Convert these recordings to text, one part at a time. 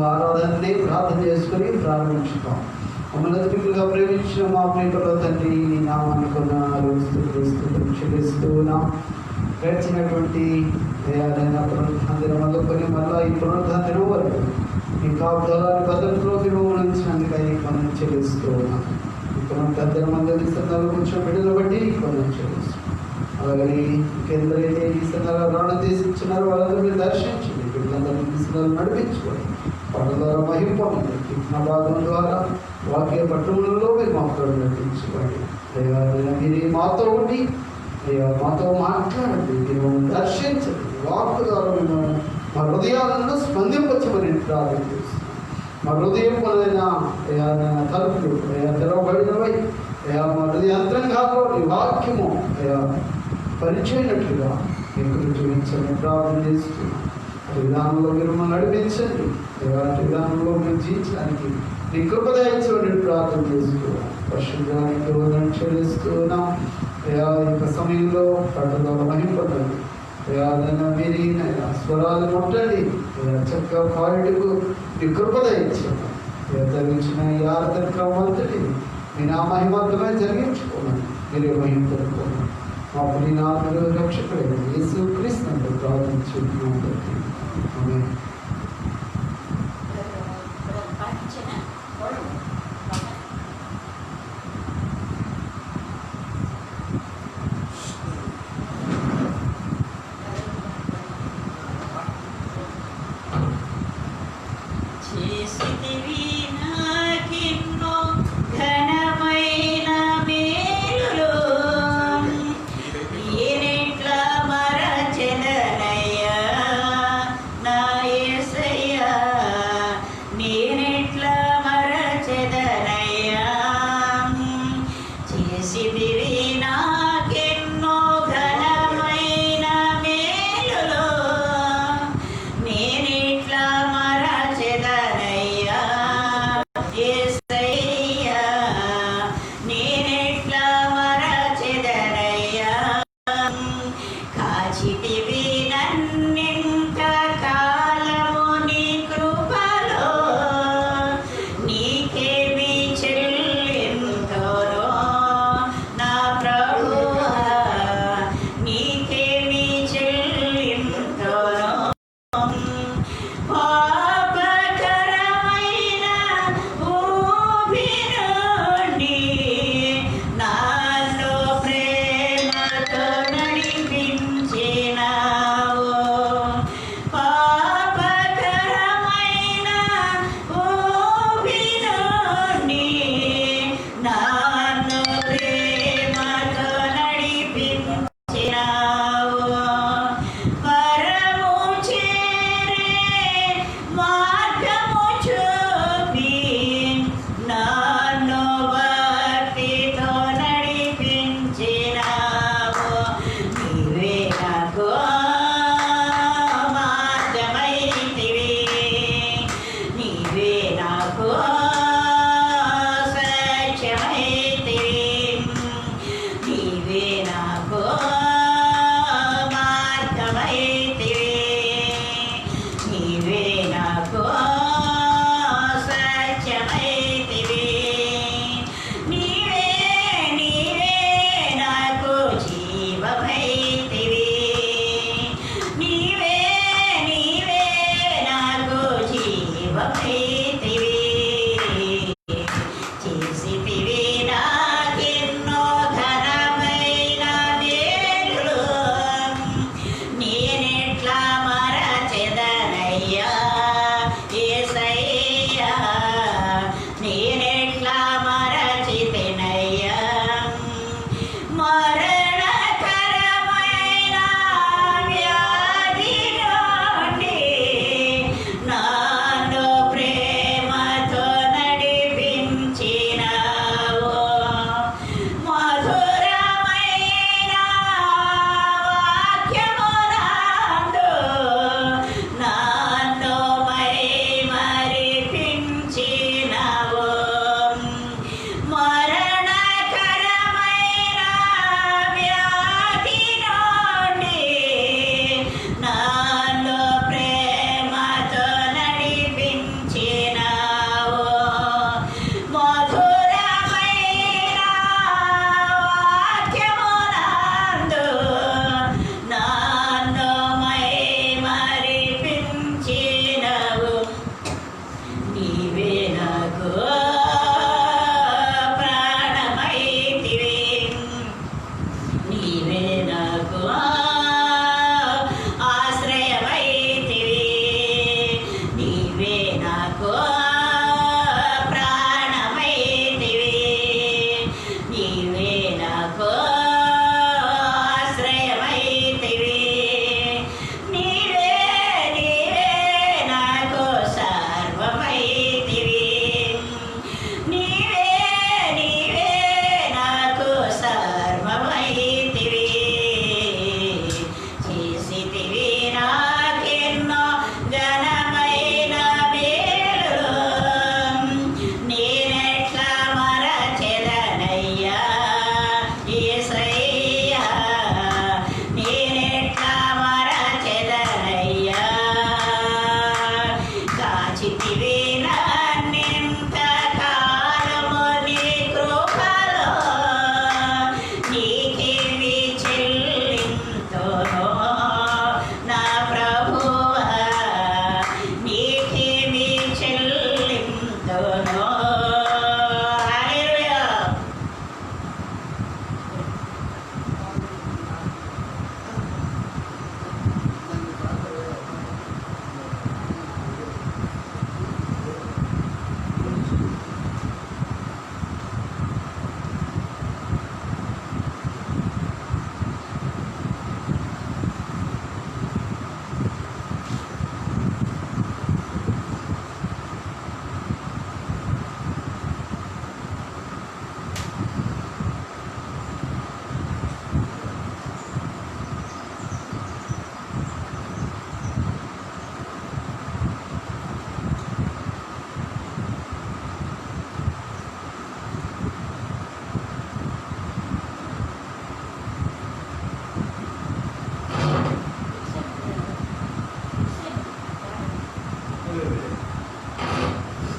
ఆరాధనని ప్రార్థన చేసుకుని ప్రారంభించుతాం. మమ్మల్ని అతిగా ప్రేమించిన మా ప్రియపర తండ్రి, నీ నామాన్ని కొన్నాళ్ళు చెల్లిస్తున్నాం. గడిచినటువంటి పునరుద్ధరణ మొదలుకొని మళ్ళా ఈ పునరుద్ధరణ వరకు ఈ కాపుదలాన్ని భద్రతలోకి ఉంచినందుకై మనం చెల్లిస్తూ ఉన్నాం. ఈ పునరుద్ధరణ మందలిస్తున్నారు కొంచెం బిడ్డలు బట్టి మనం చెల్లిస్తున్నాం. అలాగని ఇంకెందరైతే ఈ స్థలాలు రావడం తీసిచ్చినారో వాళ్ళందరూ మీరు దర్శించండి, బిడ్డలందరినీ తీసుకుని నడిపించుకోండి. వాళ్ళ ద్వారా మహింపండి. కీర్తన భాగం ద్వారా వాక్య పట్టణంలో మీరు మాతో నడిపించుకోండి. మీరు మాతో ఉండి మాతో మాట్లాడండి, మీరు దర్శించండి. వాక్కు ద్వారా మేము మా హృదయాలను స్పందింపచ్చమని ప్రార్థన చేస్తున్నాం. మా హృదయం వలన తలుపులు తెరవబడినవై మా హృదయాంతరంగాల్లో నీ వాక్యము పరిచయనట్లుగా ఎక్కువ చూపించమని ప్రార్థన చేస్తున్నాం. విధానంలో మీరు మమ్మల్ని నడిపించండి. అలాంటి విధానంలో మేము జీవించడానికి నీ కృప దయచేయమని ప్రార్థన చేస్తున్నాం. పరిశుద్ధానికి చెల్లిస్తున్నాం. ఈ యొక్క సమయంలో పట్టుదల మహింపడండి. మీరు స్వరాలు కొట్టండి. చక్కగా పాడుకు నీ కృప దయచేయండి. జరిగించిన ఈ ఆరాధన క్రమంతటి మీ నా మహిమాత్రమే జరిగించుకోమని మీరు మహింపడుకోండి. మా పుణ్యనాథుడు రక్షకుడైన యేసు క్రీస్తునందు ప్రార్థించుకుంటున్నాం. ఆమేన్. ప్రేమ నాకు ప్రాణమైతివి, నీవే నాకు ఆశ్రయమైతివి, నీవే నీవే నాకు సర్వమైతివి, నీవే నీవే నాకు సర్వమైతివి, చేసితివి నాకెన్నో ఘనమైన మేలులు, నేనెట్లా మరచెదనయ్యా యేసయ్యా, నేనెట్లా మరచెదనయ్యా, కాచితివి నన్నెంత కాలము నీ కృపలో, నీకేమి చెల్లింతును నా ప్రభువా, నీకేమి చెల్లింతును. హల్లెలూయా.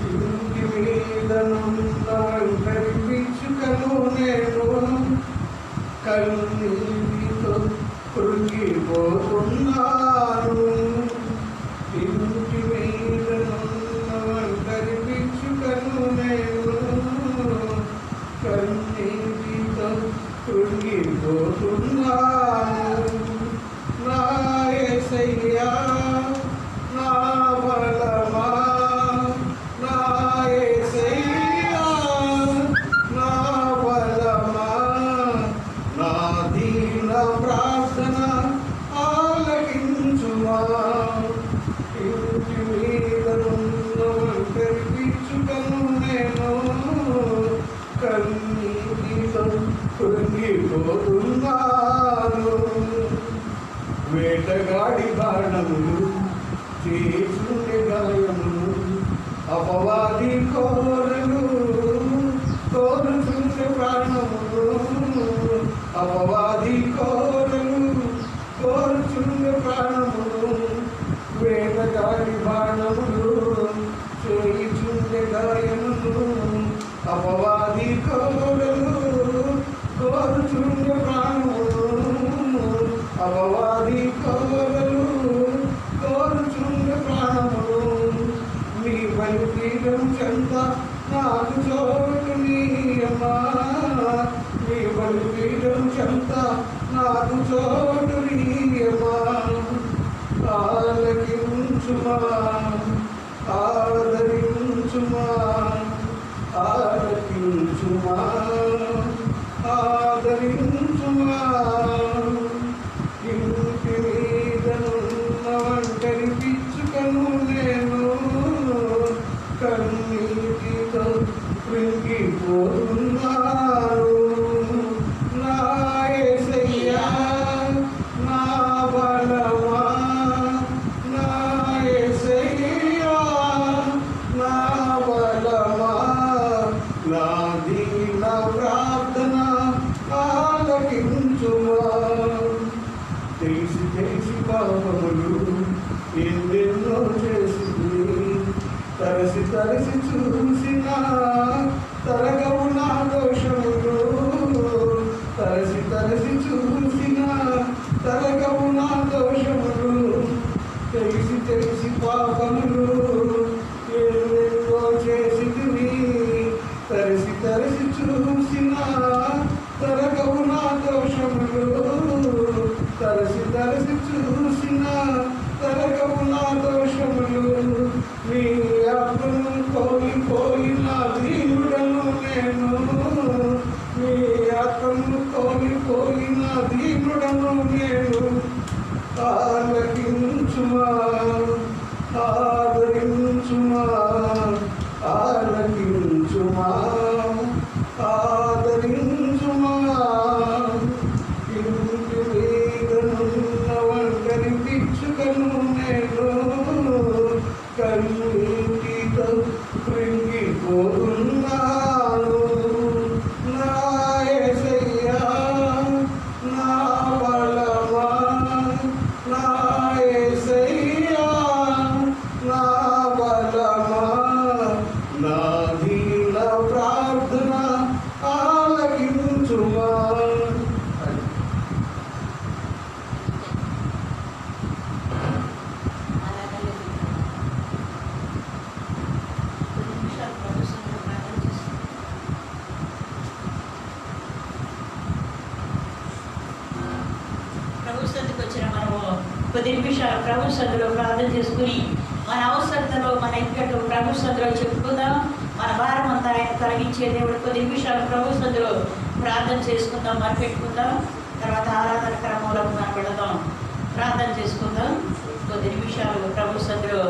ఇంటి మీదనుందరిపించుకను నేను కన్నీటితో కృంగిపోతున్నాను, ఇంటి మీదనుందరిపించుకను నేను కన్నీటితో కృంగిపోతున్నాను, నా యేసయ్యా నా బలమా, నా యేసయ్యా నా బలమా, నా దీన ప్రార్థన ఆలకించుమా, ఇంటి మీద కనిపించుకను నేను కన్నీటితో కృంగిపోతున్నాను, వేటగాడి బాణములు చేసుండే గాయములు అపవాది కోరలు కోరుచుండే ప్రాణములు, అపవాది కోరలు కోరుచుండే ప్రాణములు, వేటగాడి బాణములు చేయుచుండే గాయములు అపవాది కోరలు కోరుచుండే ప్రాణములు, అపవాది కోరలు కోరుచుండే ప్రాణములు, నీ బలిపీఠం చెంత నాకు చోటు నీయమ్మా, నీ బలిపీఠం చెంత నాకు చోటు నీయమ్మా, ఆలకించుమా ఆదరించుమా ఆలకించుమా ఆదరించుమా, ఇంటి మీదనున్న ఒంటరి పిచ్చుకను నేను కన్నీటితో కృంగిపోతున్నాను, నా యేసయ్యా నా బలమా, నా యేసయ్యా నా బలమా, నా దీన ప్రార్థన ఆలకించుమా, తెలిసి తెలిసి పాపములు ఎన్నెన్నో చేసింది, తరసి తరసి చూసిన తరగవు నా దోషములు, తరసి తరసి చూసిన తరగవు నా దోషములు, తెలిసి తెలిసి పాపములు ఎన్నెన్నో చేసింది, తరసి తరసి చూసిన తరగవు నా దోషములు, తరసి తరసి చూసిన తరగవు నా దోషములు, నీ ఆత్మను కోల్పోయిన దీనుడను నేను, నీ ఆత్మను కోల్పోయిన దీనుడను నేను. ఆలకించుమా, ఆదరించుమా, ఆలకించుమా, ఆదరించుమా. ఇంటి మీదనున్న వంటని పిచ్చుకను నేను, కన్నీటితో కృంగిపోతున్నాను. నా యేసయ్యా, నా బలమా, నా యేసయ్యా, నా బలమా, నా దీన ప్రార్థన ఆలకించుమా. ప్రభు సన్నిధికి వచ్చిన మనము 10 నిమిషాలు ప్రభు సన్నిధిలో ప్రార్థన చేసుకుని మన అవసరతలో మన ఇంకటో ప్రభు సన్నిధిలో చెప్పుకుందాం. మన భారం అంతా ఆయన తొలగించే దేవుడు. 10 నిమిషాలు ప్రభు సన్నిధిలో ప్రార్థన చేసుకుందాం, మరి పెట్టుకుందాం. తర్వాత ఆరాధన క్రమంలో మనం వెళదాం. ప్రార్థన చేసుకుందాం. 10 నిమిషాలు ప్రభు సన్నిధిలో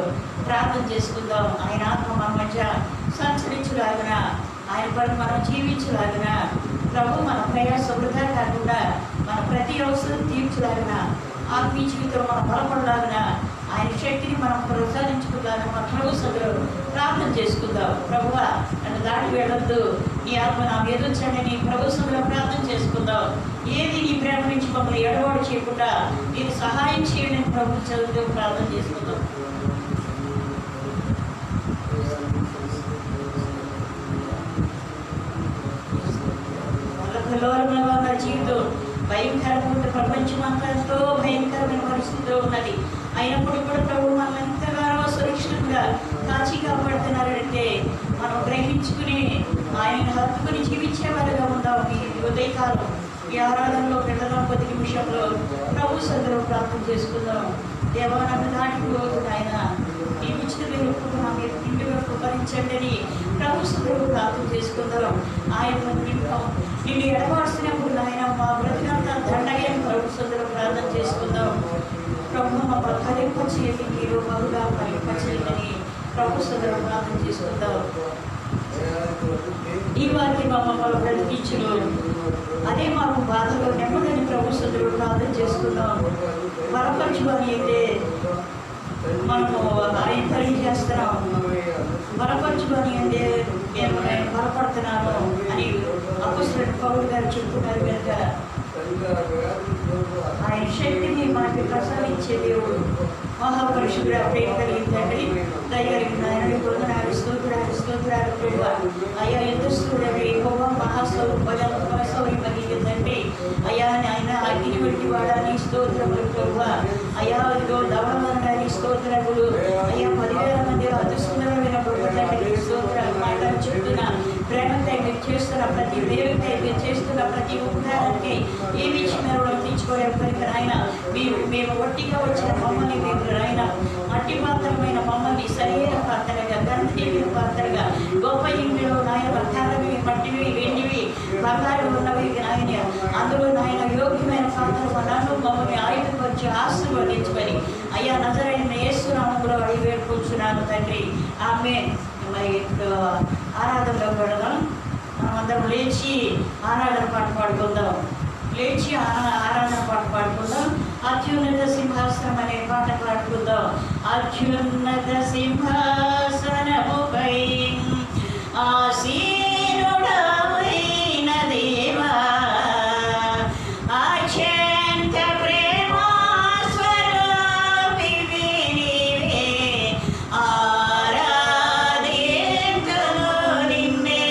ప్రార్థన చేసుకుందాం. ఆయన ఆత్మ మన మధ్య సంచరించులాగిన, ఆయన పని మనం జీవించలాగిన, ప్రభు మన ప్రయాస వృధా కాకుండా మన ప్రతి అవసరం తీర్చలాగిన, ఆత్మీయ జీవితంలో మనం బలపడలాగిన, ఆయన శక్తిని మనం ప్రసాదించుకులాగిన మన ప్రభు సభలో ప్రార్థన చేసుకుందాం. ప్రభువా, నన్ను దాటి వెళ్ళొద్దు, నీ ఆత్మ నా మీద వచ్చాడని నీ ప్రభు సభలో ప్రార్థన చేసుకుందాం. ఏది నీ ప్రేమ నుంచి మమ్మల్ని ఎడవాడు చేయకుండా నేను సహాయం చేయండి అని ప్రభు చదువుతూ ప్రార్థన చేసుకుందాం. నా జీవితం భయంకరమైన ప్రపంచం అంతా ఎంతో భయంకరమైన పరిస్థితిలో ఉన్నది. అయినప్పుడు కూడా ప్రభు మనం ఎంతగానో సురక్షితంగా కాచి కాపాడుతున్నారంటే మనం గ్రహించుకుని ఆయన హత్తుకుని జీవించేవారుగా ఉందాం. ఈ ఉదయకాలం ఈ ఆరాధనలో వెళ్ళడం 10 నిమిషంలో ప్రభు సన్నిధిలో ప్రార్థన చేసుకుందాం. దేవా, నన్ను దాటిపోతుంది ఆయన ఈ ఉచిత వెలుపుకు నా మీరు నిండుగా కృపరించండి అని ప్రభు సన్నిధిలో ప్రార్థన చేసుకుందాం. ఆయన నిన్ను ఎడబాడుతున్నప్పుడు ఆయన మా బ్రతికంతా దండగా ప్రభు సన్నిధిలో ప్రార్థన చేసుకుందాం. ప్రభు మా ఫలింపచేయండి, మీరు బహుగా ఫలింపచేయండి ప్రభు సన్నిధిలో ప్రార్థన చేసుకుందాం. ఈ వారికి మమ్మల్ని బ్రతికించును, అదే మాకు బాధలో నెమ్మదని ప్రభు సన్నిధిలో ప్రార్థన చేసుకుందాం. బలపరచు అని అయితే మనము ఆయన పని చేస్తున్నాం. బలపరచుకొని అంటే ఏమైనా బలపడుతున్నాము అని అపోస్తలుడైన పౌలు గారు చెప్తున్నారు కనుక ఆయన శక్తిని మనకి ప్రసాదించే దేవుడు. మహాపరిశుద్ధుడు ప్రేమ కలిగిన తండ్రి, దయగలిగిన ఆయన వందనాలు, స్తోత్రాలు ప్రభువా. అయ్యా యుద్ధస్తుడవి యెహోవా మహాశౌర్యం కలిగిందంటే అయ్యా ఆయన అగ్ని వంటి వాడాని స్తోత్రములు ప్రభువా. అయ్యా ఇదిగో దవడమనడానికి స్తోత్రములు. అయ్యా 10,000 మంది అతిసుందరమైన ప్రభు తండ్రి స్తోత్రాలు. మాటలు చెప్తున్నా ప్రేమకై మీరు చేస్తున్న ప్రతి దేవుడికై మీరు చేస్తున్న ప్రతి ఉపకారానికి ఏమి ఇచ్చినారో తీర్చుకోలేకపోయిన ఆయన మేము ఒట్టిగా వచ్చిన మమ్మల్ని మీరు ఆయన మట్టి పాత్రమైన మమ్మల్ని శరీర పాత్రగా, గంధమైన పాత్రగా, గొప్ప ఇంటిలో నాయన బంగారవి, మట్టివి, వెండివి, బంగారు ఉన్నవి నాయన అందులో నాయన యోగ్యమైన పాత్ర నన్ను మమ్మల్ని ఆయుధపరిచి ఆశీర్వదించమని అయ్యా నజరైన యేసు నామములో అడిగి వేడుకుంటున్నాను తండ్రి. ఆమేన్. మరి ఇప్పుడు ఆరాధనలో పెడదాం. మనమందరం లేచి ఆరాధన పాట పాడుకుందాం. లేచి ఆరాధన పాట పాడుకుందాం. అత్యున్నత సింహాసనం అనే పాట పాడుకుందాం. అత్యున్నత సింహాసనముపై ఆసీనుడవైన దేవా, అత్యంత ప్రేమా స్వరూపివి నీవే, ఆరాధింతును నిన్నే.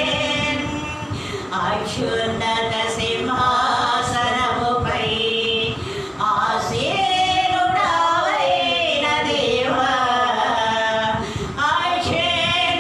అత్యున్నత సింహాసనముపై ఆసీనుడవైన దేవా, అత్యంత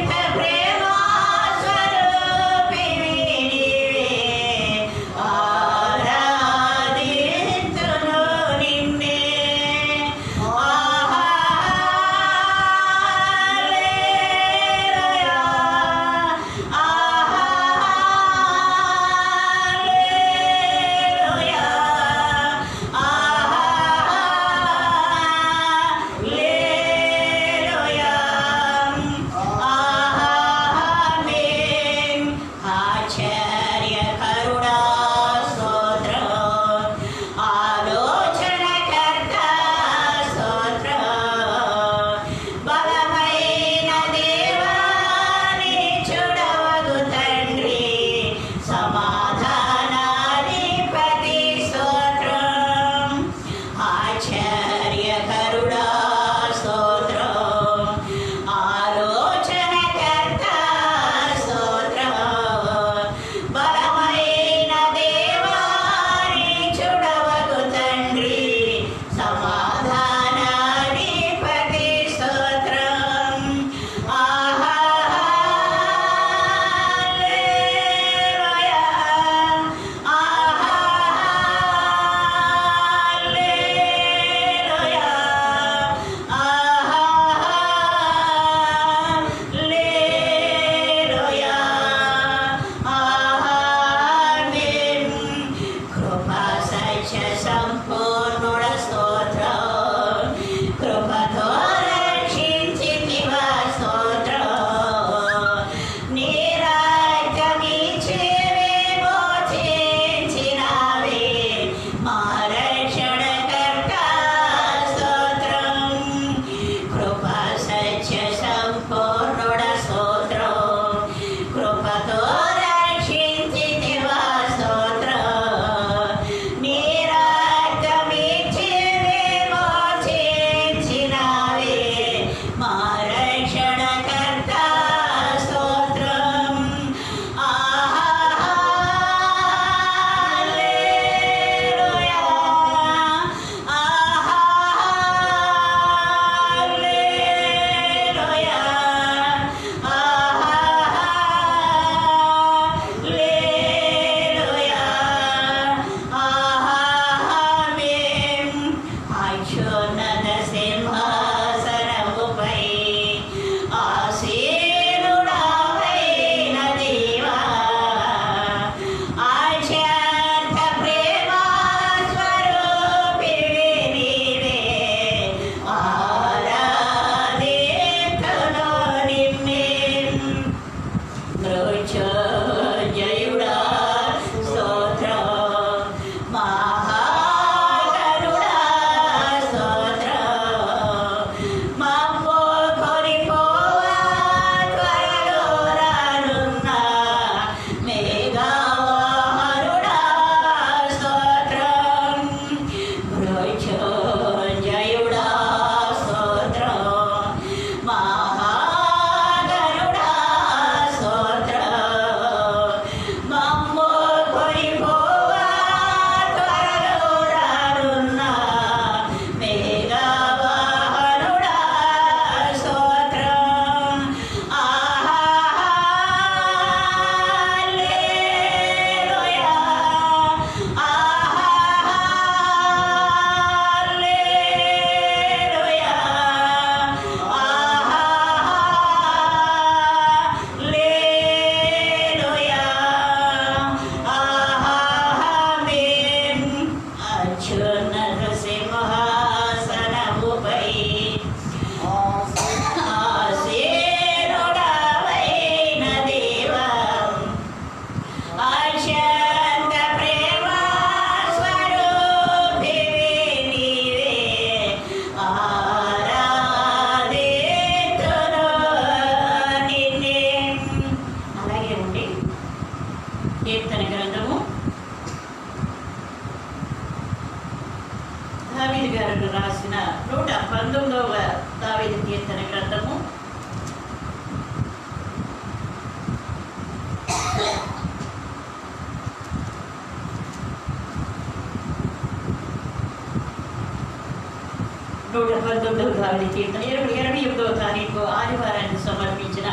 119వ దావిది కీర్తన 28వ తారీఖు ఆదివారాన్ని సమర్పించిన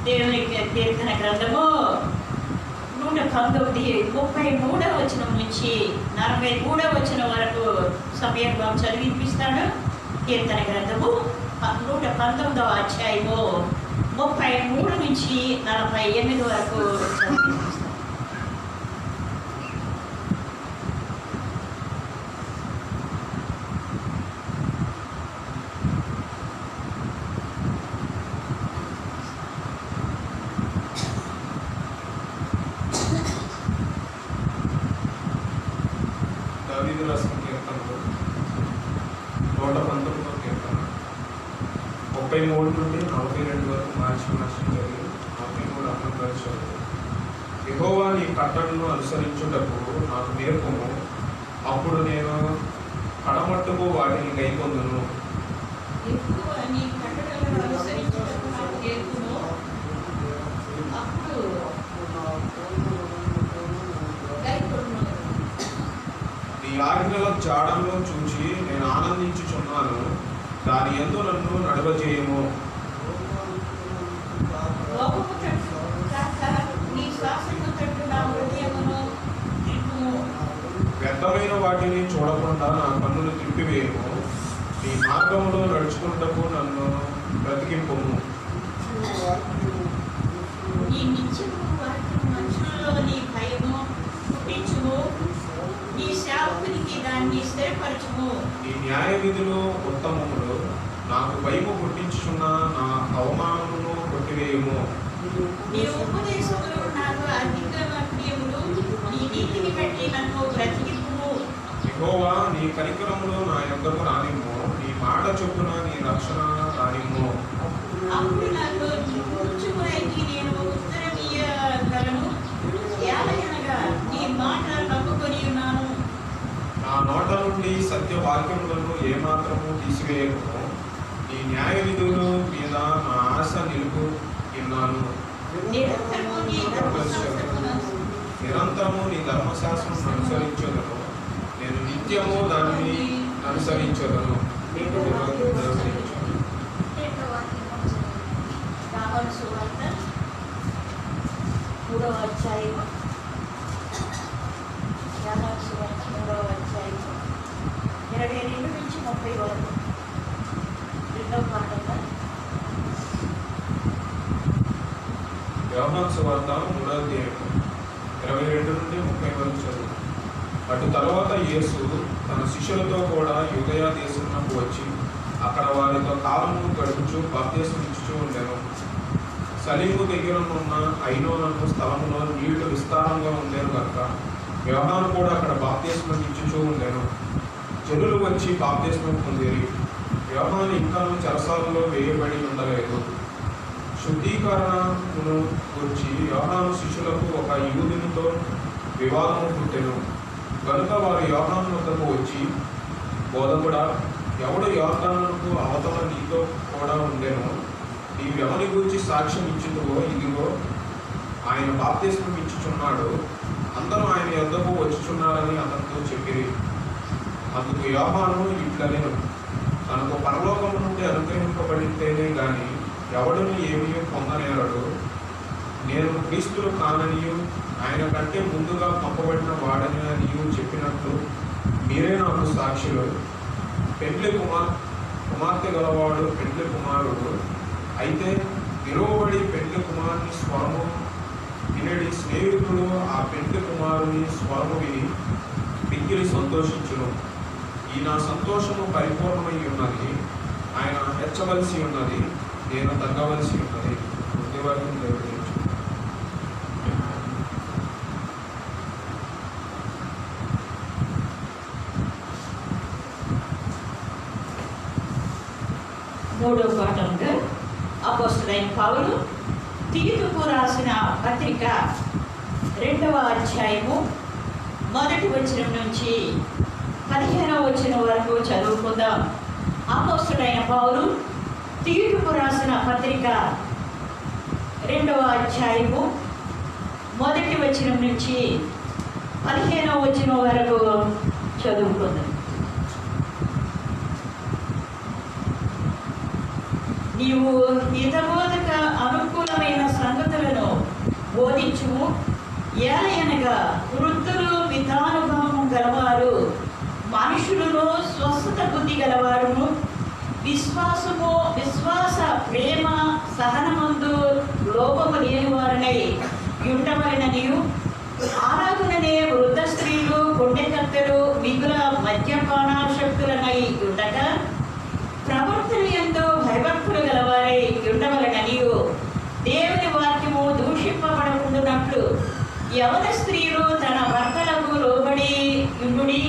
దేవుని కీర్తన గ్రంథము 119:33 వచనం నుంచి 43 వచనం వరకు సమయం బాబు చదివిపిస్తాడు. కీర్తన గ్రంథము 119వ అధ్యాయము 33 నుంచి 48 వరకు చదివిపిస్తాడు. దావీదు రాసిన కీర్తనలు 119వ కీర్తన 33 నుండి 42 వరకు మార్చి చదివి 43 అర్థం చదువు. యెహోవా నీ కట్టడలను అనుసరించుటకు నాకు నేర్పుము, అప్పుడు నేను కడమట్టుకు వాటిని గైకొందును. నీ ఆజ్ఞల జాడలను చూచి నేను ఆనందించుచున్నాను, దాని యందు నన్ను నడవజేయము. వ్యర్థమైన వాటిని చూడకుండా నా కన్నులు తిప్పివేయము, నీ మార్గంలో నడుచుకుంటకు నన్ను బ్రతికింపుము. నీ భయము పుట్టించుము, నీ సేవకునికి దాన్ని స్థిరపరచుము. నీ న్యాయ విధులు ఉత్తమములు, నాకు భయము పుట్టించుచున్న నా అవమానమును కొట్టివేయము. నీ ఉపదేశములు నాకు అధిక ప్రియములు, నీ నీతిని బట్టి నన్ను బ్రతికింపుము. యెహోవా నీ కనికరములు నా యొద్దకు రానిమ్ము, నీ మాట చొప్పున నీ రక్షణ రానిమ్ము. అప్పుడు నాకు కూర్చుకునైకి నేను ఉత్తరమియ్యగలను, ఏలయనగా నీ మాట నమ్ముకొని ఉన్నాను. నా నోట నుండి సత్యవాక్యములను ఏమాత్రము తీసివేయము, నీ న్యాయ విధుల మీద నా ఆశ నిలుపు ఉన్నాను. నిరంతరము నీ ధర్మశాస్త్రం అనుసరించదను, నేను నిత్యము దానిని అనుసరించదను. రామను సువార్త 3వ అధ్యాయము, రామను సువార్త 3వ అధ్యాయము 22 నుంచి 30 వరకు. 2వ పాఠంగా యోహాను సువార్త 3వ అధ్యాయము 22 నుండి 30 వరకు చదువు. అటు తర్వాత యేసు తన శిష్యులతో కూడా యూదయ దేశమునకు వచ్చి అక్కడ వారితో కాలము గడుపుచు బాప్తిస్మం ఇచ్చుచూ ఉండెను. సలీము దగ్గర ఉన్న ఐనోను స్థలములో నీళ్లు విస్తారంగా ఉండేను కనుక యోహాను కూడా అక్కడ బాప్తిస్మం ఇచ్చుచూ ఉండెను. జనులు వచ్చి బాప్తిస్మం పొందేరి. యోహాను ఇంకాను చెరసాలలో వేయబడి ఉండలేదు. శుద్ధీకరణను గురించి యోహాను శిష్యులకు ఒక యూదునితో వివాదము పుట్టెను. కనుక వారు యోహాను వద్దకు వచ్చి, బోధకుడా, ఎవడు యోర్దానుకు అవతల నీతో కూడా ఉండెనో, నీవు ఎవరి గురించి సాక్ష్యం ఇచ్చుదువో, ఇదిగో ఆయన బాప్తిస్మం ఇచ్చుచున్నాడు, అందరూ ఆయన యొద్దకు వచ్చుచున్నారని అతనితో చెప్పిరి. అందుకు యోహాను ఇట్లనెను, తనకు పరలోకము నుండి అనుగ్రహింపబడితేనే గాని ఎవడును ఏమీ పొందనేరడు. నేను క్రీస్తులు కాననియు ఆయన కంటే ముందుగా పంపబడిన వాడని నీవు చెప్పినట్లు మీరే నాకు సాక్షులు. కుమార్తె గలవాడు పెండ్లి కుమారుడు. అయితే విలువబడి పెండ్లి కుమారుని స్వరము వినడి స్నేహితుడు ఆ పెండ్లి కుమారుని స్వరము విని మిక్కిలి సంతోషించును. ఈ నా సంతోషము పరిపూర్ణమై ఉన్నది. ఆయన హెచ్చవలసి ఉన్నది, నేను తగ్గవలసి ఉన్నది. బుద్ధివర్గం దేవుడు. మూడవ పాఠంగా అపోస్తలుడైన పౌలు తీతుకు రాసిన పత్రిక 2వ అధ్యాయము 1వ వచనం నుంచి 15వ వచనం వరకు చదువుకుందాం. అపోస్తలుడైన పౌలు తీతుకు రాసిన పత్రిక 2వ అధ్యాయము 1వ వచనం నుంచి 15వ వచనం వరకు చదువుకుందాం. నీవు హితబోధక అనుకూలమైన సంగతులను బోధించుము. ఏలయనగా వృద్ధులు మితానుభవం గలవారు, మనుషులను స్వస్థత బుద్ధి గలవారును, విశ్వాస ప్రేమ సహనమందు లోపము లేని వారినై ఉండవలననియు, ఆరాధననే వృద్ధ స్త్రీలు కొండెకత్తెలు మిగుల మద్యపానాశక్తులనై ఉండగా ప్రవర్తన యందు భయభక్తులు గలవారై ఉండవలననియు, దేవుని వాక్యము దూషింపబడకుండునట్లు యవన స్త్రీలు తన భర్తలకు లోబడి ఉండుడి,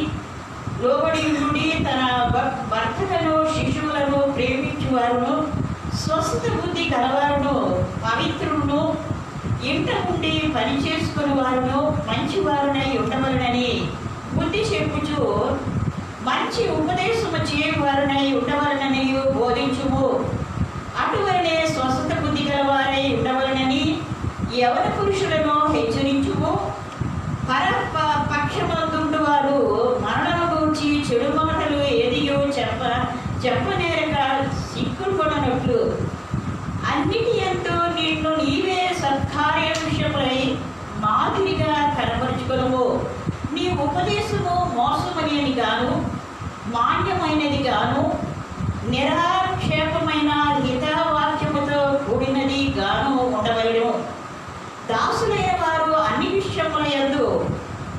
తన భర్తలను శిశువులను ప్రేమించువారును, స్వస్థత బుద్ధి గలవారును, పవిత్రులను, ఇంట ఉండి పని చేసుకుని వారును మంచివారునై ఉండవలనని బుద్ధి చెప్పుచు మంచి ఉపదేశము చేయవారునై ఉండవలనని బోధించుము. అటువలనే స్వస్థత బుద్ధి గలవారై ఉండవలనని యవన పురుషులను హెచ్చరించుము. పక్షమందుండు వారు మరణము గూర్చి చెడు మాటలు ఏదియో చెప్పనేరక సిక్కులు కొనట్లు అన్నిటి ఎంతో నిన్ను నీవే సత్కార్య విషయములై మాదిరిగా కనపరుచుకొనుము. నీ ఉపదేశము మోసమని గాను మాన్యమైనది గాను నిరాక్షేపమైన హితవాక్యముతో కూడినది గాను ఉండవలెను. దాసులైన వారు అన్ని విషయముల యందు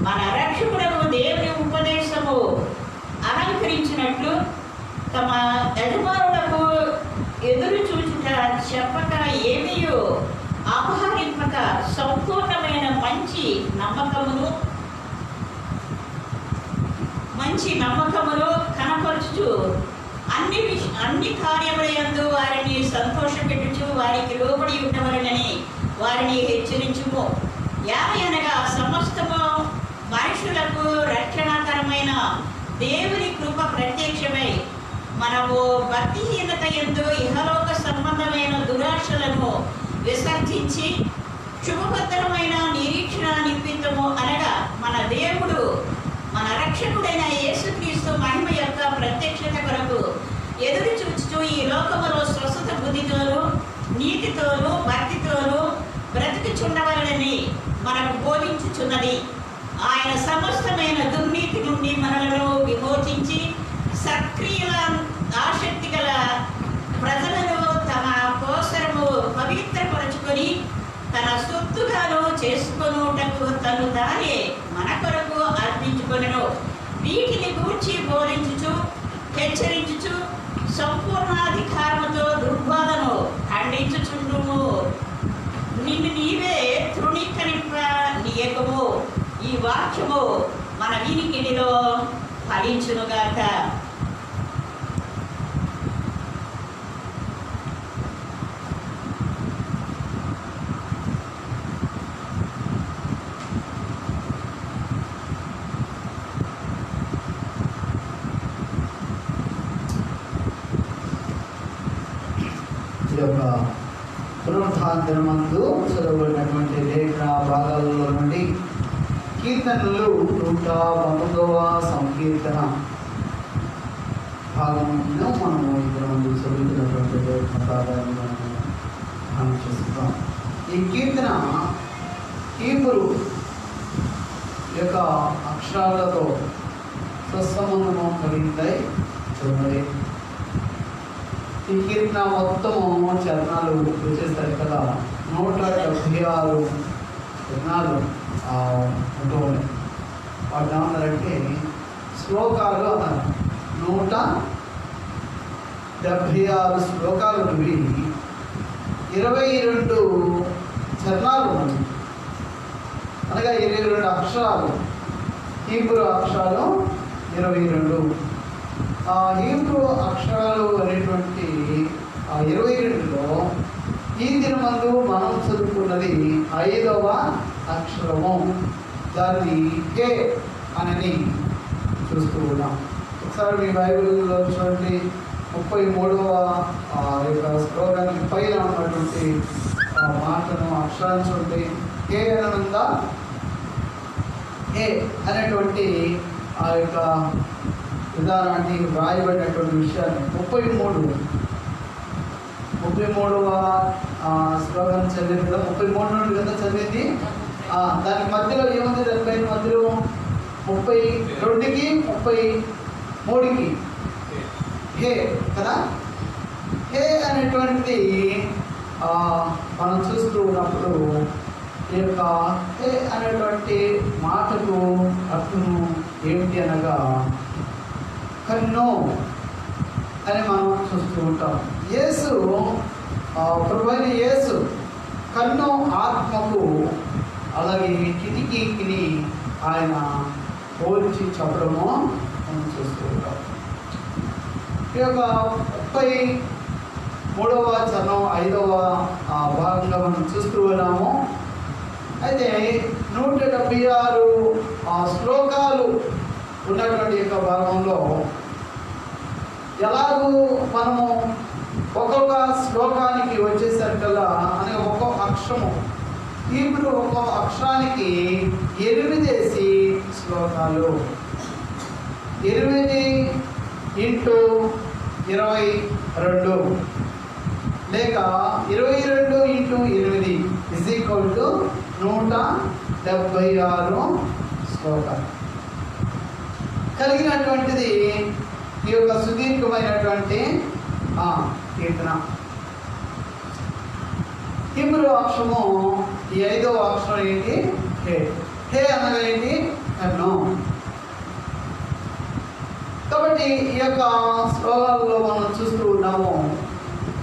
మన రక్షకుడకు దేవుని ఉపదేశము అలంకరించినట్లు తమ యజమానులకు ఎదురు చూచుట చెప్పక ఏమీయో అపహరింపక సంపూర్ణమైన మంచి నమ్మకమును కనపరచుచు అన్ని కార్యముల యందు వారిని సంతోషపెట్టుచు వారికి లోబడి ఉండవలనని వారిని హెచ్చరించుము. యావనగా సమస్తము మనుషులకు రక్షణకరమైన దేవుని కృప ప్రత్యక్షమై మనము భక్తిహీనత యందు ఇహలోక సంబంధమైన దురాశలను విసర్జించి శుభభద్రమైన నిరీక్షణ నిమిత్తము అనగా మన దేవుడు మన రక్షకుడైన యేసుక్రీస్తు మహిమ యొక్క ప్రత్యక్షత కొరకు ఎదురు చూచుచు ఈ లోకములో స్వస్థత బుద్ధితోనూ నీతితోనూ భక్తితోనూ బ్రతుకుచుండవలనని మనకు బోధించుచున్నది. ఆయన సమస్తమైన దుర్నీతి నుండి మనలను విమోచించి సక్రియ ఆసక్తి గల ప్రజలను తమ కోసరము పవిత్రపరచుకొని తన సొత్తుగాను చేసుకొనుటకు తను తానే మన కొరకు అర్పించుకొనెను. వీటిని గూర్చి బోధించుచు హెచ్చరించుచు సంపూర్ణాధికారముతో దుర్బోధను ఖండించుచుండుము. నిన్ను నీవే తృణీకరింప నీయకము. ఈ వాక్యము మన వినికిడిలో ఫలించునుగాక. ఈ యొక్క పునరుద్ధానందు చదవబడినటువంటి లేఖ భాగాలలో నుండి కీర్తనలు 119వ సంకీర్తన భాగంలో మనము ఇక్కడ ముందు చదువుతున్నటువంటి లేఖ భాగాలను మనం చూస్తున్నాం. ఈ కీర్తన హీబ్రూ యొక్క అక్షరాలతో స్వసంబంధము కలిగితాయి. చూడండి, ఈ కీర్తన మొత్తము చరణాలు వచ్చేసరికి కదా 176 చరణాలు ఉంటూ ఉన్నాయి. వాటి ఏమన్నారంటే శ్లోకాలు అన్నారు. 176 శ్లోకాలు నుండి 22 చరణాలు ఉన్నాయి. అనగా 22 అక్షరాలు, హీబ్రూ అక్షరాలు 22. ఆ హీబ్రూ అక్షరాలు అనేటువంటి ఆ 22లో ఈ దినమందు మనం చదువుకున్నది 5వ అక్షరము. దాన్ని కే అని చూస్తూ ఉన్నాం. ఒకసారి మీ బైబిల్లో చూడండి, 33వ యొక్క శ్లోకానికి పైన ఉన్నటువంటి మాటను అక్షరాన్ని చూడండి. కే అనంగా ఏ అనేటువంటి ఆ యొక్క విధానాన్ని వ్రాయబడినటువంటి విషయాన్ని 33 33వ శ్లోకం చదివింది కదా, 33 నుండి కదా చదివింది. దానికి మధ్యలో ఏముంది? 75 మధ్యలో 32కి 33కి హే కదా. హే అనేటువంటిది మనం చూస్తూ ఉన్నప్పుడు ఈ యొక్క హే అనేటువంటి మాటకు అర్థం ఏమిటి అనగా కన్ను అని మనం చూస్తూ ఉంటాం. యేసు ప్రభువైన యేసు కన్ను ఆత్మకు అలాగే కిటికీకి ఆయన పోల్చి చెప్పడము మనం చూస్తూ ఉంటాం. ఈ యొక్క 33వ చరణం 5వ భాగంగా మనం చూస్తూ ఉన్నాము. అయితే 176 శ్లోకాలు ఉన్నటువంటి యొక్క భాగంలో ఎలాగూ మనము ఒక్కొక్క శ్లోకానికి వచ్చేసరికల్లా అనగా ఒక్కొక్క అక్షరము ఇప్పుడు ఒక్కొక్క అక్షరానికి 8 శ్లోకాలు, 8 × 22 లేక 22 × 8 176 శ్లోకాలు కలిగినటువంటిది ఈ యొక్క సుదీర్ఘమైనటువంటి కీర్తన. హీబ్రూ అక్షరము ఈ 5వ అక్షరం ఏంటి? హే. హే అనగా ఏంటి? కన్ను. కాబట్టి ఈ యొక్క శ్లోకాలలో మనం చూస్తూ ఉన్నాము.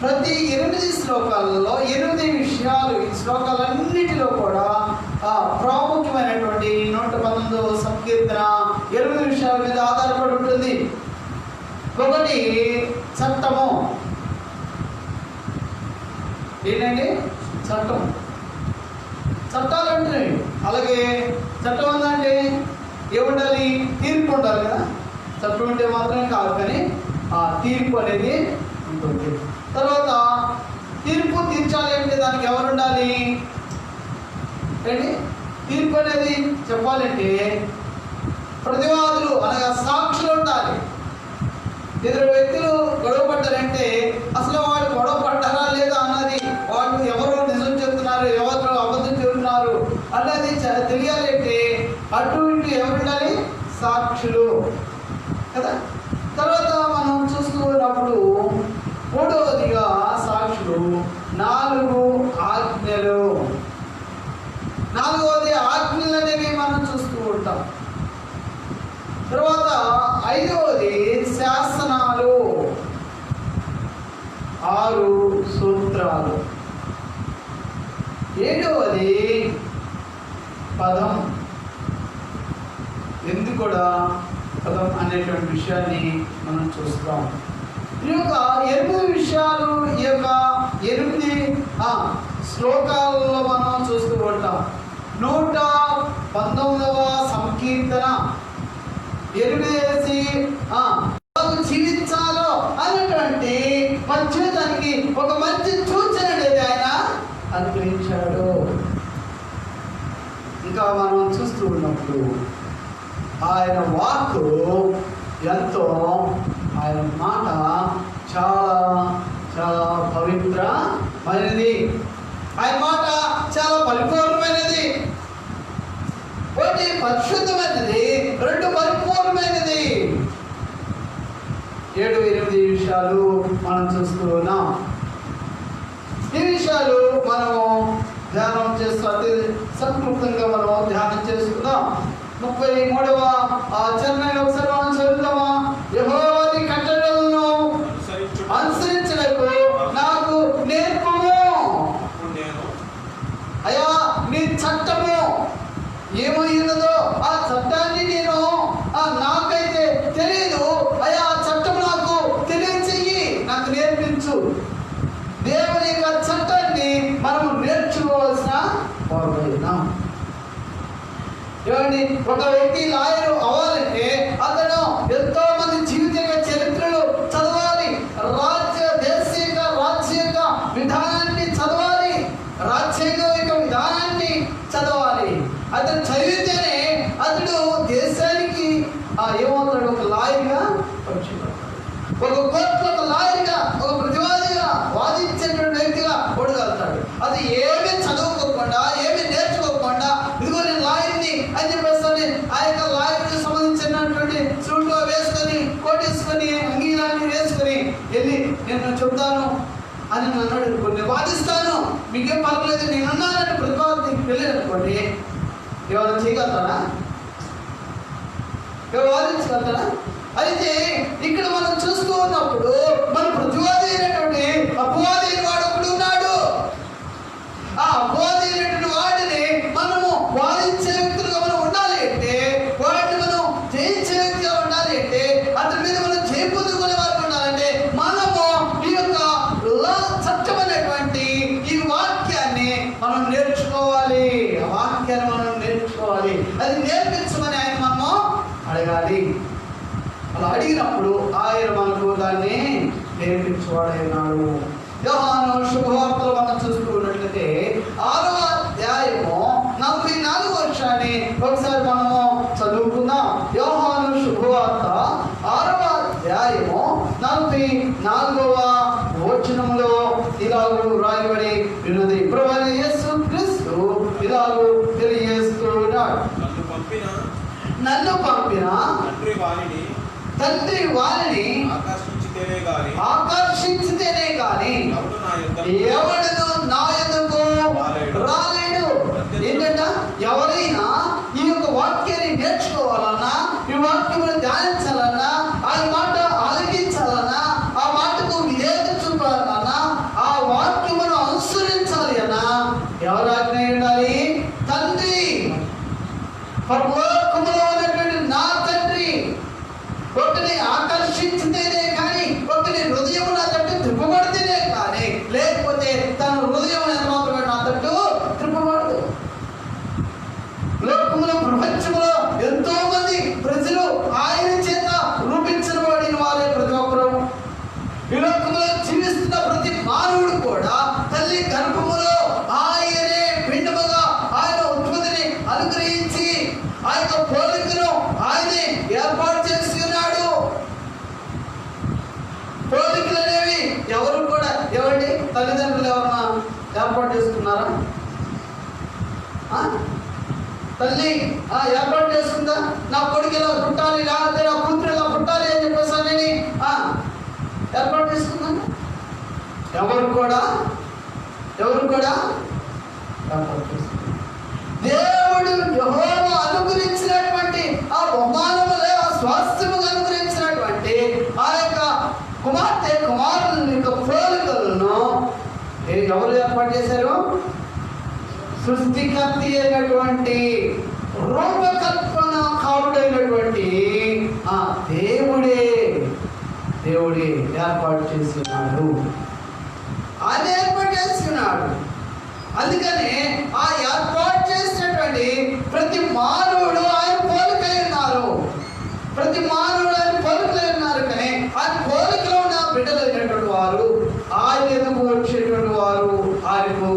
ప్రతి 8 శ్లోకాలలో 8 విషయాలు, ఈ శ్లోకాలన్నిటిలో కూడా ప్రాముఖ్యమైనటువంటి 119వ సంకీర్తన 8 విషయాల మీద ఆధారపడి ఉంటుంది. ఒకటి చట్టము. ఏంటండి? చట్టం. చట్టాలు అంటే అలాగే చట్టం ఉందంటే ఏముండాలి? తీర్పు ఉండాలి కదా. చట్టం ఉంటే మాత్రమే కాదు, కానీ తీర్పు అనేది ఉంటుంది. తర్వాత తీర్పు తీర్చాలి అంటే దానికి ఎవరు ఉండాలి? ఏంటి? తీర్పు అనేది చెప్పాలంటే ప్రతివాదులు అనగా సాక్షులు ఉండాలి. 2 వ్యక్తులు గొడవ పడ్డారంటే అసలు వాళ్ళు గొడవ పడ్డారా లేదా అన్నది, వాళ్ళు ఎవరు నిజం చెప్తున్నారు, ఎవరు అబద్ధం చెప్తున్నారు అన్నది తెలియాలంటే అటు ఇటు ఎవరు ఉండాలి? సాక్షులు కదా. తర్వాత మనం చూస్తూ ఉన్నప్పుడు 3వదిగా సాక్షులు 4 ఆజ్ఞలు. 4వది ఆజ్ఞలు అనేవి మనం చూస్తూ ఉంటాం. తర్వాత 5వది శాసనాలు, 6 సూత్రాలు. 7వది పదం. ఎందుకు కూడా పదం అనేటువంటి విషయాన్ని మనం చూస్తాం. ఈ యొక్క 8 విషయాలు ఈ యొక్క 8 శ్లోకాలలో మనం చూస్తూ ఉంటాం. 119వ సంకీర్తన 8 జీవించాలో అనేటువంటి పంచేదానికి ఒక మంచి సూచన అనేది ఆయన అనుగ్రహించాడు. ఇంకా మనం చూస్తూ ఉన్నప్పుడు ఆయన వాక్కు ఎంతో, ఆయన మాట చాలా చాలా పవిత్రమైనది. ఆయన మాట చాలా పరిపూర్ణమైనది. ఒకటి పరిశుద్ధమైనది, 2 పరిపూర్ణమైనది. 7, 8 విషయాలు మనం చూస్తూ ఉన్నాం. ఈ విషయాలు మనము ధ్యానం చేస్తూ అతి సంతృప్తంగా మనం ధ్యానం చేసుకుందాం. 33వ చరణాన్ని ఒకసారి మనం చదువుతామా? యెహోవా కట్టడలను అనుసరించుటకు నాకు నేర్పుము. అయ్యా, నీ చట్టము ఏమైనదో ఆ చట్టాన్ని నేను నాకైతే తెలియదు. అయ్యా, ఆ చట్టం నాకు తెలియచెయ్యి, నాకు నేర్పించు. దేవుని యొక్క చట్టాన్ని మనము నేర్చుకోవాల్సిన వారున్నాం. ఏమండి, ఒక వ్యక్తి లాయరు అవ్వాలంటే అతను ఎంతో మంది జీవిత చరిత్రలు చదవాలి. రాజ్యాంగ విధానాన్ని చదవాలి. రాజ్యాంగం యొక్క విధానాన్ని చదవాలి. అతను చదివితేనే అతడు దేశానికి ఏమవుతాడు? ఒక లాయర్గా పరిచయం. ఒక కోర్టులో ఒక లాయర్గా, ఒక ప్రతివాదిగా వాదించే నీకేం పర్వాలేదు నేనున్నానని ప్రతిపాదనకి వెళ్ళారనుకోండి, ఎవరైనా చేయగలుగుతారా? ఎవరు వాదించగలుగుతారా? అయితే ఇక్కడ మనం చూస్తూ ఉన్నప్పుడు మన ప్రతివాది అయినటువంటి అపవాది అయిన వాడు ఒకడు ఉన్నాడు. ఆ అపవాది అయినటువంటి వాడిని మనము వాదించే వ్యక్తులుగా మనం ఉండాలి అంటే, వాడిని మనం జయించే వ్యక్తిగా ఉండాలి అంటే, అతని మీద మనం జయపొందుకునే వారికి ఉండాలంటే మనము ఈ యొక్క చట్టమైనటువంటి ఈ వాక్యాన్ని మనం నేర్చుకోవాలి. ఆ వాక్యాన్ని మనం నేర్చుకోవాలి. అది నేర్పించమని ఆయన మనము అడగాలి. అలా అడిగినప్పుడు ఆయన మనకు దాన్ని నేర్పించేవాడైనాడు. యోహాను శుభవార్తలు మనం చూస్తూ ఉన్నట్లయితే 6వ అధ్యాయము 44వ వచనాన్ని ఒకసారి మనము చదువుకుందాం. యోహాను శుభవార్త 6వ అధ్యాయము 44వ వచనములో ఇలాగూ రాయబడి ఉన్నది. ప్రభువైన యేసు క్రీస్తు ఇలాగూ తెలియజేస్తున్నాడు, నన్ను పంపిన తండ్రి వారిని ఆకర్షించితేనే గాని ఎవడను నా యొద్దకు రాలేడు. ఏంటంట? ఎవరైనా ఈ యొక్క వాక్యాన్ని నేర్చుకోవాలన్నా, ఈ వాక్యమును ధ్యానించాలన్నా, ఆ మాట ఆలకించాలన్నా, ఆ మాటకు విధేయత చూపాలన్నా, ఆ వాక్యమును అనుసరించాలి అన్నా ఎవరు ఆజ్ఞ ఉండాలి? తండ్రి, పరలోకములో ఉన్నటువంటి నా తండ్రి ఒకటిని ఆకర్షించితేనే కానీ, ఒకటి హృదయం నా తట్టు త్రిప్పబడితేనే కానీ, లేకపోతే తన హృదయం ఎంత మాత్రమే నా తట్టు త్రిప్పబడదు. లోకములో ప్రపంచంలో ఎంతో మంది ప్రజలు ఆయన చేత రూపించబడిన వారే ప్రతి ఒక్కరు. ఈ లోకంలో జీవిస్తున్న ప్రతి మానవుడు కూడా తల్లి గర్భములో ఆయనే పిండముగా ఆయన ఉత్పత్తిని అనుగ్రహించి ఆ యొక్క పోలికను ఆయనే ఏర్పాటు చేసి ఉన్నాడు. పోలికలు అనేవి ఎవరు కూడా ఎవరి తల్లిదండ్రులు ఎవరన్నా ఏర్పాటు చేసుకున్నారా? తల్లి ఏర్పాటు చేసుకుందా? నా కొడుకు ఇలా పుట్టాలి, లేకపోతే నా కూతురు ఇలా పుట్టాలి అని చెప్పేసి అని ఏర్పాటు చేసుకుందా? ఎవరు కూడా ఏర్పాటు చేసుకున్నారు. దేవుడు యెహోవా అనుగ్రహించినటువంటి ఆ బహుమానములే, ఆ స్వాస్థ్యముగా అనుగ్రహించినటువంటి ఆ యొక్క కుమారుల యొక్క పోలికలను ఎవరు ఏర్పాటు చేశారు? సృష్టికర్త అయినటువంటి రూపకల్పనకారుడైనటువంటి ఆ దేవుడే ఏర్పాటు చేస్తున్నాడు. ఆయన ఏర్పాటు చేస్తున్నాడు. అందుకని ఆ ఏర్పాటు చేసినటువంటి ప్రతి మానవుడు ఆయన పోలికై ఉన్నారు. ప్రతి మానవుడు ఆయన పోలికలై ఉన్నారు. కానీ ఆయన పోలికలో ఉన్న బిడ్డలైనటువంటి వారు, ఆయన ఎదుగు వచ్చేటువంటి వారు, ఆయనకు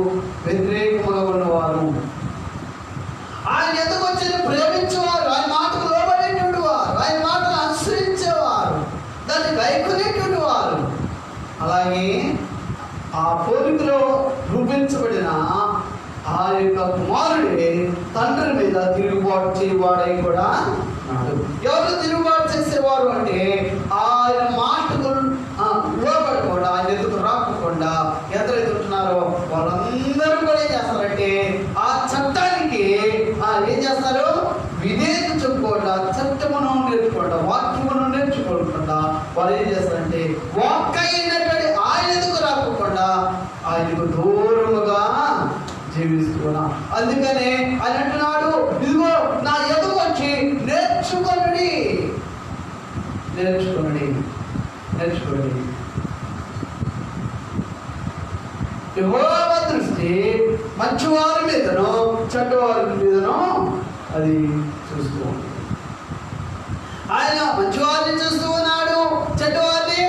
వ్యతిరేకముగా ఉన్నవారు, ఆయన ఎదుగు వచ్చి ప్రేమించేవారు, ఆయన మాటకు లోబడేటువంటి వారు, ఆయన మాటలు అనుసరించేవారు, దాన్ని గైకొనేటువంటి వారు. అలాగే ఆ పోలికలో రూపించబడిన ఆ యొక్క కుమారుడే తండ్రి మీద తిరుగుబాటు చేయవాడై కూడా ఉన్నాడు. ఎవరు తిరుగుబాటు చేసేవారు అంటే ఆయన మాటకు లోబడకుండా, ఆయన ఎదురు రాకుండా ఎందరు ఎదుగుతున్నారో వాళ్ళందరూ కూడా ఏం చేస్తారంటే ఆ చట్టానికి ఏం చేస్తారు? విధేయత చెప్పుకోకుండా, చట్టమును నేర్చుకోకుండా, వాక్యమును నేర్చుకోకుండా వాళ్ళు ఏం చేస్తారంటే వాక్కైనటువంటి ఆయన ఎదుగు రాకుండా ఆయనకు దూరముగా జీవిస్తున్నా. అందుకనే ఆయన అంటున్నాడు, ఇదిగో నా ఎదుగు వచ్చి నేర్చుకోండి. యెహోవా దృష్టి మంచివారి మీదనో చెడ్డవారి మీదనో అది చూస్తూ ఉంది. ఆయన మంచివారిని చూస్తూ ఉన్నాడు, చెడ్డవారిని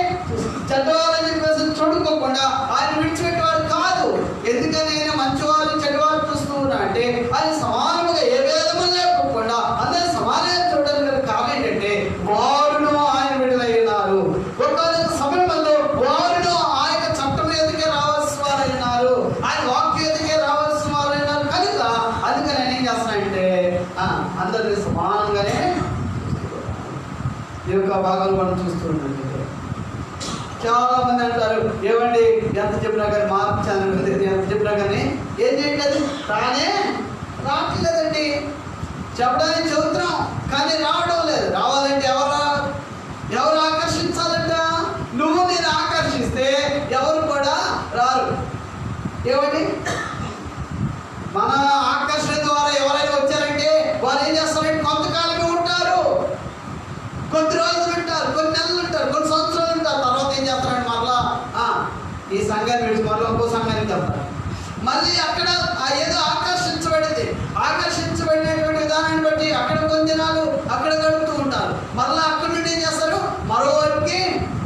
చూడుకోకుండా ఆయన విడిచిపెట్టేవాడు కాదు. ఎందుకని ఆయన మంచివారిని చెడ్డవారిని చూస్తూ ఉన్నా అంటే ఆయన సమానముగా ఏ భేదము లేకుండా అందరూ సమానంగా చూడడానికి కారణం ఏంటంటే వారును ఆయన విడుదలై ఉన్నారు. ఒకవేళ సమయంలో వారును ఆ యొక్క చట్టం ఎదుకే రావాల్సిన వారైనారు, ఆయన వాక్యం ఎదుకే రావాల్సిన వారైనారు కనుక అందుకని ఆయన ఏం చేస్తున్నాడంటే అందరినీ సమానంగానే ఈ యొక్క భాగాలు మనం చూస్తూ ఉన్నట్లయితే చాలా మంది అంటారు, ఏమండి ఎంత చెప్పినా కానీ మార్చాను, ఎంత చెప్పినా కానీ ఏం చేయట్లేదు, రావట్లేదండి. చెప్పడానికి చెబుతున్నాం కానీ రావడం లేదు. రావాలంటే ఎవరు ఆకర్షించాలంట? నువ్వు నేను ఆకర్షిస్తే ఎవరు కూడా రారు. ఏమండి, మన ఆకర్షణ ద్వారా ఎవరైనా వచ్చారంటే వారు ఏం చేస్తారంటే కొంతకాలమే ఉంటారు, కొద్ది రోజులు ఉంటారు, కొన్ని నెలలు ఉంటారు, కొన్ని సంవత్సరాలు ఉంటారు. తర్వాత ఏం చేస్తారంటే మరలా ఈ సంఘాన్ని విడిచి మరలా ఇంకో సంఘానికి వెళ్తారు. మళ్ళీ అక్కడ ఏదో ఆకర్షించబడినటువంటి విధానాన్ని బట్టి అక్కడ కొన్ని దినాలు అక్కడ గడుపుతూ ఉంటారు. మళ్ళీ అక్కడ నుండి ఏం చేస్తారు, మరో వైపుకి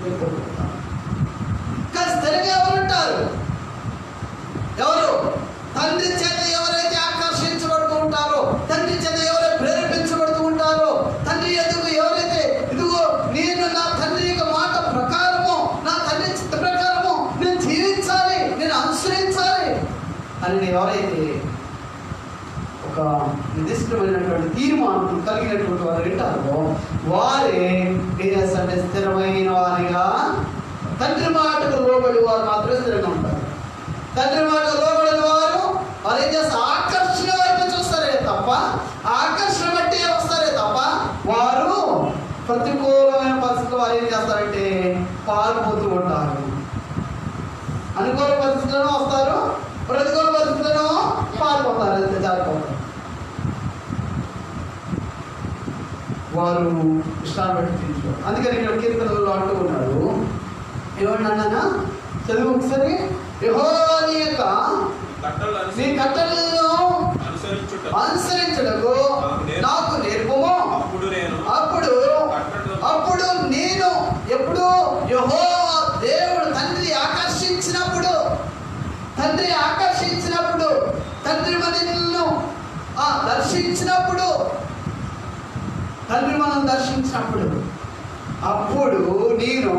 వెళ్ళిపోతుంటారు. కానీ స్థిరంగా ఎవరు ఉంటారు? ఎవరు? తండ్రి చేత ఎవరైతే ఆకర్షించబడుతూ ఉంటారో, తండ్రి చేత ఎవరైతే ప్రేరేపించబడుతూ ఉంటారో, తండ్రి ఎదుగు ఎవరైతే ఇదిగో నేను నా తండ్రి యొక్క మాట ప్రకారము, నా తండ్రి చిత్త ప్రకారము నేను జీవించాలి, నేను అనుసరించాలి అని ఎవరైతే ఒక నిర్దిష్టమైనటువంటి తీర్మానం కలిగినటువంటి వారు వింటారో వారే అంటే స్థిరమైన వారిగా, తండ్రి మాటకు లోబడి వారు మాత్రమే స్థిరంగా ఉంటారు. తండ్రి మాటకు లోబడిన వారు ఏం చేస్తారు, ఆకర్షణ వైపు చూస్తారే తప్ప, ఆకర్షణ బట్టి వస్తారే తప్ప వారు ప్రతికూలమైన పరిస్థితులు వారు ఏం చేస్తారంటే పారిపోతూ ఉంటారు. అనుకూల పరిస్థితులను వస్తారు, ప్రతికూల పరిస్థితులను పారిపోతారు, అంతే జారిపోతారు. వారు ఇష్టాన్ని బట్టి తీర్చుకోరు. అందుకని ఇక్కడ కీర్తనలో అంటూ ఉన్నాడు, ఏమన్నా చదువు ఒకసారి, యెహోవా నీ కట్టడలను అనుసరించుటకు నాకు నేర్పుము. అప్పుడు నేను ఎప్పుడు యెహోవా దేవుడు తండ్రి ఆకర్షించినప్పుడు తండ్రి మనల్ని దర్శించినప్పుడు అప్పుడు నేను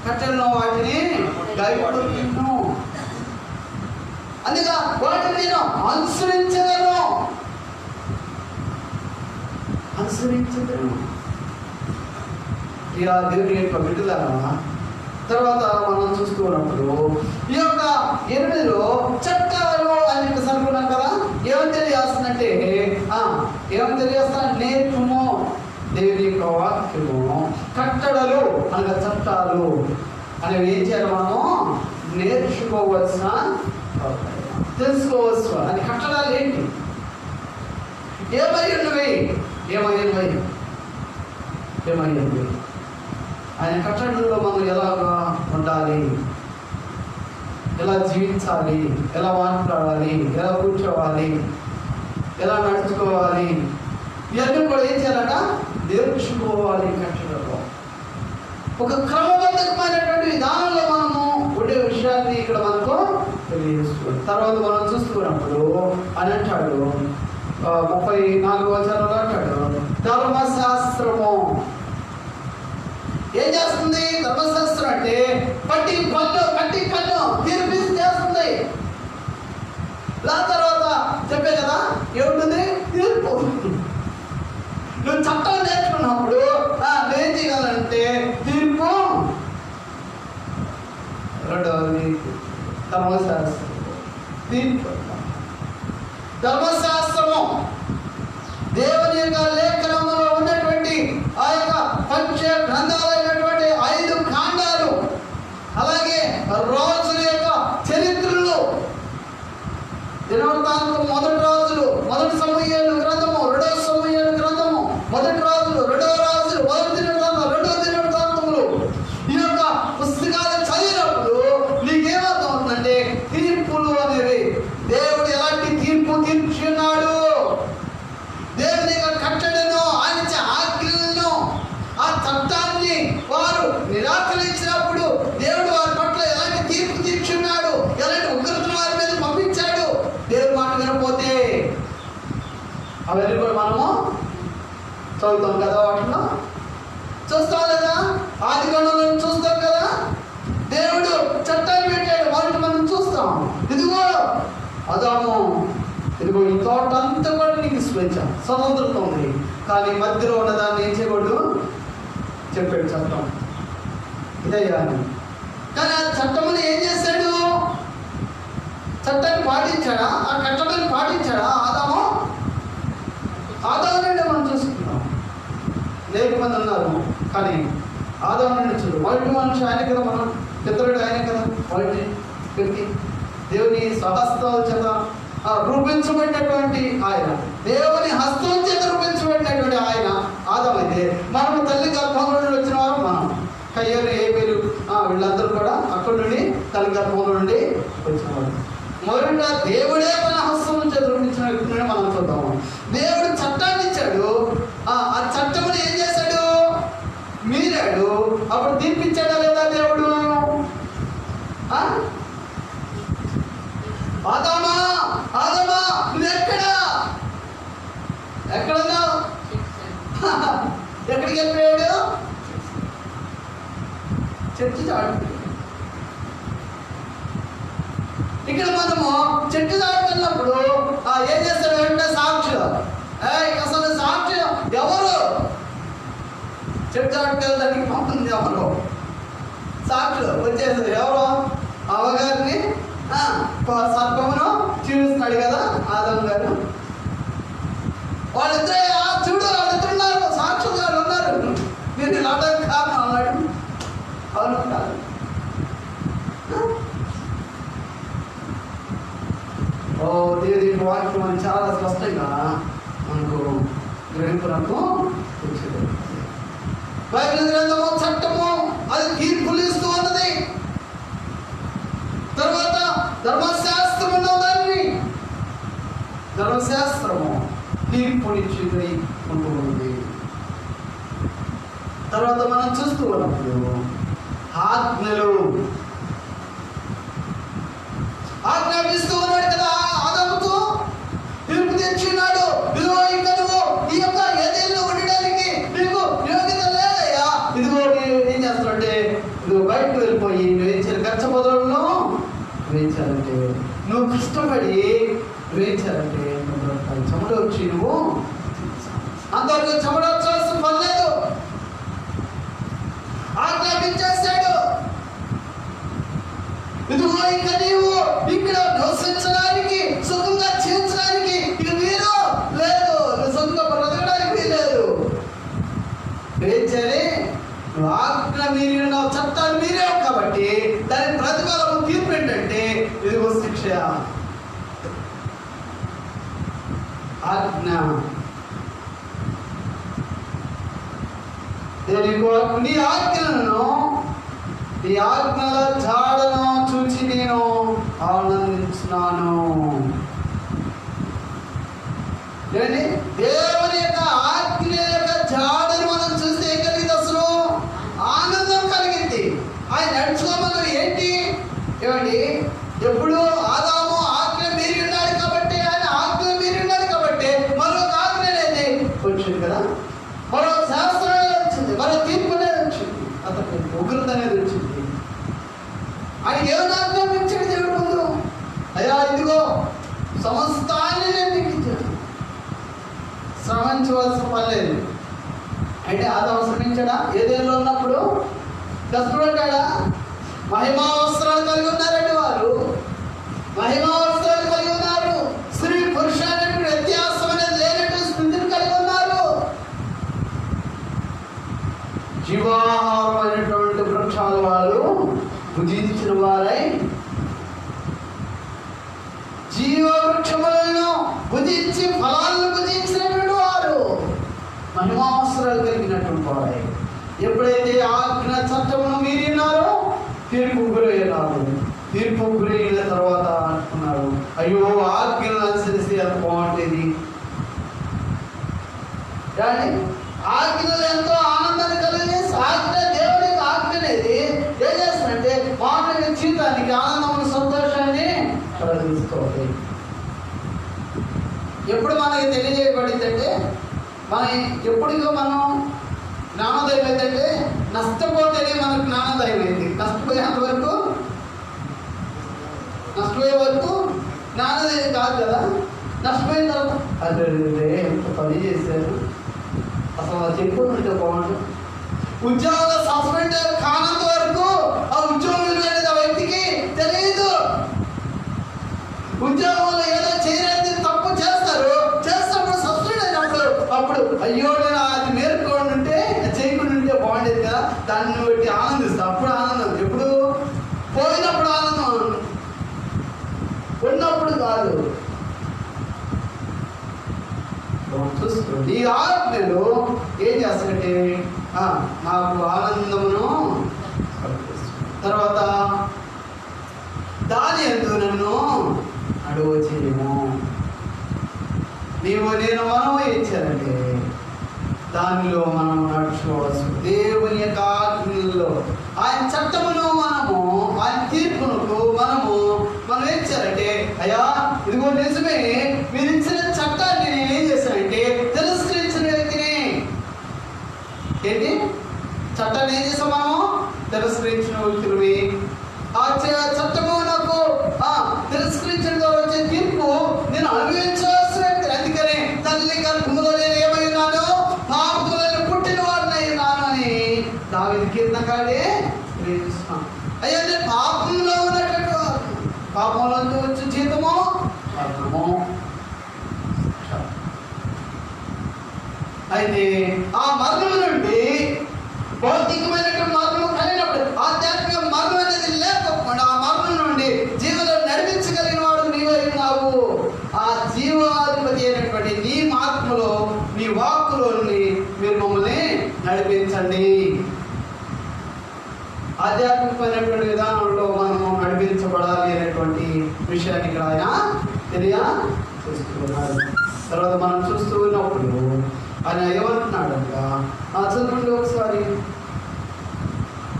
కట్టడలను వాటిని గైకొను. అందుగా వాటిని నేను అనుసరించదను. ఇలా దేవుని యొక్క బిడ్డలారా, తర్వాత మనం చూస్తూ ఉన్నప్పుడు ఈ యొక్క 8లో చట్టాలు అని చెప్పేసి అనుకున్నాం కదా. ఏమని తెలియజేస్తుందంటే నేర్పుము, దేవుని యొక్క వాక్యము, కట్టడలు అనగా చట్టాలు అనేవి ఏం చేయాలి, మనము నేర్చుకోవలసిన, తెలుసుకోవచ్చు. అది కట్టడాలు ఏంటి, ఏమైనవి ఆయన కట్టడంలో మనం ఎలాగా ఉండాలి, ఎలా జీవించాలి, ఎలా మాట్లాడాలి, ఎలా కూర్చోవాలి, ఎలా నడుచుకోవాలి, ఇవన్నీ కూడా ఏం చేయాలట, నేర్చుకోవాలి. కట్టడంలో ఒక క్రమబద్ధమైనటువంటి విధానంలో మనము ఉండే విషయాన్ని ఇక్కడ మనకు తెలియజేస్తుంది. తర్వాత మనం చూస్తున్నప్పుడు అని అంటాడు 34వ వచనంలో అంటాడు, ధర్మశాస్త్రము ఏం చేస్తుంది? ధర్మశాస్త్రం అంటే కట్టి కన్ను తీర్పిస్తుంది. దాని తర్వాత చెప్పే కదా ఏముంటుంది, తీర్పు. నువ్వు చట్టం నేర్చుకున్నప్పుడు నువ్వేం చేయాలంటే తీర్పు. రెండవది ధర్మశాస్త్రం, తీర్పు. ధర్మశాస్త్రము దేవుని యొక్క లేఖనంలో ఉన్నటువంటి ఆ యొక్క పంచ గ్రంథాలైనటువంటి 5 కాండాలు, అలాగే రాజుల యొక్క చరిత్రలు, దినవృత్తాంతం, మొదటి రాజులు, మొదటి సమూయేలు గ్రంథము, రెండవ సమూయేలు గ్రంథము, మొదటి రాజులు, రెండవ రాజులు, మొదటి దినవృత్తాంతం, రెండవ దినవృత్తాంతములు, ఈ యొక్క పుస్తకాలు చదివినప్పుడు నీకేమర్థం అవుతుందంటే తీర్పులు అనేవి దేవుడు ఎలాంటి తీర్పు తీర్చున్నాడు, దేవుని యొక్క కట్టడను, ఆయన ఆజ్ఞలను, ఆ చట్టాన్ని వారు నిరాకరించినప్పుడు దేవుడు వారి పట్ల ఎలాంటి తీర్పు తీర్చున్నాడు, ఎలాంటి ఉగ్రతను వారి మీద పంపించాడు. దేవుడి మాట వినకపోతే అవన్నీ కూడా మనము చదువుతాం కదా, వాటిలో చూస్తాం లేదా, ఆది కాండంలో చూస్తాం కదా. దేవుడు చట్టాన్ని పెట్టాడు, వాటిని మనం చూస్తాం. ఇదిగో ఆదాము, ఇదిగో ఈ తోట అంతా కూడా నీకు స్వేచ్ఛ, స్వతంత్రత ఉంది, కానీ మధ్యలో ఉన్నదాన్ని ఏం చేయకూడదు, చెప్పాడు చట్టం ఇదయ్యా అని. కానీ ఆ చట్టములు ఏం చేశాడు? చట్టాన్ని పాటించాడా? ఆ కట్టడాన్ని పాటించాడా ఆదాము? ఆదాము నుండి మనం చూసుకున్నాం. అనేక మంది ఉన్నారు, కానీ ఆదాము నుండి చూడు. మొదటి మనిషి ఆయన కదా, మనం పితరుడు ఆయన కదా, మొదటి వ్యక్తి దేవుని స్వహస్తాల చేత రూపించబడినటువంటి ఆయన, దేవుని హస్తం చేత రూపించబడినటువంటి ఆయన ఆదాము. అయితే మనం తల్లి గర్భం నుండి వచ్చిన వారు మనం. కయ్యలు, ఏబేలు వీళ్ళందరూ కూడా అక్కడి నుండి తల్లి గర్భం నుండి వచ్చినవారు. మొదట దేవుడే మన హస్తం చేత రూపించిన వ్యక్తిని మనం చూద్దాము. దేవుడు చట్టాన్ని ఇచ్చాడు, ఆ చట్టమును ఏం చేశాడు? మీరాడు. అప్పుడు తీర్పిచ్చాడా లేదా దేవుడు? ఆదామా, ఆదామా నువ్వు ఎక్కడున్నావు? ఎక్కడికి వెళ్ళిపోయాడు? చెట్టు చాటు. ఇక్కడ మనము చెట్టు చాటు వెళ్ళినప్పుడు ఏం చేస్తాడు అంటే సాక్ష్యం. అసలు సాక్ష్యం ఎవరు? చెట్టు చాటుకు వెళ్ళడానికి పంపింది ఎవరు? సాక్షులు వచ్చేసారు. ఎవరు? అవ్వగారిని సర్పమును చూపిస్తున్నాడు కదా ఆదాము గారు. వాళ్ళిద్దరే చూడు, వాళ్ళిద్దరున్నారు, సాక్షులు గారు ఉన్నారు, మీరు రావడానికి కారణం అన్నాడు. అవును కాదు? దేవుడి వాక్యం అని చాలా స్పష్టంగా మనకు గ్రహింపునకు వచ్చింది. బైబిల్ గ్రంథము చట్టము అది తీర్పులు ఇస్తూ ఉన్నది. తర్వాత ధర్మశాస్త్రం ఉన్నదాన్ని, ధర్మశాస్త్రము తీర్పునిచ్చింది ఉంటూ ఉంది. తర్వాత మనం చూస్తూ ఉన్నప్పుడు ఆజ్ఞలు ఆజ్ఞాపిస్తూ ఉన్నాడు కదా ఆదాముతో. తీర్పు తెచ్చున్నాడు. ఇదిగో ఇంకా నువ్వు ఈ యొక్క ఏదేళ్ళు ఉండడానికి నీకు యోగ్యత లేదయ్యా. ఇదిగో ఏం చేస్తాడంటే, ఇదిగో బయటకు వెళ్ళిపోయి నువ్వు వేయించిన గచ్చబోదలను వేయించాలంటే, నువ్వు కష్టపడి వేయించాలంటే చెమట వచ్చి నువ్వు అంతవరకు చెమట వచ్చాల్సిన పని లేదు. ఆజ్ఞాపించేస్తాడు. ఇదిగో ఇంకా నీవు ఇక్కడ నివసించడానికి, సుఖంగా జీవించడానికి ఇక వీలు లేదు, సుఖంగా బ్రతకడానికి లేదు. వేయించాలి. నువ్వు ఆజ్ఞ మీరి ఉన్నావు, చట్టాలు మీరేవు కాబట్టి దాని ప్రతిఫలం తీర్పు ఏంటంటే ఇదిగో శిక్ష. ఆజ్ఞ నీ ఆజ్ఞలను, నీ ఆజ్ఞల జాడను చూచి నేను ఆనందించున్నాను. దేవుని యొక్క ఆజ్ఞ యొక్క జాడను మనం చూస్తే ఏం కలిగింది? అసలు ఆనందం కలిగింది. ఆయన నడుచుకోమని ఏంటి ఏమండి? ఎప్పుడు ఆదాము ఆజ్ఞ మీరి ఉన్నాడు కాబట్టి, ఆయన ఆజ్ఞ మీరి ఉన్నాడు కాబట్టి మరొక ఆజ్ఞ అనేది వచ్చింది కదా, మరో శాస్త్రం వచ్చింది, మరో తీర్పు అనేది వచ్చింది, అతనికి ఉగ్రత అనేది వచ్చింది. ఆయన ఏమైనా ఆజ్ఞాపించాడు దేవుడు ముందు? అయ్యా ఇదిగో సమస్తాన్ని నేను నీకు ఇచ్చాను, శ్రమించవలసిన పని లేదు. అంటే ఆదాము శ్రమించాడా? ఏదేలో ఉన్నప్పుడు కష్టపడ్డా? మహిమావస్త్రాలు కలిగి ఉన్నారండి వారు, మహిమావస్త్రాలు కలిగి ఉన్నారు. స్త్రీ పురుష అనేటువంటి వ్యత్యాసం అనేది లేనట్టు స్థితిని కలిగి ఉన్నారు. జీవాహారమైనటువంటి వృక్షాలు వాళ్ళు భుజించిన వారై, జీవ వృక్షములను భుజించి ఫలాలను భుజించినటువంటి వారు మహిమావస్త్రాలు కలిగినటువంటి వారై, ఎప్పుడైతే ఆజ్ఞ చట్టమును మీరినారో తీర్పు గురైనారు. తీర్పు గురైన తర్వాత అనుకున్నారు, అయ్యో ఆజ్ఞలను అనుసరిస్తే ఎంత బాగుంటుంది. కానీ ఆజ్ఞలు ఎంతో ఆనందాన్ని కలిగేసి ఆజ్ఞ, దేవుడి ఆజ్ఞ అనేది ఏం చేస్తుందంటే మానవ జీవితానికి ఆనందమైన సంతోషాన్ని కలిగిస్తుంది. ఎప్పుడు మనకి తెలియజేయబడిందంటే, మన ఎప్పుడుగా మనం జ్ఞానోదయం ఏంటంటే నష్టపోతేనే మనకు జ్ఞానోదయం అయింది. నష్టపోయేంత వరకు, నష్టపోయే వరకు జ్ఞానోదయం కాదు కదా. నష్టపోయిన తర్వాత అదే ఎంత పని చేశారు, అసలు అది చెప్పుకుంటే బాగుంటుంది. ఉద్యోగంలో సస్పెండ్ కానంత వరకు ఆ ఉద్యోగం అనేది ఆ వ్యక్తికి తెలియదు. ఉద్యోగంలో ఏదో చేయలేదు తప్పు చేస్తున్నప్పుడు సస్పెండ్ అయినప్పుడు అప్పుడు అయ్యో నేను అది మేలుకోండి ఉంటే చేయకుండా ఉంటే బాగుండేది కదా, దాన్ని బట్టి ఆనందిస్తా. అప్పుడు ఆనందం ఎప్పుడు పోయినప్పుడు ఆనందం, ఉన్నప్పుడు కాదు. చూసుకోండి, ఈ ఆజ్ఞలు ఏం చేస్తాయంటే నాకు ఆనందమును. తర్వాత దాని ఎందు నన్ను అడుగు చేయము. నేను మనము ఇచ్చారంటే దానిలో మనం నడుచుకోవచ్చు. దేవుని యొక్క ఆజ్ఞల్లో ఆయన చట్టమును మనము, ఆయన తీర్పునకు మనం ఇచ్చారంటే అయ్యా ఇదిగో నిజమే, మీరు ఇచ్చిన చట్టాన్ని నేను ఏం చేశానంటే తిరస్కరించిన వ్యక్తిని. ఏంటి చట్టాన్ని ఏం చేసాం మనము? తిరస్కరించిన వ్యక్తులవి. ఆ చట్టము నాకు తిరస్కరించడం ద్వారా వచ్చే తీర్పు నేను అనుభవించాల్సిన వ్యక్తి. అందుకనే తల్లి గర్భములో నేను ఏమై ఉన్నాను? పాపములను పుట్టిన వాడినై ఉన్నాను అని దావీదు కీర్తనకారుడే ప్రేమిస్తున్నాం. అయ్యా నేను పాపంలో ఉన్నటువంటి వాడు, పాపంలో వచ్చే జీతము మరణము. అయితే ఆ మరణం నుండి భౌతికమైనటువంటి మరణం కలిగినప్పుడు ఆధ్యాత్మిక మరణం అనేది లేకపోకుండా ఆ మరణం నుండి జీవనం నడిపించగలిగిన వాడు నీవై ఉన్నావు. ఆ జీవాధిపతి అయినటువంటి నీ ఆత్మలో, నీ వాక్కులో మీరు మమ్మల్ని నడిపించండి. ఆధ్యాత్మికమైనటువంటి విధానంలో మనము నడిపించబడాలి అనేటువంటి విషయాన్ని ఇక్కడ ఆయన తెలియజేస్తున్నారు. తర్వాత మనం చూస్తూ ఉన్నప్పుడు ఆయన ఏమంటున్నాడంట, చదువుకుంటే ఒకసారి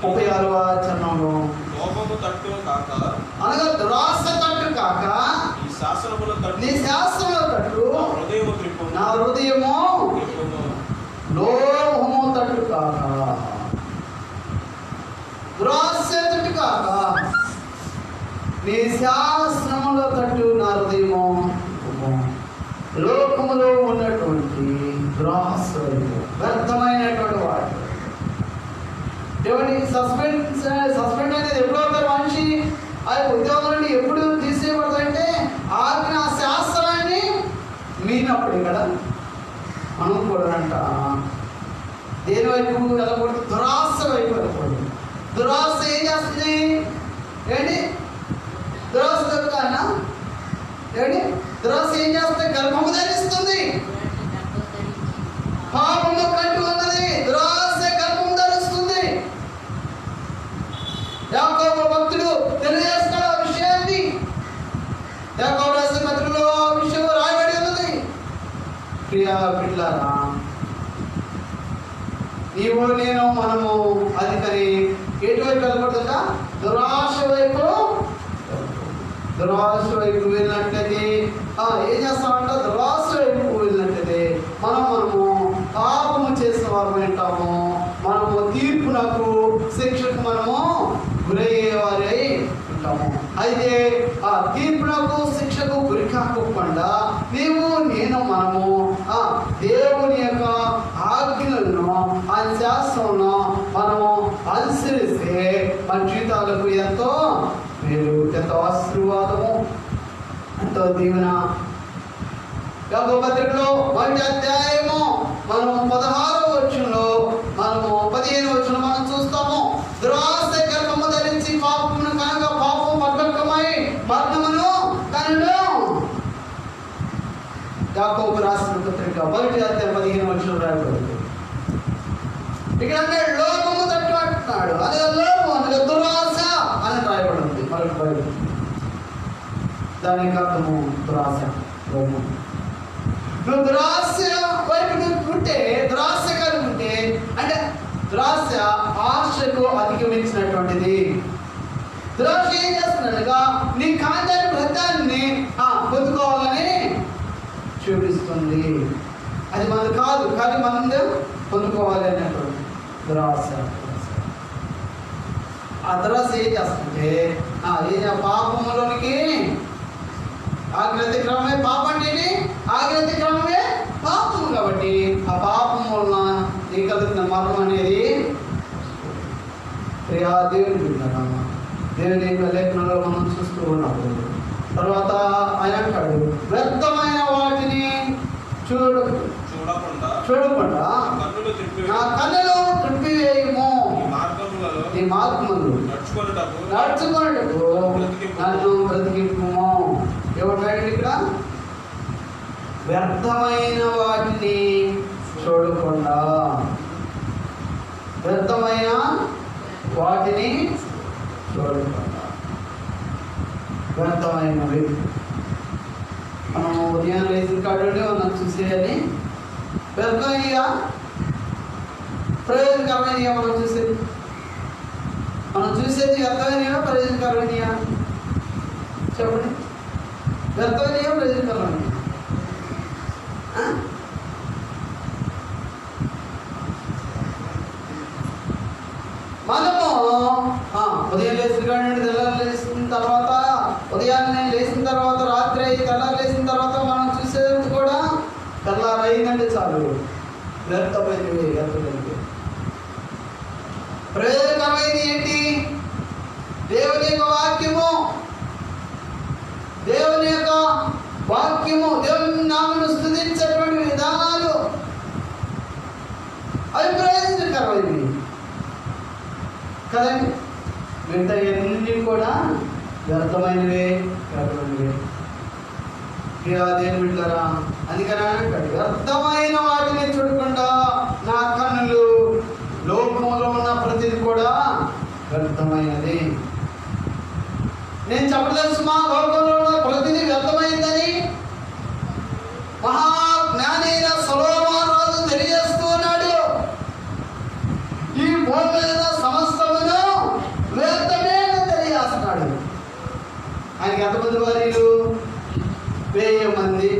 36వ చరణంలో, అనగా దురాశ తట్టు కాక నీ శాస్త్రముల తట్టు నా హృదయము లోహము తట్టు కాక. దురాశ తట్టు కాక నీ శాస్త్రముల తట్టు నా హృదయము. లోకములో ఉన్నటువంటి దురాశ వ్యర్థమైనటువంటి వాడు. సస్పెండ్ అనేది ఎప్పుడు అవుతారు మనిషి? ఆ ఉద్యోగం నుండి ఎప్పుడు తీసేయబడతాయంటే ఆజ్ఞ శాస్త్రాన్ని మీనప్పుడు కదా. మనం కూడా అంట దేని వైపు వెళ్ళకూడదు? దురాశ వైపు వెళ్ళకూడదు. దురాశ ఏం చేస్తుంది? ఏంటి దురాశ దొరుకుతానా? ఏంటి దురాశ ఏం చేస్తే గర్భము ధరిస్తుంది. పాపము కట్టు ఉన్నది, దురాశ గర్భము ధరిస్తుంది. యాకోబు భక్తుడు తెలియజేస్తాడు ఆ విషయాన్ని. యాకోబు రాసిన పత్రికలో ఆ విషయం రాయబడి ఉన్నది. ప్రియా బిడ్డలారా, నీవు నేను మనము అందుకని ఎటువైపు వెళ్ళకూడదుగా? దురాశ వైపు వెళ్ళినట్లయితే ఏం చేస్తామంట? దురాశ వైపు వెళ్ళినట్లయితే మనము పాపము చేసిన వారు వింటాము. మనము తీర్పునకు, శిక్షకు మనము గురయ్యేవారై ఉంటాము. అయితే ఆ తీర్పునకు, శిక్షకు గురి కాకుండా మనము దేవుని యొక్క ఆజ్ఞలను, ఆయన శాస్త్రంలో మనము అనుసరిస్తే మన జీవితాలకు ఎంతో మేలు, ఎంతో ఆశీర్వాదము, ఎంతో దీవెన. యాకోబు పత్రికలో 1వ అధ్యాయము మనం 16వ వచనంలో, మనము 15వ వచనం మనం చూస్తాము. దురాశ గర్భము ధరించి పాపమును కనుక పాపం పట్టకమై మరణమును కనును. యాకోబు రాసిన పత్రిక 1వ అధ్యాయం 15వ వచనం రాయబడింది. ఇక్కడ అంటే లోకము తట్టు అంటున్నాడు. అదే లోకము అనగా దురాశ అని రాయబడింది మరొక బైబిల్. దానికి అర్థము దురాశ, లోకము. నువ్వు దురాశ వైపు ఉంటే, దురాశ కలిగి ఉంటే, అంటే దురాశ ఆశకు అధిగమించినటువంటిది. దురాశ ఏం చేస్తున్నాడుగా? నీ కాంతాన్ని వృత్తాన్ని పొందుకోవాలని చూపిస్తుంది. అది మనది కాదు, కానీ మనం పొందుకోవాలి అన్నటువంటి దురాశ. ఆ దురాశ ఏం చేస్తుంటే పాపంలోనికి ఆగ్రత క్రమమే పాపం. అంటే ఆగ్రత క్రమమే పాపము. కాబట్టి ఆ పాపం వలన నీకు కలుగుతున్న మరణం అనేది ప్రియా దేవుని బిడ్డలారా, దేవుని యొక్క లేఖనంలో మనం చూస్తూ ఉన్నప్పుడు తర్వాత ఆయన అంటాడు, వ్యర్థమైన వాటిని చూడకుండా నా కన్నులు త్రిప్పివేయుము, ఈ మార్గములు నడుచుకొనుటకు నన్ను బ్రతికింపుము. ఏమంటాడు ఇక్కడ? వ్యర్థమైన వాటిని చూడకుండా, వ్యర్థమైన వాటిని చూడకుండా, వ్యర్థమైనవి మనం ఉదయం లేచిన కాడండి మనం చూసేయాలి. వ్యర్థమయ్యా ప్రయోజనకరమైనయా? మనం చూసేది వ్యర్థమైనయా ప్రయోజనకరమైనయా? చెప్పండి. వ్యర్థమైనయా ప్రయోజనకరమైనయా? మనము ఉదయం లేచిన కాడండి తెల్లారు లేచిన తర్వాత, ఉదయాన్నే లేచిన తర్వాత, రాత్రి అయ్యి తెల్లారు లేచిన తర్వాత మనం చూసేది కూడా తెల్లారు అయిందంటే చాలు వ్యర్థమైనవి. ప్రయోజనకరమైనది ఏంటి? దేవుని యొక్క వాక్యము, దేవుని యొక్క వాక్యము, దేవుని నామమును స్తుతించేటువంటి విధానాలు, అవి ప్రయోజనకరమైనవి కదండి. మిగతా ఎన్ని కూడా వ్యర్థమైనవే. దేవుని బిడ్డలారా, అందుకని అంటాడు, వ్యర్థమైన వాటిని చూడకుండా నా కన్నులు, లోకములో ఉన్న ప్రతిది కూడా వ్యర్థమైనది. నేను చెప్పదలుసు మా లోకంలో ఉన్న ప్రతిది వ్యర్థమైందని మహాజ్ఞాని అయిన సొలొమోను రాజు తెలియజేస్తూ ఉన్నాడు. ఈ భూమి మీద సమస్తమును వ్యర్థమే తెలియజేస్తున్నాడు. ఆయనకి ఎంతమంది భార్యలు? 1000 మంది,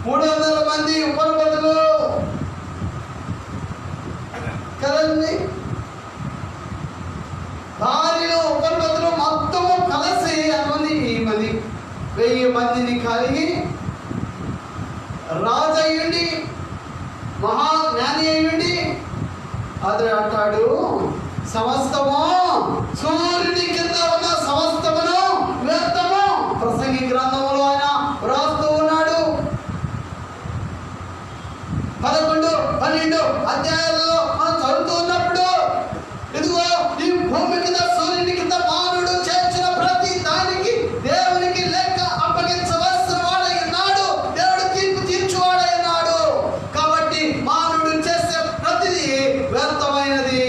300 మంది ఉపనిపతులు కదండి. భార్యలు ఉపనిపతులు మొత్తము కలిసి ఎంతమంది? 1000 మందిని కలిగి రాజు అయ్యుండి, మహాజ్ఞాని అయ్యుండి అతడు అంటాడు, సమస్తము సూర్యుని కింద ఉన్న సమస్తమును వ్యర్థము. ప్రసంగి గ్రంథంలో ఆయన వ్రాస్తూ ఉన్నాడు. 11, 12 అధ్యాయాల్లో మనం చదువుతూ ఉన్నప్పుడు, ఇదిగో ఈ భూమి కింద సూర్యుని కింద మానవుడు చేర్చిన ప్రతి దానికి దేవునికి లెక్క అప్పగించవలసిన వాడై ఉన్నాడు. దేవుడు తీర్పు తీర్చువాడై ఉన్నాడు. కాబట్టి మానవుడు చేసే ప్రతిదీ వ్యర్థమైనది.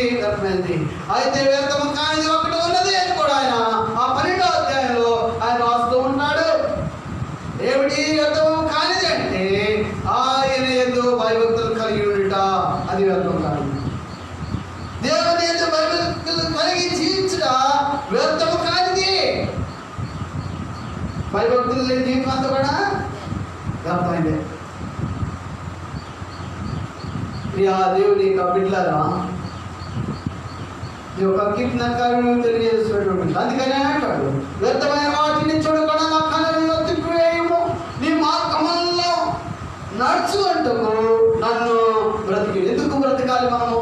అయితే వ్యర్థము కానిది ఒకటి ఉన్నది అని కూడా ఆయన ఆ 12వ అధ్యాయంలో ఆయన రాస్తూ ఉన్నాడు. ఏమిటి వ్యర్థము కానిది అంటే ఆయన యందు భయభక్తులు కలిగి ఉండుట, అది వ్యర్థం కానిది. దేవుని యందు భయభక్తులు కలిగి జీవించుట వ్యర్థము కానిది. భయభక్తులు లేని జీవితం అంతా కూడా వ్యర్థమైందే. ప్రియా దేవుని యొక్క బిడ్డలారా, ఈ యొక్క కీర్తనకారుడు తెలియజేస్తున్నటువంటి, అందుకనే అంటాడు, వ్యర్థమైన వాటిని చూడకుండా నా కన్నులను త్రిప్పివేయుము, నీ మార్గములలో నడుచుకుంటకు నన్ను బ్రతికి. ఎందుకు బ్రతకాలి మనము?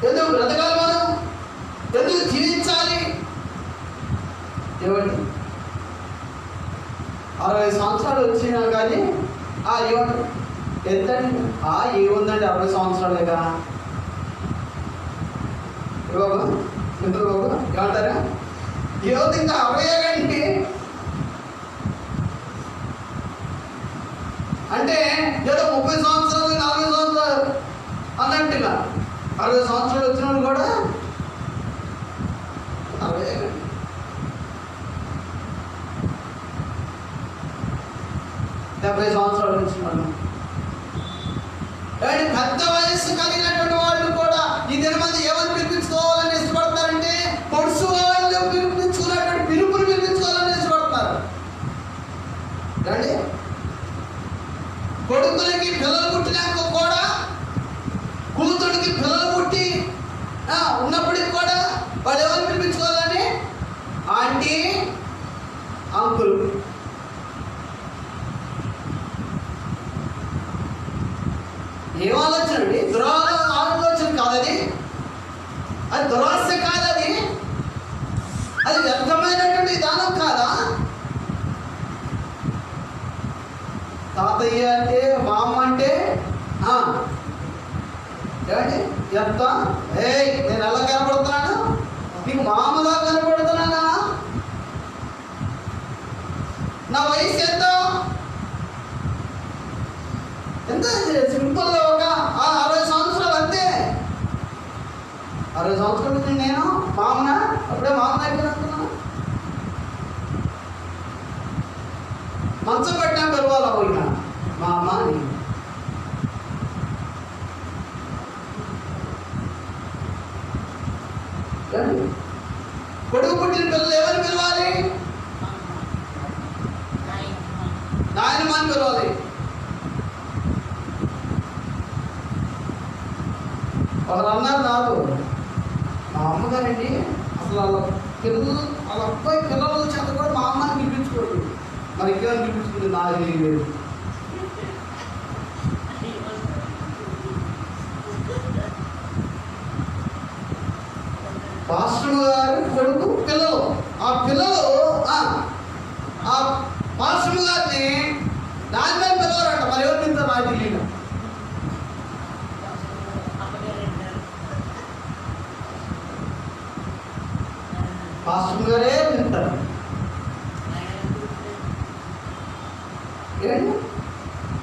ఎందుకు బ్రతకాలి మనం? ఎందుకు జీవించాలి? ఏమండి, 60 సంవత్సరాలు వచ్చినా కానీ ఏమంటారు? ఎంతండి? ఏముందండి 60 సంవత్సరాలేగా బాబు, ఎందుకు బాబు ఏమంటారా? ఏముంది ఇంకా 60 కండి అంటే ఏదో 30 సంవత్సరాలు 40 సంవత్సరాలు అన్నట్టుగా. 60 సంవత్సరాలు వచ్చిన వాళ్ళు కూడా 60 కండి. డెబ్బై సంవత్సరాలు వచ్చిన వాళ్ళు, పెద్ద వయస్సు కలిగినటువంటి వాళ్ళు కూడా ఈ దినమంది ఏమని పిలిపించుకోవాలని ఇష్టపడతారంటే, పొడుసు వాళ్ళు పిలిపించుకున్నటువంటి పిలుపుని పిలిపించుకోవాలని ఇష్టపడతారు. రండి, కొడుకులకి పిల్లలు పుట్టినాక కూడా, కూతుడికి పిల్లలు పుట్టి ఉన్నప్పటికి కూడా వాళ్ళు ఎవరు పిలిపించుకోవాలని? Aunty, uncle. ఏం ఆలోచన అండి? దురాలోచన కాదది. అది వ్యర్థమైనటువంటి విధానం కాదా? తాతయ్య అంటే, మా అమ్మ అంటే ఏమండి ఎంత నేను ఎలా కనపడుతున్నాను? నీకు మామలా కనపడుతున్నానా? నా వయసు ఎంత? సింపుల్గా ఒక 60 సంవత్సరాలు అంతే. 60 సంవత్సరాలు నేను మామన అప్పుడే మామన అయిపోయినట్టున్నాను. మంచం పెట్టినా పిలవాలా పోయినా మా అమ్మ అని. కొడుకు పుట్టిన పిల్లలు ఎవరు పిలవాలి? నాయనమ్మ అని పిలవాలి. ఒకరు అన్నారు నాకు, మా అమ్మగారండి అసలు వాళ్ళ అబ్బాయి పిల్లల చేత కూడా మా అమ్మని పిలిపించుకోండి. మరి ఇంకేమైనా పిలిపించుకుంది నాకు తెలియలేదు. పాస్టర్ గారు కొడుకు పిల్లలు, ఆ పిల్లలు ఆ పాస్టర్ గారిని దాని మీద పిల్లవారంట. మరి ఎవరు తింటారు నాకు తెలియదు. పాస్టర్ గారే తింటారు.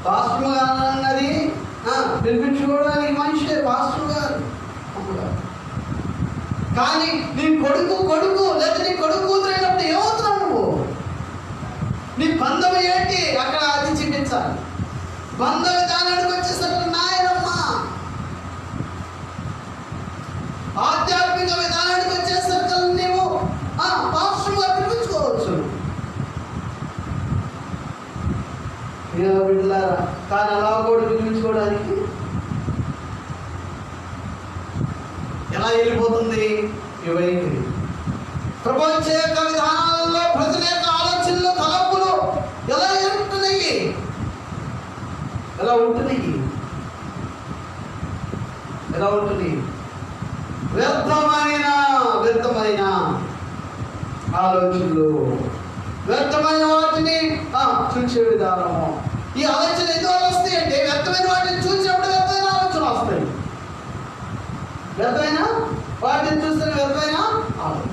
పాస్టర్ గారు అన్నది పిలిపించుకోవడానికి మనిషి పాస్టర్ గారు. కానీ నీ కొడుకు లేదా నీ కొడుకు కూతురైనప్పుడు ఏమవుతున్నావు నువ్వు? నీ బంధం ఏంటి? అక్కడ అది చూపించాలి. బంధ విధానానికి వచ్చేసరికి నాయనమ్మ, ఆధ్యాత్మిక విధానానికి వచ్చేసరికి నీవు పాస్టర్గా పిలిపించుకోవచ్చు. బిడ్డలారా, కానీ అలా కూడా పిలిపించుకోవడానికి ఎలా వెళ్ళిపోతుంది ఈ వైఖరి? ప్రపంచ యొక్క విధానాలలో ప్రజల యొక్క ఆలోచనలు, తలంపులు ఎలా ఉంటున్నాయి? ఎలా ఉంటున్నాయి? వ్యర్థమైన ఆలోచనలు, వ్యర్థమైన వాటిని చూసే విధానము. ఈ ఆలోచన ఎందువల్ల వస్తాయి అంటే, వ్యర్థమైన వాటిని చూసినప్పుడు వ్యర్థమైన ఆలోచన వస్తాయి. వ్యర్థమైన వాటిని చూస్తే వ్యర్థమైన ఆలోచన.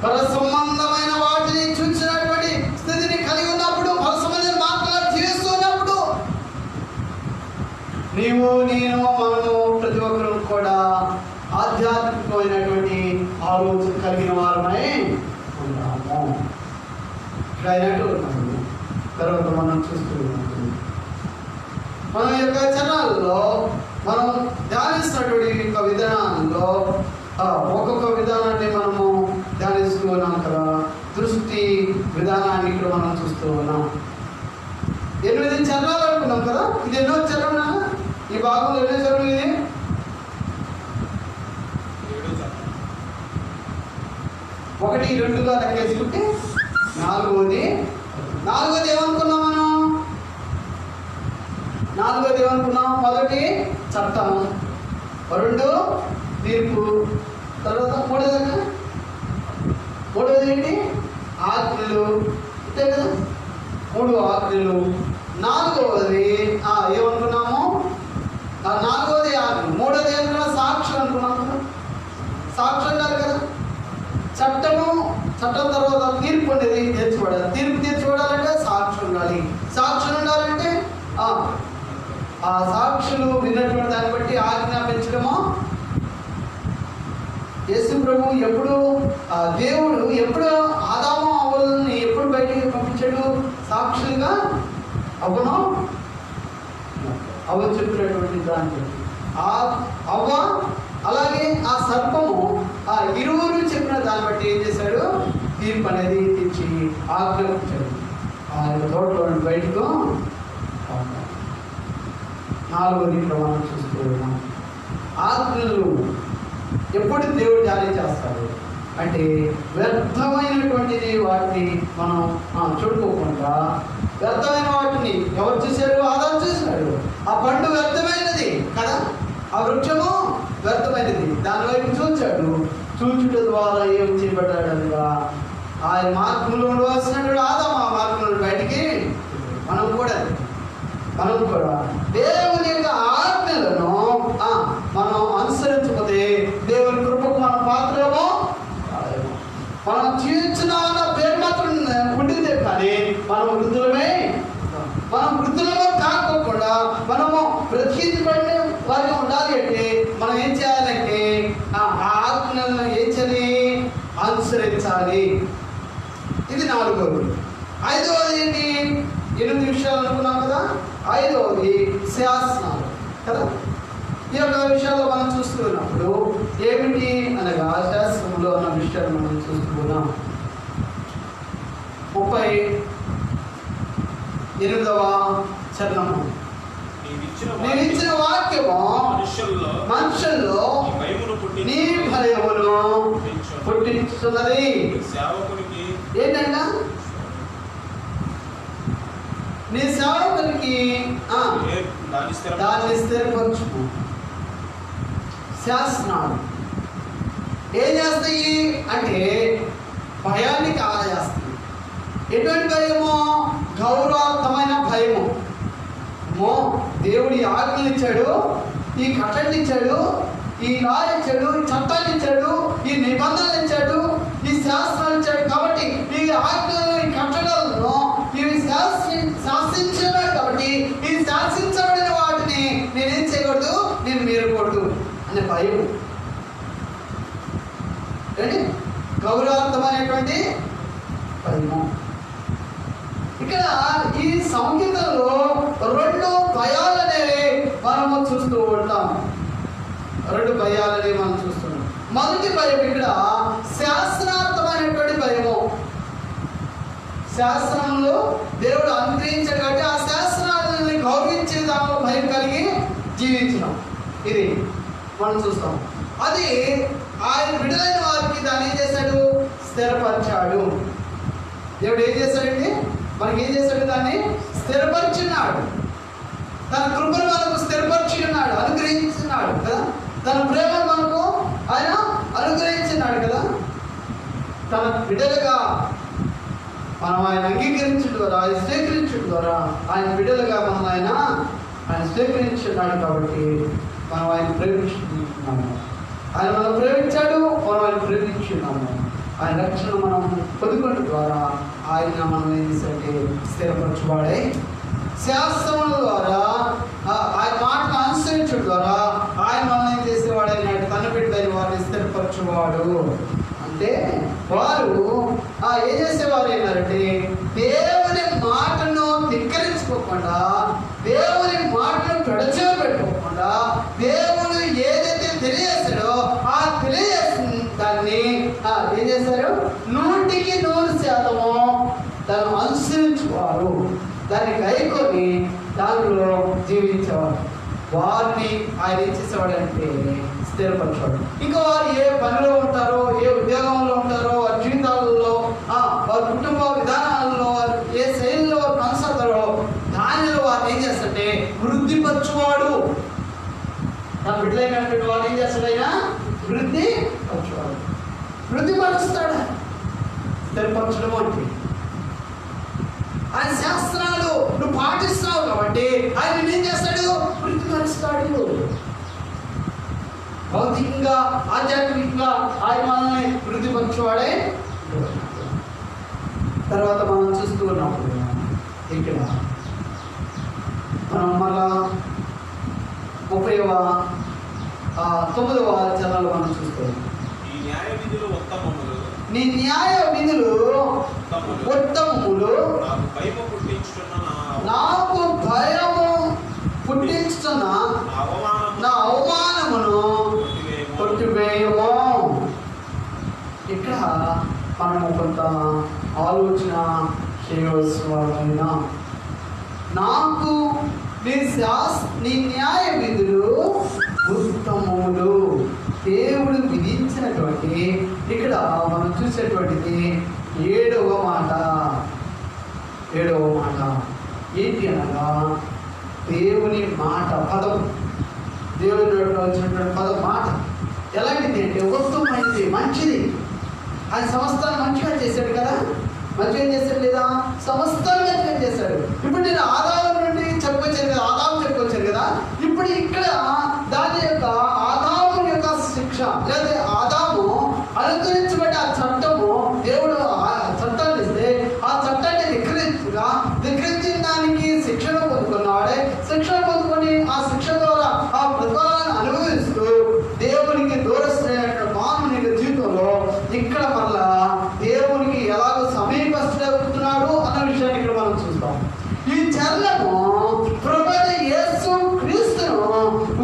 పర సంబంధమైన వాటిని చూసినటువంటి స్థితిని కలిగి ఉన్నప్పుడు, పర సంబంధమైన మార్గాలు జీవిస్తున్నప్పుడు నీవు, నేను, మనము ప్రతి ఒక్కరు కూడా ఆధ్యాత్మికమైనటువంటి ఆలోచన కలిగిన వారమై ఉన్నాము. అయినట్టు ఉన్నాము. తర్వాత మనం చూస్తూ ఉన్నాము, మన యొక్క చరణాల్లో మనం ధ్యానిస్తున్నటువంటి యొక్క విధానాల్లో ఒక్కొక్క విధానాన్ని మనము ధ్యానిస్తూ ఉన్నాం కదా. దృష్టి విధానాన్ని ఇక్కడ మనం చూస్తూ ఉన్నాం. 8 చరణాలు అనుకున్నాం కదా. ఇది ఎన్నో చరణా? ఈ భాగంలో ఎన్నో చరణం ఇది? 1, 2గా లెక్కేసుకుంటే 4వది. 4వది ఏమనుకున్నాం మనం? 4వది ఏమనుకున్నాం? 1 చట్టం, 2 తీర్పు, తర్వాత 3వది ఏంటి? ఆజ్ఞలు. అంతే కదా, 3 ఆజ్ఞలు. 4వది ఏమనుకున్నాము? 4వది ఆజ్ఞ. 3వది ఏమన్నా? సాక్షి అనుకున్నాం కదా. సాక్షి ఉండాలి కదా. చట్టం తర్వాత తీర్పు అనేది తీర్చిపడాలి. తీర్పు తీర్చిపడాలంటే సాక్షి ఉండాలి. సాక్షులు ఉండాలంటే ఆ సాక్షులు విన్నటువంటి దాన్ని బట్టి ఆజ్ఞాపించడము. యేసు ప్రభు ఎప్పుడు, దేవుడు ఎప్పుడు ఆదాము అవ్వలని ఎప్పుడు బయటికి పంపించాడు? సాక్షులుగా అవ్వ చెప్పినటువంటి దాన్ని అవ్వ, అలాగే ఆ సర్పము ఇరువురు చెప్పిన దాన్ని బట్టి ఏం చేశాడు? తీర్పు అనేది తెచ్చి ఆజ్ఞాపించాడు. ఆ తోటలో బయటకు 4వది ప్రమాణం చూస్తూ ఉన్నాం. ఆజ్ఞలు ఎప్పుడు దేవుడు జారీ చేస్తాడు అంటే, వ్యర్థమైనటువంటిది వాటిని మనం చూడుకోకుండా, వ్యర్థమైన వాటిని ఎవరు చూశారు? ఆదాము చూశాడు. ఆ పండు వ్యర్థమైనది కదా, ఆ వృక్షము వ్యర్థమైనది. దాని వైపు చూచాడు. చూచుట ద్వారా ఏం చేయబడ్డాడనగా ఆయన మార్గంలో ఉండవలసినటువంటి ఆదాము ఆ మార్గంలో బయటికి మనం కూడా దేవుని యొక్క ఆజ్ఞలను మనం అనుసరించకపోతే దేవుని కృపకు మనం పాత్రమో మనం జీవించిన పేరు మాత్రం ఉండిందే, కానీ మనం వృద్ధులమే కాకోకుండా మనము బ్రతికించబడిన వారిగా ఉండాలి అంటే మనం ఏం చేయాలంటే ఆ ఆజ్ఞలను ఏం చేయాలి, అనుసరించాలి. ఇది 4వది. 5వది ఏంటి? 8 విషయాలు అనుకున్నాం కదా. 5వది శాసనాలు కదా. ఈ యొక్క విషయాల్లో మనం చూస్తున్నప్పుడు ఏమిటి అనగా శాస్త్రంలో అన్న విషయాలు మనం చూస్తున్నాం. 38వ చరణము, నేను ఇచ్చిన వాక్యము మనుషుల్లో నీ భయమును పుట్టించున్నది. ఏంటంట? నీ సేవకునికి దాన్ని స్థిరపరచు. శాసనాలు ఏం చేస్తాయి అంటే భయాన్ని కలగజేస్తాయి. ఎటువంటి భయము? గౌరవార్థమైన భయము. దేవుడి ఆజ్ఞలు ఇచ్చాడు, ఈ కట్టడలు ఇచ్చాడు, ఈ లా ఇచ్చాడు, ఈ చట్టాలు ఇచ్చాడు, ఈ నిబంధనలు ఇచ్చాడు, ఈ శాస్త్రాలు ఇచ్చాడు. కాబట్టి ఈ ఆజ్ఞలను, ఈ కట్టడాలను ఇవి శాసించాడు. కాబట్టి ఈ శాసించబడిన వాటిని నేనేం చేయకూడదు, నేను మీరకూడదు అనే భయం. ఏంటి? గౌరవార్థమైనటువంటి భయము. ఇక్కడ ఈ సంగీతంలో 2 భయాలనేవి మనము చూస్తూ ఉంటాం. 2 భయాలనేవి మనం చూస్తున్నాం. మొదటి భయం ఇక్కడ శాస్త్రార్థమైనటువంటి భయము. శాస్త్రంలో దేవుడు అనుగ్రహించాడు కాబట్టి ఆ శాస్త్రాలని గౌరవించే దానిలో భయం కలిగి జీవించడం, ఇది మనం చూస్తాం. అది ఆయన బిడ్డలైన వారికి దాన్ని ఏం చేశాడు? స్థిరపరిచాడు. దేవుడు ఏం చేశాడండి? మనకి ఏం చేశాడు? దాన్ని స్థిరపరిచున్నాడు. తన కృపను మనకు స్థిరపరిచి ఉన్నాడు, అనుగ్రహించున్నాడు కదా. తన ప్రేమను మనకు ఆయన అనుగ్రహించున్నాడు కదా. తన బిడ్డలుగా మనం ఆయన అంగీకరించడం ద్వారా, ఆయన స్వీకరించడం ద్వారా ఆయన బిడ్డలుగా మనం ఆయన స్వీకరించున్నాడు. కాబట్టి మనం ఆయన ప్రేమించున్నాము. ఆయన మనం ప్రేమించాడు, మనం ఆయన ప్రేమించున్నాము. ఆయన రక్షణ మనం పొందుకోవడం ద్వారా ఆయన మనం ఏం చేశాడంటే స్థిరపరచువాడే. శాస్త్రముల ద్వారా ఆయన మాటను అనుసరించడం ద్వారా ఆయన మనం ఏం చేసేవాడైనా తన బిడ్డలైన వారిని స్థిరపరచువాడు. అంటే వారు ఏం చేసేవారు ఏంటంటే దేవుని మాటను ధిక్కరించుకోకుండా, దేవుని మాటను పెడచెవి పెట్టుకోకుండా, దేవుడు ఏదైతే తెలియజేశాడో ఆ తెలియజేసిన దాన్ని ఏం చేశారు? 100% దాన్ని అనుసరించేవారు, దాన్ని గైకొని దానిలో జీవించేవారు. వారిని ఆయన ఏం చేసేవాడంటే స్థిరపరచేవాడు. ఇంకా వారు ఏ పనిలో ఉంటారో, ఏ ఉద్యోగంలో ఉంటారో, వారి జీవితాలలో, వారి కుటుంబ విధానాలలో, వారు ఏ శైలిలో వారు కొనసాగుతారో దానిలో వారిని ఏం చేస్తాడంటే వృద్ధిపరచువాడు. తన బిడ్డలైనటువంటి వారు ఏం చేస్తాడైనా వృద్ధిపరచువాడు. వృద్ధిపరుస్తాడు. స్థిరపరచడం అంటే ఆయన శాస్త్రాలు నువ్వు పాటిస్తావు కాబట్టి ఆయన ఏం చేస్తాడు? వృద్ధిపరుస్తాడు. భౌతికంగా, ఆధ్యాత్మికంగా ఆయన మనల్ని వృద్ధిపరచువాడే. తర్వాత మనం చూస్తూ ఉన్నప్పుడు ఇక్కడ మనం మళ్ళా 39వ చరణంలో మనం చూస్తాం. నీ న్యాయ విధులు ఉత్తమములు, నాకు భయము పుట్టించుతున్న నా అవమానమును కొట్టివేయము. ఇక్కడ మనము కొంత ఆలోచన చేయవలసిన వాళ్ళైనా, నాకు నీ న్యాయ విధులు ఉత్తమములు, దేవుడు విధించినటువంటి, ఇక్కడ మనం చూసేటువంటిది 7వ మాట. 7వ మాట ఏంటి అనగా దేవుని మాట, పదం. దేవుని వచ్చినటువంటి పదం మాట ఎలాంటిది అంటే ఉత్తమమైనది, మంచిది. ఆయన సమస్తాన్ని మంచిగా చేశాడు కదా, మంచిగా చేశాడు లేదా? సమస్తాన్ని మంచిగా చేశాడు. ఇప్పుడు నేను ఆదాము నుండి చెప్పుకొచ్చాను కదా, ఆదాము చెప్పుకొచ్చాను కదా. ఇప్పుడు ఇక్కడ దాని యొక్క ఆదాము యొక్క శిక్ష, లేదా ఆదాము అనుకరించబడి ఆ చట్టము, దేవుడు ఆ చట్టాన్ని ఇస్తే ఆ చట్టాన్ని ధిక్కరించిన దానికి శిక్షణ పొందుకున్నాడే. శిక్షణ పొందుకొని ఆ శిక్ష ద్వారా ఆ ప్రతిఫలాన్ని అనుభవిస్తూ దేవునికి దూరస్తున్న మానవుని జీవితంలో ఇక్కడ మళ్ళా దేవునికి ఎలాగో సమీపస్తుడవుతున్నాడు అన్న విషయాన్ని ఇక్కడ మనం చూస్తాం. ఈ చరణము ప్రభువైన యేసు క్రీస్తును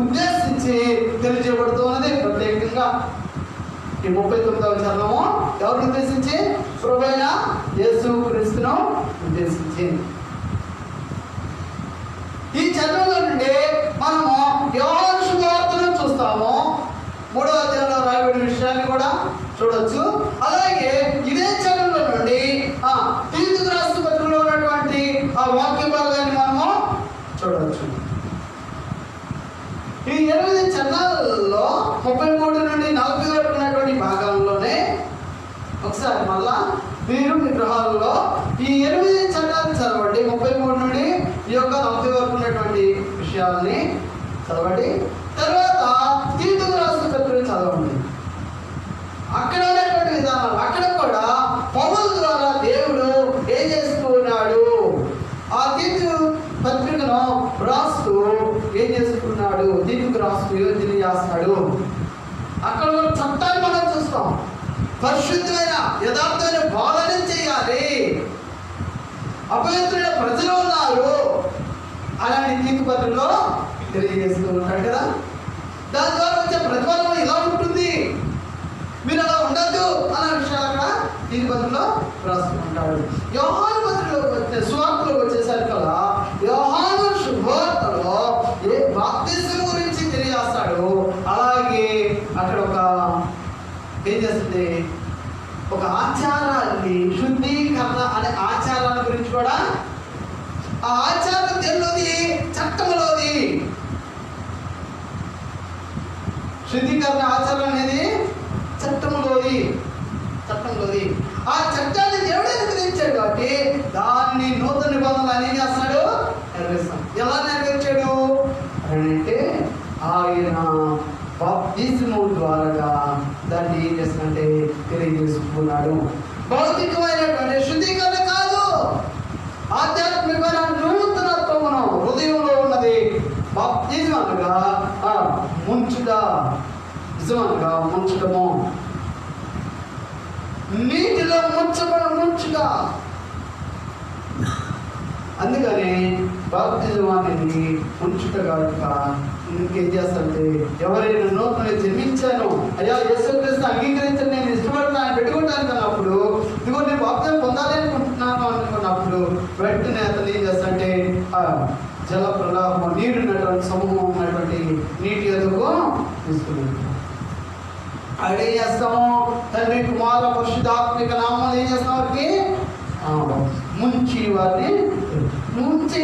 ఉద్దేశించి తెలియజేయబడుతున్నది. ప్రత్యేకంగా ఈ 39వ చరణము ఎవరిని ఉద్దేశించి? ప్రభువైన యేసు క్రీస్తును ఉద్దేశించి. ఈ చరణంలో నుండి మనము యోహాను సువార్తను చూస్తాము. 3వ అధ్యాయంలో రాయబడిన విషయాన్ని కూడా చూడొచ్చు. అలాగే ఇదే చరణంలో నుండి తీతుకు రాసిన పత్రికలో ఉన్నటువంటి ఆ వాక్య భాగాన్ని మనము చూడవచ్చు. ఈ 8 చరణాలలో 33 నుండి 40 వరకు ఉన్నటువంటి భాగాల్లోనే ఒకసారి మళ్ళా మీరు మీ గృహాలలో ఈ 8 చరణాలు చదవండి. 33 నుండి ఈ యొక్క 40 వరకు ఉన్నటువంటి విషయాలని చదవండి. తర్వాత తీతుకు రాసిన పత్రిక చదవండి. అక్కడ ఉన్నటువంటి విధానాలు, అక్కడ కూడా పౌలు ద్వారా దేవుడు ఏం చేస్తూ ఉన్నాడు, ఆ తీతు పత్రికను రాస్తూ ఏం చేసుకున్నాడు, తీతుకు రాస్తూ ఏం తెలియజేస్తాడు. అక్కడ ఒక చట్టాన్ని మనం చూస్తాం. పరిశుద్ధమైన యథార్థమైన బోధన చేయాలి, అపవిత్రుల ప్రజలు ఉన్నారు అలాంటి తీతు పత్రికలో తెలియజేస్తూ ఉంటాడు కదా. దాని ద్వారా వచ్చే ప్రతిఫలం ఇలా ఉంటుంది, మీరు అలా ఉండద్దు అన్న విషయాలు అక్కడ తీతు పత్రికలో రాసుకుంటాడు. యోహాను పత్రికలో సువార్తలో వచ్చేసరికి కదా, యోహాను శుభవార్తలో ఏ బాప్తిస్మం గురించి తెలియజేస్తాడు. అలాగే అక్కడ ఒక ఏం చేస్తుంది, ఒక ఆచారాన్ని, శుద్ధీకరణ అనే ఆచారాల గురించి కూడా, ఆ ఆచారం దేనిలోది? చట్టంలోది. శుద్ధీకరణ ఆచారం అనేది చట్టంలోది. ఆ చట్టాన్ని దేవుడే అనుగ్రహించాడు కాబట్టి దాన్ని నూతన నిబంధనలు అని చేస్తాడు, నెరవేరుస్తాడు. ఎలా నెరవేర్చాడు అంటే ఆయన బాప్తిస్మం ద్వారా దాన్ని ఏం చేస్తాడంటే తెలియజేసుకున్నాడు. భౌతికమైనటువంటి శుద్ధీకరణ కాదు, ఆధ్యాత్మికమైన నూతనత్వమును హృదయంలో ఉన్నది. బాప్తిజం అనగా ముంచుట, నిజమనగా ముంచటము, నీటిలో ముంచుట. అందుకని బాప్తిజం అనేది ముంచుట కాక ఇంకేం చేస్తానంటే, ఎవరైనా నూతన జన్మించాను, అయ్యా యేసుక్రీస్తు అంగీకరించని నేను ఇష్టపడుతున్నా ఆయన పెట్టుకుంటాను అన్నప్పుడు, ఇదిగో నేను బాప్తిజం పొందాలి అనుకుంటున్నాను అనుకున్నప్పుడు వెంటనే అతను ఏం చేస్తానంటే జల ప్రలాపం, నీరు ఉన్నటువంటి సమూహం ఉన్నటువంటి నీటి ఎదుగు తీసుకున్నాడు. అక్కడ ఏం చేస్తాము, తండ్రి కుమార పరిశుద్ధాత్మిక నామాలు ఏం చేస్తాం, వారికి ముంచి వారిని ముంచి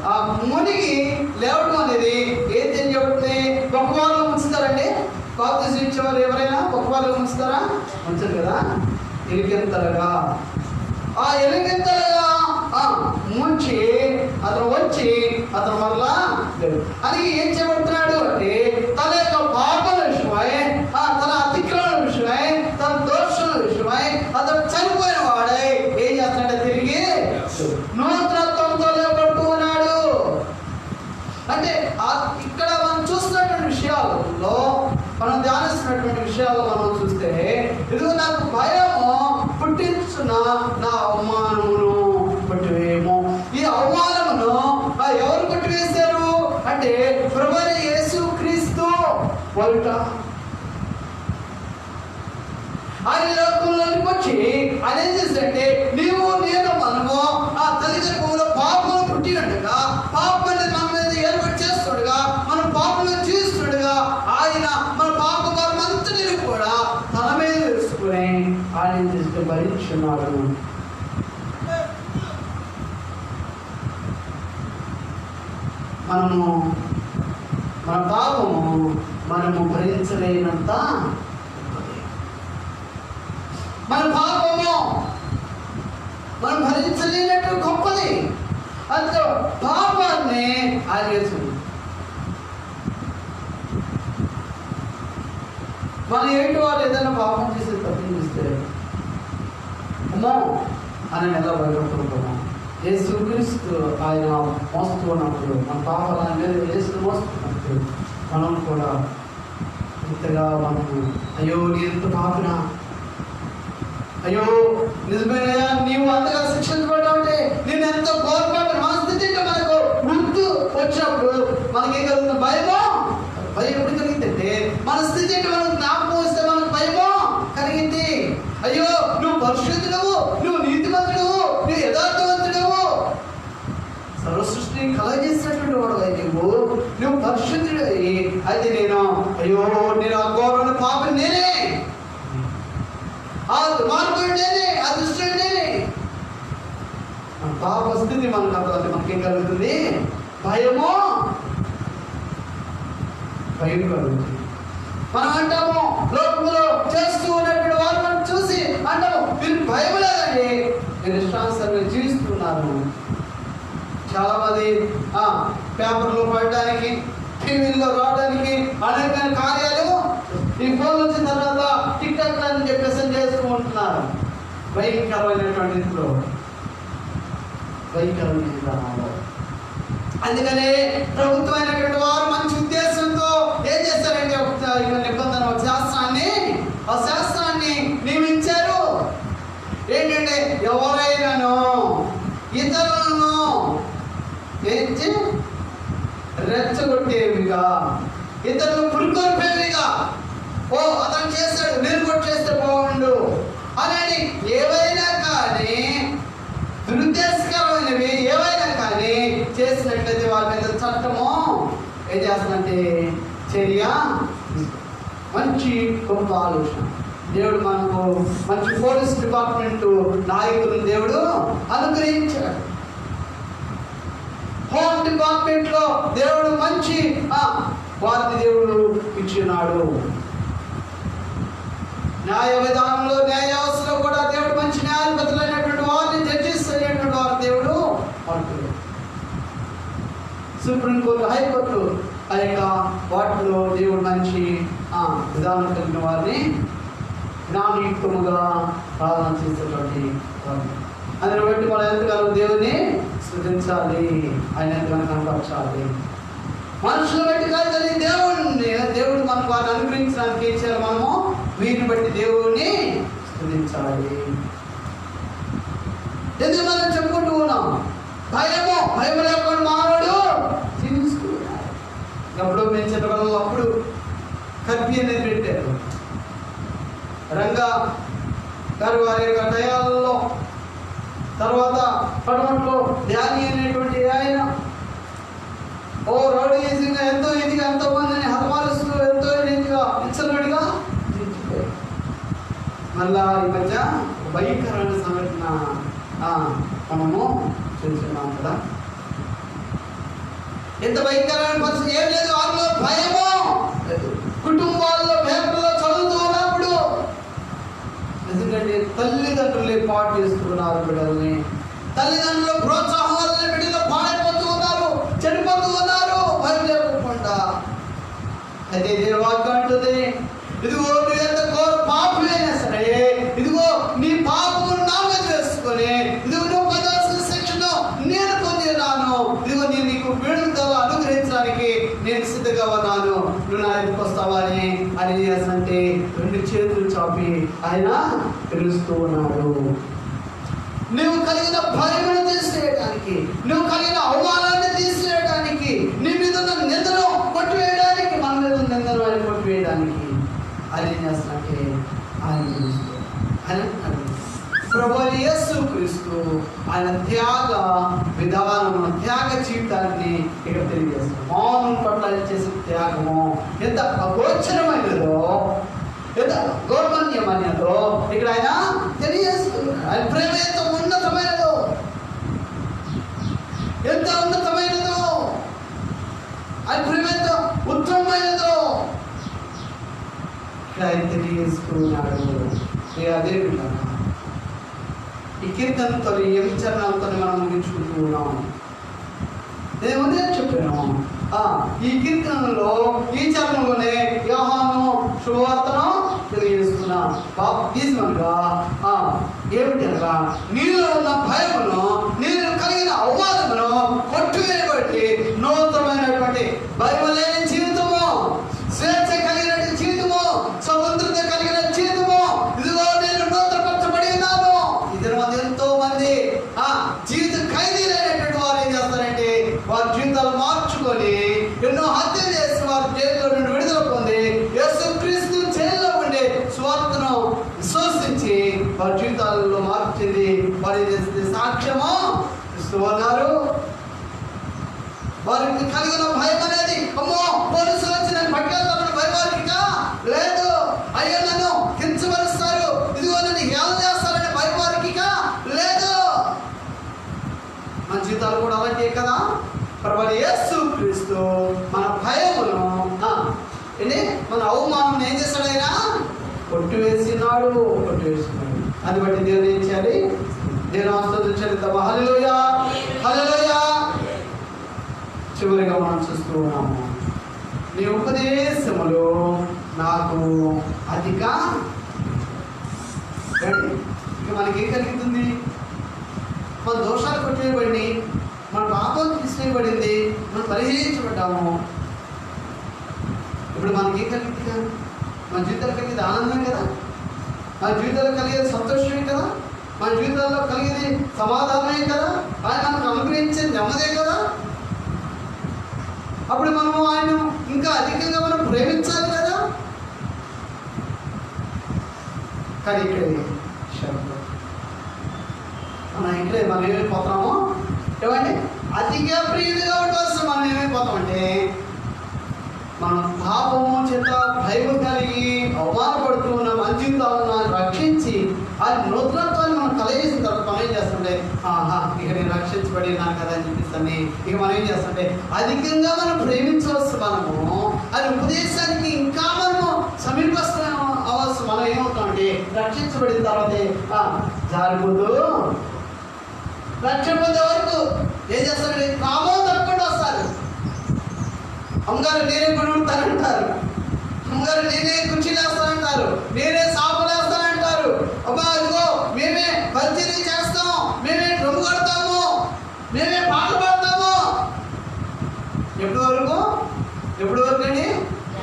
ఆ మునిగి లేవడం అనేది ఏం తెలియబడుతుంది. ఒక వారిలో ముంచుతారండి, బాప్తిజం ఇచ్చేవారు ఎవరైనా ఒక వారిలో ముంచుతారా? ముంచరు కదా. ఎలిగెంతలుగా ముంచి అతను వచ్చి అతను మరలా అది ఏం చేయబడుతున్నాడు అంటే, తన యొక్క పాపల విషయమై, తన అతిక్రమణ విషయమై, తన దోషుల విషయమై అతను చనిపోయిన వాడై ఏం చేస్తున్నాడు, తిరిగి నూతనత్వంతో లేపడుతూ ఉన్నాడు. అంటే ఇక్కడ మనం చూస్తున్నటువంటి విషయాలలో, మనం ధ్యానిస్తున్నటువంటి విషయాల్లో మనం చూస్తే, ఇదిగో నాకు భయము పుట్టించున్న నా అవమానమును కొట్టివేయము. ఈ అవమానమును ఎవరు కొట్టివేశారు అంటే ప్రభువైన యేసు క్రీస్తు వలట. ఆయన లోకంలోకి వచ్చి ఆయన ఏం చేశాడంటే, నీవు నేను మనము ఆ తల్లిదండ్రుల పాపంలో పుట్టినట్టుగా, పాపాన్ని మన మీద ఏర్పాటు చేస్తుండగా, మనం పాపంలో జీవిస్తుండగా, ఆయన మన పాప భారం అంతటిని కూడా తన మీద వేసుకుని ఆయన తీసుకుని భరించున్నాడు. మన పాపము మనము భరించలేనంత. మన పాపము మనం భరించలేనట్టు గొప్పది. అంత పాపాన్ని ఆయన చేస్తుంది. మన ఏంటి వాళ్ళు ఏదైనా పాపం చేసి తప్పు చేస్తే అమ్మో అని ఎలా భయపడుతుంటాము. యేసుక్రీస్తు ఆయన మోస్తూ ఉన్నప్పుడు, మన పాపాల మీద యేసు మోస్తున్నప్పుడు మనం కూడా ఇంతగా మనకు అయ్యో నీ ఎంత పాపినా, అయ్యో నిజమేనయ్యా నీవు అంతగా శిక్షించబడ్డావంటే నేను ఎంతో కోల్పోయాను. మన స్థితి మనకు గుర్తు వచ్చినప్పుడు మనకేం కలుగుతుంది? భయమో. భయం ఎప్పుడు కలిగిందంటే మన స్థితి మనకు జ్ఞాపకం వస్తే మనకు భయమో కలిగింది. అయ్యో నువ్వు పరిశుద్ధుడవు, నువ్వు నీతిమంతుడవు, నువ్వు యథార్థవంతుడవు, సర్వ సృష్టిని కలగజేసినటువంటి వాడు అయితే నువ్వు పరిశుద్ధుడు. అయితే అయ్యో నేను ఆ ఘోరమైన పాపం నేనే, ఆ దుర్మార్గుడు నేనే, ఆ దుష్టుడు నేనే. పాప స్థితి మనకు అర్థం. మనకేం కలుగుతుంది? భయమో. భయం కలుగుతుంది. మనం అంటాము లోకంలో చేస్తూ ఉన్నటువంటి వారు మనం చూసి అంటాము మీరు భయం లేదండి, మీరు ఇష్టానుసారంగా జీవిస్తున్నారు. చాలా మంది పేపర్లో పడడానికి, టీవీల్లో రావడానికి అనేక కార్యాలు ఈ ఫోన్ వచ్చిన తర్వాత టిక్ టాక్ అని చెప్పేసి చేస్తూ ఉంటున్నారు. భయంకరమైనటువంటి ఇంట్లో, భయంకరమైన విధానంలో. అందుకనే ప్రభుత్వమైనటువంటి వారు మంచి ఉద్దేశంతో ఏం చేస్తారంటే ఒక నిబంధన, ఒక శాస్త్రాన్ని నియమించారు. ఏంటంటే ఎవరైనాను ఇతరులను ఏంచి రెచ్చగొట్టేవిగా, ఇతరులు పురుకొల్పేవిగా, ఓ అతను చేస్తాడు నేను కూడా చేస్తే బాగుండు అనేది ఏవైనా కానీ దురుద్దేశకరమైనవి ఏవైనా కానీ చేసినట్లయితే వాళ్ళ మీద చట్టము ఏం చేస్తుందంటే చర్య. మంచి గొప్ప ఆలోచన. దేవుడు మనకు మంచి పోలీస్ డిపార్ట్మెంట్ నాయకులను దేవుడు అనుగ్రహించాడు. హోమ్ డిపార్ట్మెంట్ లో దేవుడు మంచి వారిని దేవుడు ఇచ్చినాడు. న్యాయ విధానంలో, న్యాయ వ్యవస్థలో కూడా దేవుడు మంచి న్యాయాధిపతులైనటువంటి వారిని, జడ్జిస్ అయినటువంటి వారు దేవుడు అంటున్నాడు. సుప్రీంకోర్టు, హైకోర్టు ఆ యొక్క వాటిలో దేవుడు మంచి విధానం కలిగిన వారిని జ్ఞానయుక్తముగా ప్రార్థన చేసేటువంటి వారిని. అందుని బట్టి మనం ఎంతగానో దేవుని స్తుతించాలి, ఆయన ఎంతగానో కనపరచాలి. మనుషులు బట్టి కాదు కానీ దేవుడు మనకు వారిని అనుగ్రహించడానికి ఏం చేయాలి? మనము వీరిని బట్టి దేవుడిని స్తుతించాలి. ఎందుకు మనం చెప్పుకుంటూ ఉన్నాం? భయం లేకుండా మానవుడు జీవిస్తున్నాడు. అప్పుడు మేము చిన్నపిల్లలు అప్పుడు కర్ఫ్యూ అనేది పెట్టారు. రంగా గారు వారి యొక్క టయాలలో, తర్వాత పడమట్లో ధ్యాని అనేటువంటి ఆయన రౌడీగా ఎంతో ఇదిగా ఎంతో మందిని హతమారుస్తూ ఎంతో ఇదిగా ఇచ్చలుడిగా జీవించిపోయారు. మళ్ళా ఈ మధ్య భయంకరమైన సంఘటన మనము చూస్తున్నాం కదా. ఎంత భయంకరమైన పరిస్థితి ఏం లేదు. వారిలో భయమో కుటుంబాల్లో పేపర్లో చదువుతూ ఉన్నప్పుడు ఎందుకంటే తల్లిదండ్రులు పాటు చేస్తున్నారు బిడ్డల్ని. తల్లిదండ్రుల ప్రోత్సాహం వల్ల బిడ్డలు పాడైపోతూ ఉన్నారు, చెడిపోతూ ఉన్నారు భయం లేకుండా. అయితే వాక్యం అంటుంది, ఇదిగో నువ్వు ఎంత ఘోర పాపమైనా సరే, ఇదిగో నీ పాపము నా మీద వేసుకొని, ఇదిగో నువ్వు 10వ శిక్షను నేను పొందినాను, ఇదిగో నేను నీకు విడుదల అనుగ్రహించడానికి నేను సిద్ధంగా ఉన్నాను, నువ్వు నా ఎదుకు వస్తావని అని చేస్తుంటే 2 చేతులు చాపి ఆయన పిలుస్తూ ఉన్నాడు. నువ్వు కలిగిన భయమును తీసివేయడానికి, నువ్వు కలిగిన అవమానాన్ని తీసివేయడానికి, నీ మీద ఉన్న నిందను కొట్టివేయడానికి, మన మీద ఉన్న నిందను ఆయన కొట్టివేయడానికి ఆయన ఏం చేస్తున్నట్టే ఆయన పిలుస్తూ ప్రభు యేసుక్రీస్తు ఆయన త్యాగ విధానము, త్యాగ జీవితాన్ని ఇక్కడ తెలియజేస్తాం. మౌనం పట్ల చేసే త్యాగము ఎంత అగోచరమైనదో, ఎంత గౌరవనీయమైనదో ఇక్కడ ఆయన తెలియజేస్తున్నాడు. ఆయన ప్రేమ ఎంత ఉన్నతమైనదో, ఎంత ఉన్నతమైనదో, ఆయన ప్రేమ ఎంత ఉత్తమమైనదో ఇక్కడ ఆయన తెలియజేస్తున్నాడు. అదే విధంగా ఈ కీర్తనతో ఈ చరణాలతో మనం ముగించుకుంటూ ఉన్నాం. నేను ముందే చెప్పాను, ఈ కీర్తనలో ఈ చరణంలోనే యోహాను శుభవార్తను తెలియజేస్తున్నా. బాప్తిజంగా ఏమిటి అనగా నీలో ఉన్న భయమును, నీలో కలిగిన అవమానమును కొట్టువేయబట్టి నూతనమైనటువంటి భయం లేని జీవితము, స్వేచ్ఛ కలిగిన జీవితము, స్వతంత్రత కలిగిన జీవితము, ఇదిగో నేను నూతనపరచబడి ఉన్నాను. ఇద్దరు మంది ఎంతో మంది జీవిత ఖైదీలైనటువంటి వారు ఏం చేస్తారంటే వారి జీవితాలు మార్చుకొని ఎన్నో హత్యలు చేసి వారి జైల్లో నుండి విడుదల పొంది యేసుక్రీస్తు జైల్లో ఉండే స్వార్థను విశ్వసించి వారి జీవితాలలో మార్చింది వారి సాక్ష్యము ఇస్తూ ఉన్నారు. వారికి కలిగిన భయం అనేది అమ్మో పోలీసులు వచ్చి నేను పట్టుకెళ్తామని భయం వారికి లేదు. అయ్యో నన్ను కించపరుస్తారు, ఇదిగో నన్ను హేళన చేస్తారని భయం వారికి లేదు. మన జీవితాలు కూడా అలాంటివి కదా. ప్రభువైన యేసుక్రీస్తు మన భయమును మన అవమానం ఏం చేస్తాడు? ఆయన కొట్టివేసినాడు. అది బట్టి దేవుడు ఏం చేయాలి? దేవుని ఆశీర్వదించాలి. హల్లెలూయా, హల్లెలూయా. చివరిగా మనం చూస్తూ ఉన్నాము, నీ ఉపదేశములు నాకు అధిక. ఇక మనకేం కలుగుతుంది? మన దోషాలు కొట్టివేయబడి, మన పాపం తీసివేయబడింది, మనం పరిహరించబడ్డాము. ఇప్పుడు మనకేం కలిగింది కదా? మన జీవితాలు కలిగేది ఆనందమే కదా, మన జీవితాల్లో కలిగేది సంతోషమే కదా, మన జీవితాల్లో కలిగేది సమాధానమే కదా, ఆయన మనకు అనుగ్రహించే నెమ్మదే కదా. అప్పుడు మనము ఆయన ఇంకా అధికంగా మనం ప్రేమించాలి కదా. కానీ ఇక్కడే మనం ఏమైపోతున్నామో ఏమండి, అతిగా ప్రియులుగా ఉండవలసిన మనం ఏమైపోతామంటే మన పాపము చేత భయం కలిగి అవమానపడుతూ ఉన్న మన జీవితాలను రక్షించి ఆ నూతనత్వాన్ని మనం కలగేసిన తర్వాత మనం ఏం చేస్తుంటే ఇక నేను రక్షించబడి ఉన్నాను కదా అని చెప్పిస్తాను. ఇక మనం ఏం చేస్తుంటే అధికంగా మనం ప్రేమించవలసి మనము అది ఉపదేశానికి ఇంకా మనము సమీపస్థం అవ్వాల్సి మనం ఏమవుతామంటే రక్షించబడిన తర్వాతే జారిపోతూ రక్షణ పొందే వరకు ఏం చేస్తారంటే కామం తప్పకుండా వస్తారు. అమ్మగారు నేనే గుణుతానంటారు, అమ్మగారు నేనే కుర్చీలు వేస్తానంటారు, నేనే సాపులు వేస్తానంటారు. అబ్బా ఇదిగో మేమే పరిచర్య చేస్తాము, మేమే డ్రమ్ము కొడతాము, మేమే పాటలు పాడతాము. ఎప్పుడు వరకు అండి?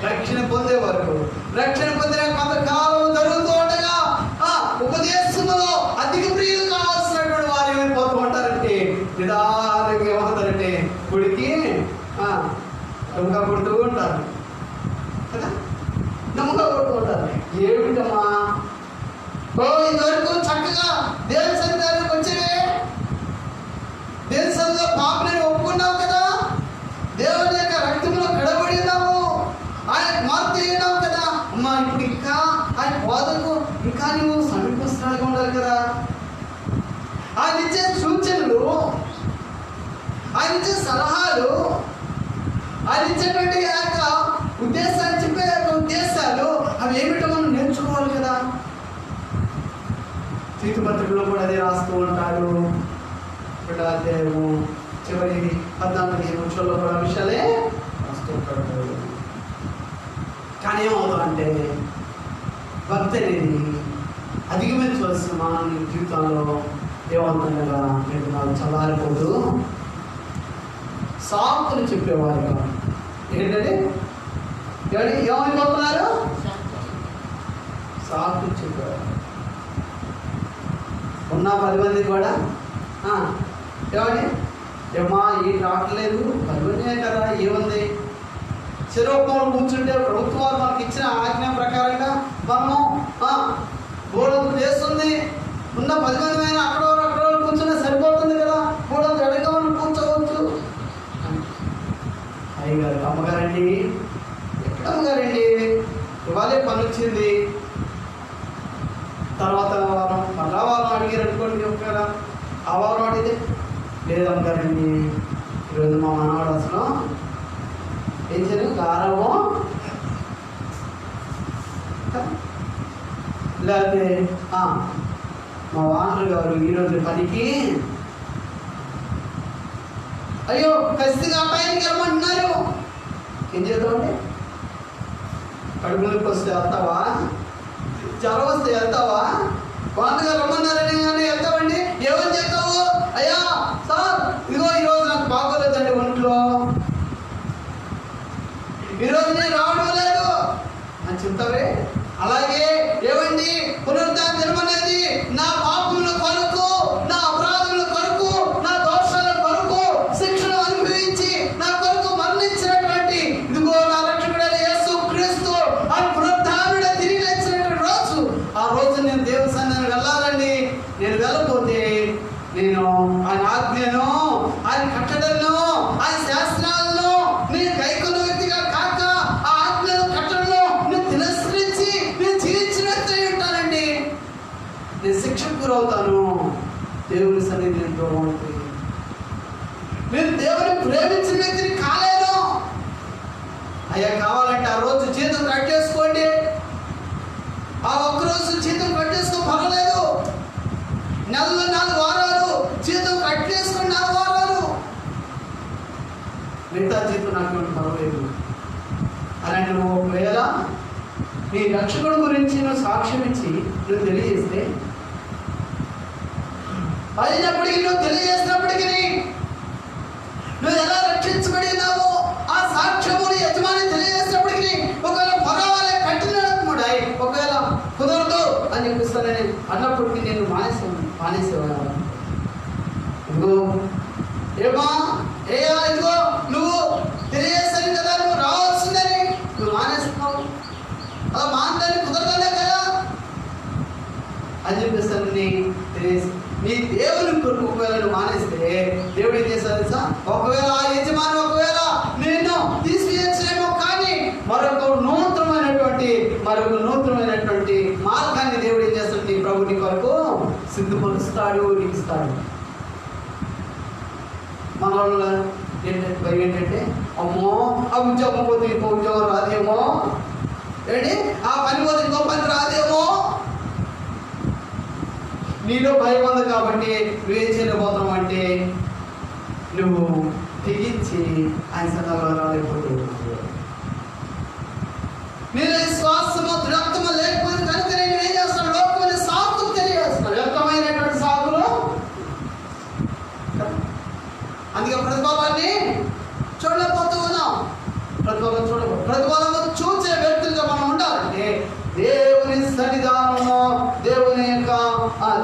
రక్షణ పొందే వరకు. రక్షణ పొందిన కొంతకాలం జరుగుతూ ఉండగా ఉపదేశంలో అధిక ప్రియులు కావాల్సినటువంటి వారు ఏమైపోతూ ఉంటారంటే నిదానంగా ఏమవుతారంటే గుడికి నమ్మగా కొడుతూ ఉంటారు కదా, నమ్మగా కొడుతూ ఉంటారు. ఏమిటమ్మా ఇంతవరకు చక్కగా దేవుని సన్నిధానానికి వచ్చేవే, దేవుని సన్నిధిలో పాపని ఒప్పుకున్నావు కదా, దేవుని యొక్క రక్తంలో కడబడి ఉన్నావు, ఆయన మార్పు ఉన్నావు కదా. అమ్మా ఇప్పుడు ఇంకా ఆయన బోధకు ఇంకా నువ్వు సమీపస్తురాలుగా ఉండాలి కదా. ఆయన ఇచ్చే సూచనలు, ఆయన ఇచ్చే సలహాలు, ఆయన ఇచ్చేటువంటి యొక్క ఉద్దేశాలు, చెప్పే యొక్క ఉద్దేశాలు అవి ఏమిటో మనం నేర్చుకోవాలి కదా. తీతుపత్రికలో కూడా అదే రాస్తూ ఉంటాడు. అధ్యాయము చివరి 14 నిమిషాల్లో కూడా విషయాలే రాస్తూ ఉంటాడు. కానీ ఏమవుతామంటే భక్తి అనేది అధిగమించవలసిన మానవ జీవితంలో ఏమవుతుంది కదా, మీకు నాకు చల్లారిపోదు సాకులు చెప్పేవారు కాదు. ఏంటంటే ఏమైపోతున్నారు? సాకులు చెప్పేవారు. ఉన్న 10 మంది కూడా ఏమండి ఏమా ఈ రావట్లేదు, 10 మందే కదా ఏముంది, శిరోపంలో కూర్చుంటే ప్రభుత్వం వారు మనకి ఇచ్చిన ఆజ్ఞ ప్రకారంగా మనము గోడలు చేస్తుంది. ఉన్న 10 మంది అయినా అక్కడ కూర్చున్నా సరిపోతుంది కదా, గోడలు ఎడగా మనం కూర్చోవచ్చు. అయ్యగారు అమ్మగారండి, ఎక్కడ అమ్మగారండి, ఇవాళే పని వచ్చింది, తర్వాత వారం మళ్ళా వారం అడిగారు అనుకోండి, ఒకవేళ ఆ వారం అడిగితే లేదు అమ్మగారండి ఈరోజు మా మనవాడు అసలు ఏం చేయను గారము లేకపోతే మా వానర్ గారు ఈరోజు పనికి అయ్యో ఖచ్చితంగా పైనకి వెళ్ళమంటున్నారు, ఏం చేద్దామండి? కడుపు నొప్పి వస్తే వెళ్తావా? జ్వరం వస్తే వెళ్తావా? వానర్ గారు రమ్మన్నారని కానీ వెళ్తామండి. ఏమని చెప్తావు? అయ్యా సార్ ఇదిగో ఈరోజు నాకు బాగోలేదండి ఒంట్లో, ఈరోజు నేను రావడం లేదు అని చెప్తావే. అలాగే ఏమండి పునరుద్ధాన దినం అనేది నా పాపముల కొరకు, నా అపరాధముల కొరకు, నా దోషాల కొరకు శిక్షణ అనుభవించి నా కొరకు మరణించినటువంటి ఇదిగో నా రక్షకుడైన యేసు క్రీస్తు ఆయన పునరుద్ధానుడే తిరిగి లేచినటువంటి రోజు, ఆ రోజు నేను దేవుని సన్నిధికి వెళ్ళాలండి. నేను వెళ్ళకపోతే నేను ఆయన ఆజ్ఞను, ఆయన కట్టడలను, ఆయన శాస్త్రాలను నేను కైకొన్న వ్యక్తిగా కాక ఆ ఆజ్ఞలు కట్టడలను నేను తిరస్కరించి నేను జీవించినట్టు ఉంటానండి. నేను శిక్షకు గురవుతాను. దేవుని సన్నిధి ఎంతో బాగుంటుంది. నేను దేవుని ప్రేమించిన వ్యక్తిని కాలేను. అయ్యా కావాలంటే ఆ రోజు జీతం కట్ చేసుకోండి, ఆ ఒక్కరోజు జీతం కట్ చేసుకో పర్వాలేదు. నెలలో 4 వారాలు జీతం కట్ చేసుకుని 4 వారాలు మిగతా జీతం నాకు పర్వాలేదు అని నువ్వు ఒకవేళ నీ రక్షకుడు గురించి నువ్వు సాక్ష్యం ఇచ్చి నువ్వు తెలియజేస్తే, అయినప్పటికీ నువ్వు తెలియజేసినప్పటికీ నువ్వు ఎలా రక్షించబడినావో ఆ సాక్ష్యము యజమాని తెలియజేసినప్పటికీ ఒకవేళ పర్వాలే కట్టినప్పుడు ఒకవేళ కుదరదు అని చెప్పిస్తానని అన్నప్పటికీ నేను మానేసేవాడు. ఇదిగో ఏమా ఇదిగో నువ్వు తెలియజేసాను కదా, నువ్వు రావాల్సిందని నువ్వు మానేస్తున్నావు, అలా మానడానికి కుదరదలే కదా అని చెప్పిస్తాను. తెలియజేసి నీ దేవుని కొరకు ఒకవేళ నువ్వు మానేస్తే దేవుడు ఏం చేశారు తెలుసా? ఒకవేళ ఆ యజమాని ఒకవేళ నేను తీసివేయచ్చేమో, కానీ మరొక నూతనమైనటువంటి మార్గాన్ని దేవుడు ఏం చేస్తాడు? నీ ప్రభు నీ కొరకు సిద్ధపరుస్తాడు, నీకు ఇస్తాడు. మన వాళ్ళు భయం ఏంటంటే అమ్మో ఆ ఉద్యోగం పోతే ఇంకో ఉద్యోగం రాదేమో, ఏంటి ఆ పని పోతే ఇంకో పని రాదేమో. నీలో భయం ఉంది కాబట్టి నువ్వేం చేయలేకపోతున్నావు అంటే నువ్వు తెగించి ఆయన సన్నిధిలో రాలేకపోతున్నావు. నీలో విశ్వాసము దృఢత్వము లేకపోతే కనుక నేను ఏం చేస్తాను? లోకమైన సాకులు తెలియజేస్తాను, వ్యర్థమైనటువంటి సాకులు. అందుకే ప్రతిఫలాన్ని చూడలేకపోతూ ఉన్నాం. ప్రతిఫలము చూసే వ్యక్తులుగా మనం ఉండాలంటే దేవుని సన్నిధానము, దేవుని యొక్క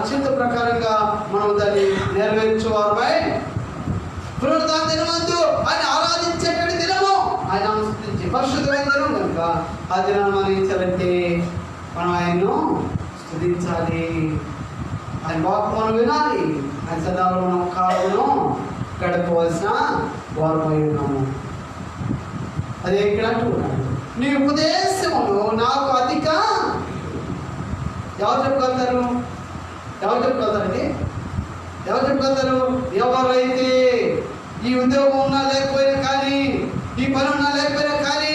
చిత్త ప్రకారంగా మనం దాన్ని నెరవేర్చేవారమై పునరుద్ధాన దినమందు ఆయన ఆరాధించేటువంటి దినము, ఆయన అనుసరించి పరిశుద్ధమైన దినం కనుక ఆ దినాన్ని మనం ఏం చేయాలంటే మనం ఆయన్ను స్తుతించాలి, ఆయన వాక్కు మనం వినాలి, ఆయన సదాలు మనం కాలంలో గడపవలసిన వారమై ఉన్నాము. అదే ఇక్కడ అంటున్నాడు, నీ ఉపదేశములు నాకు అధిక. ఎవరు చెప్పగలుగుతారు? ఎవరైతే ఈ ఉద్యోగం ఉన్నా లేకపోయినా కానీ, ఈ పని ఉన్నా లేకపోయినా కానీ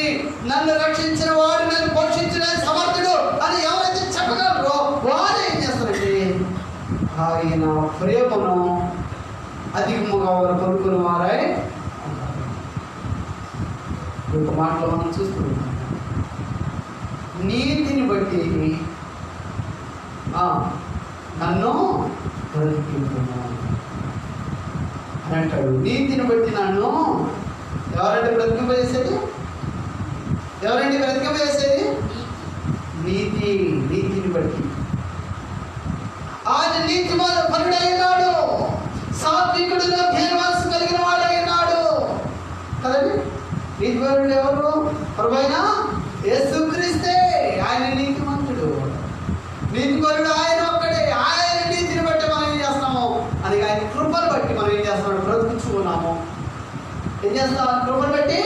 నన్ను రక్షించిన వాడు నన్ను పోషించడానికి సమర్థుడు అని ఎవరైతే చెప్పగలరో వారు ఏం చేస్తారంటే ఆయన ప్రేమను అధికముగా వారు కొనుక్కుని వారై ఒక మాటలో మనం చూస్తున్నాం. నీతిని బట్టి నన్ను బ్రతికింపుము అని అంటాడు. నీతిని బట్టి నన్ను ఎవరంటే బ్రతికింపజేసేది? నీతిని బట్టి. ఆయన నీతి పరుడైనాడు, సాత్వికుడుగా ధీర్మాసు కలిగిన వాడైనాడు కదండి. నీతిపరుడు ఎవరు? ప్రభువైన యేసుక్రీస్తే. ఆయన నీతిమంతుడు, నీతిపరుడు ఆయన ఒక్కడే. ఆయన నీతిని బట్టి మనం ఏం చేస్తున్నాము? అది ఆయన కృపను బట్టి మనం ఏం చేస్తున్నాము? బ్రతుకుతున్నాము. ఏం చేస్తాం? కృపను బట్టి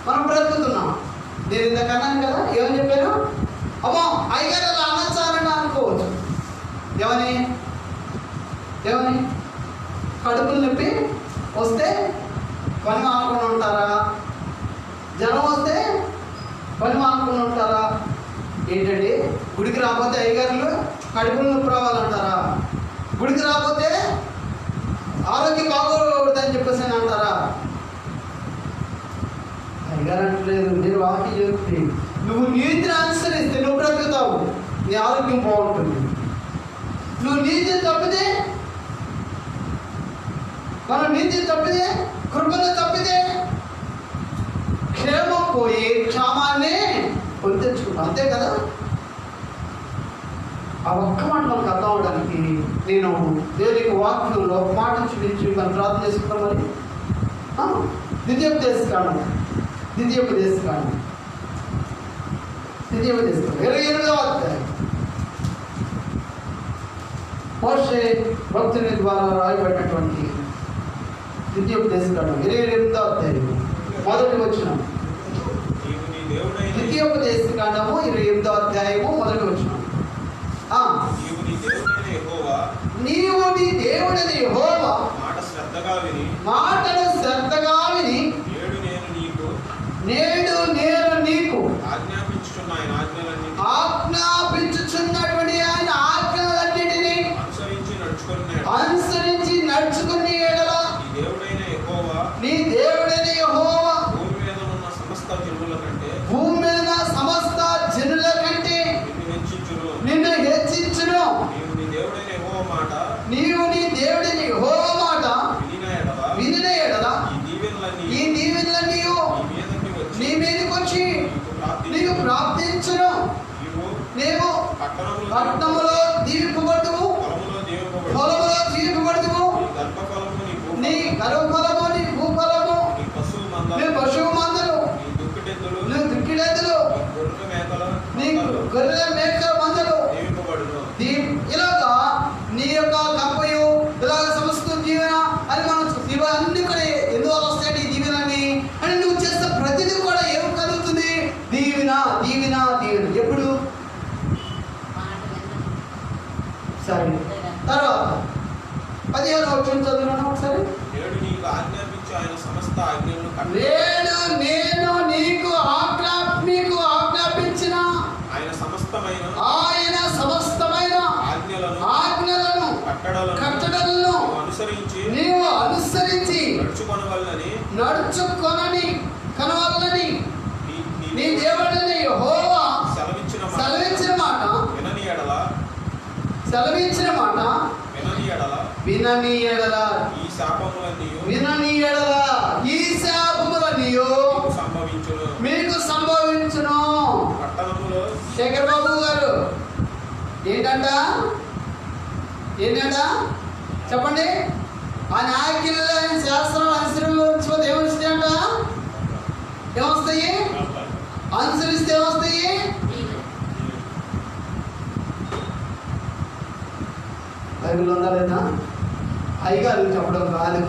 మనం బ్రతుకుతున్నాం. నేను ఇంతకు అన్నాను కదా, ఏమని చెప్పాను? అమ్మో అయ్యారు అలా అనొచ్చారని అనుకోవచ్చు. ఏమని కడుపులు నొప్పి వస్తే పని మానుకుని ఉంటారా? జ్వరం వస్తే పని మానుకుని ఉంటారా? ఏంటండి గుడికి రాకపోతే అయ్యగారులు కడుపులో నొప్పి రావాలంటారా? గుడికి రాకపోతే ఆరోగ్యం బాగోడదని చెప్పేసి అని అంటారా? అయ్యగారు అంటలేదు, నేను వాక్యం చెప్తే నువ్వు నీతిని అనుసరిస్తే నువ్వు బ్రతుకుతావు, నీ ఆరోగ్యం బాగుంటుంది. నువ్వు నీతిని తప్పితే, మనం నీతిని తప్పితే, కృపను తప్పితే క్షేమం పోయి క్షేమాన్ని కొని తెచ్చుకుంటాం, అంతే కదా. ఆ ఒక్క మాట మనకు అర్థం అవడానికి నేను దేవునికి వాక్యంలో ఒక మాట చూపించి మనం ప్రార్థన చేసుకుంటాం. మరి ద్వితీయోపదేశకాండం 28వ అధ్యాయం మోషే భక్తుని ద్వారా రాయబడినటువంటి ద్వితీయోపదేశకాండం 28వ అధ్యాయం మొదటి వచనం. ద్వితీయోపదేశకాండము 28వ అధ్యాయము మొదటి వచనం. నీవు నీ దేవుడని యెహోవా మాటను శ్రద్ధగా విని నేడు నేను నీకు ఆజ్ఞాపించుచున్నటువంటి ఆయన ఆజ్ఞలన్నిటినీ అనుసరించి నడుచుకుని ఎడల నీ దేవుడైన యెహోవా భూమి మీద సమస్త జనుల కంటే నిన్ను హెచ్చించును. నీవు నీ దేవుడిని యెహోవా మాట వినిన ఎడల ఈ దీవెనలన్నీ నీ మీదకి వచ్చి నీకు ప్రార్థించును. నీవు పట్టణములో దీవింపబడుదువు, పొలములో దీవింపబడుదువు. నీ గర్భఫలము, నీ భూఫలము, నీ పశువు మందలు, నీ దుక్కిడెద్దులు, నీ గొర్రెల మేకల మందలు ఇలాగా నీ యొక్క కప్పయు ఇలాగ సమస్త దీవెన అని మనం ఇవన్నీ కూడా ఎందువల్ల వస్తాయి? ఈ దీవెనని అని నువ్వు చేస్తే ప్రతిదీ కూడా ఏం కలుగుతుంది? దీవెన, దీవెన, దీవెన. ఎప్పుడు? సరే, తర్వాత 15వ వచనం చదువును ఒకసారి. నేడు నేను నీకు ఆజ్ఞాపించిన ఆయన సమస్తమైన ఆజ్ఞలను కట్టడలను నీవు అనుసరించి నడుచుకొనని కనవలని నీ దేవుడిని యెహోవా సెలవించిన మాట వినని ఎడల ఈ శాపములన్నీయు మీకు సంభవించును. శేఖర్ బాబు గారు ఏంటంట చెప్పండి. ఆయన ఆజ్ఞలు, ఆయన శాస్త్రాలు అనుసరించకపోతే ఏమొస్తాయి అంట? ఏమొస్తాయి? అనుసరిస్తే ఏమొస్తాయి? బైబిల్ ఉందా లేదా? అయ్యగారు చెప్పడం కాదు.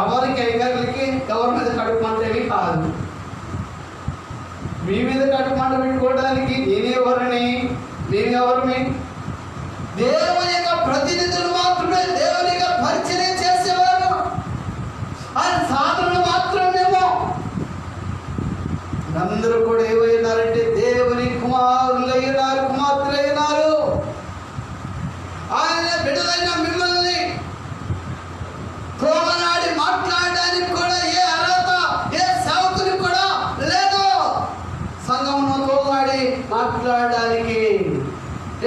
ఎవరికి అయ్యగారులకి ఎవరి మీద కడుపు మంటేవి కాదు. మీ మీద కడుపు మంట పెట్టుకోవడానికి నేనెవరిని? దేవుని యొక్క ప్రతినిధులు మాత్రమే, దేవుని యొక్క పరిచయం చేసేవారు, ఆయన సాధనలు మాత్రమేమో. అందరూ కూడా ఏమైనారంటే దేవుని కుమారులైనారు, కుమార్తెలైనారు. ఆయన బిడ్డలైన మిమ్మల్ని తోమనాడి మాట్లాడడానికి కూడా ఏ అర్హత ఏ సేవకునికి కూడా లేదు. సంఘమును తోమనాడి మాట్లాడడానికి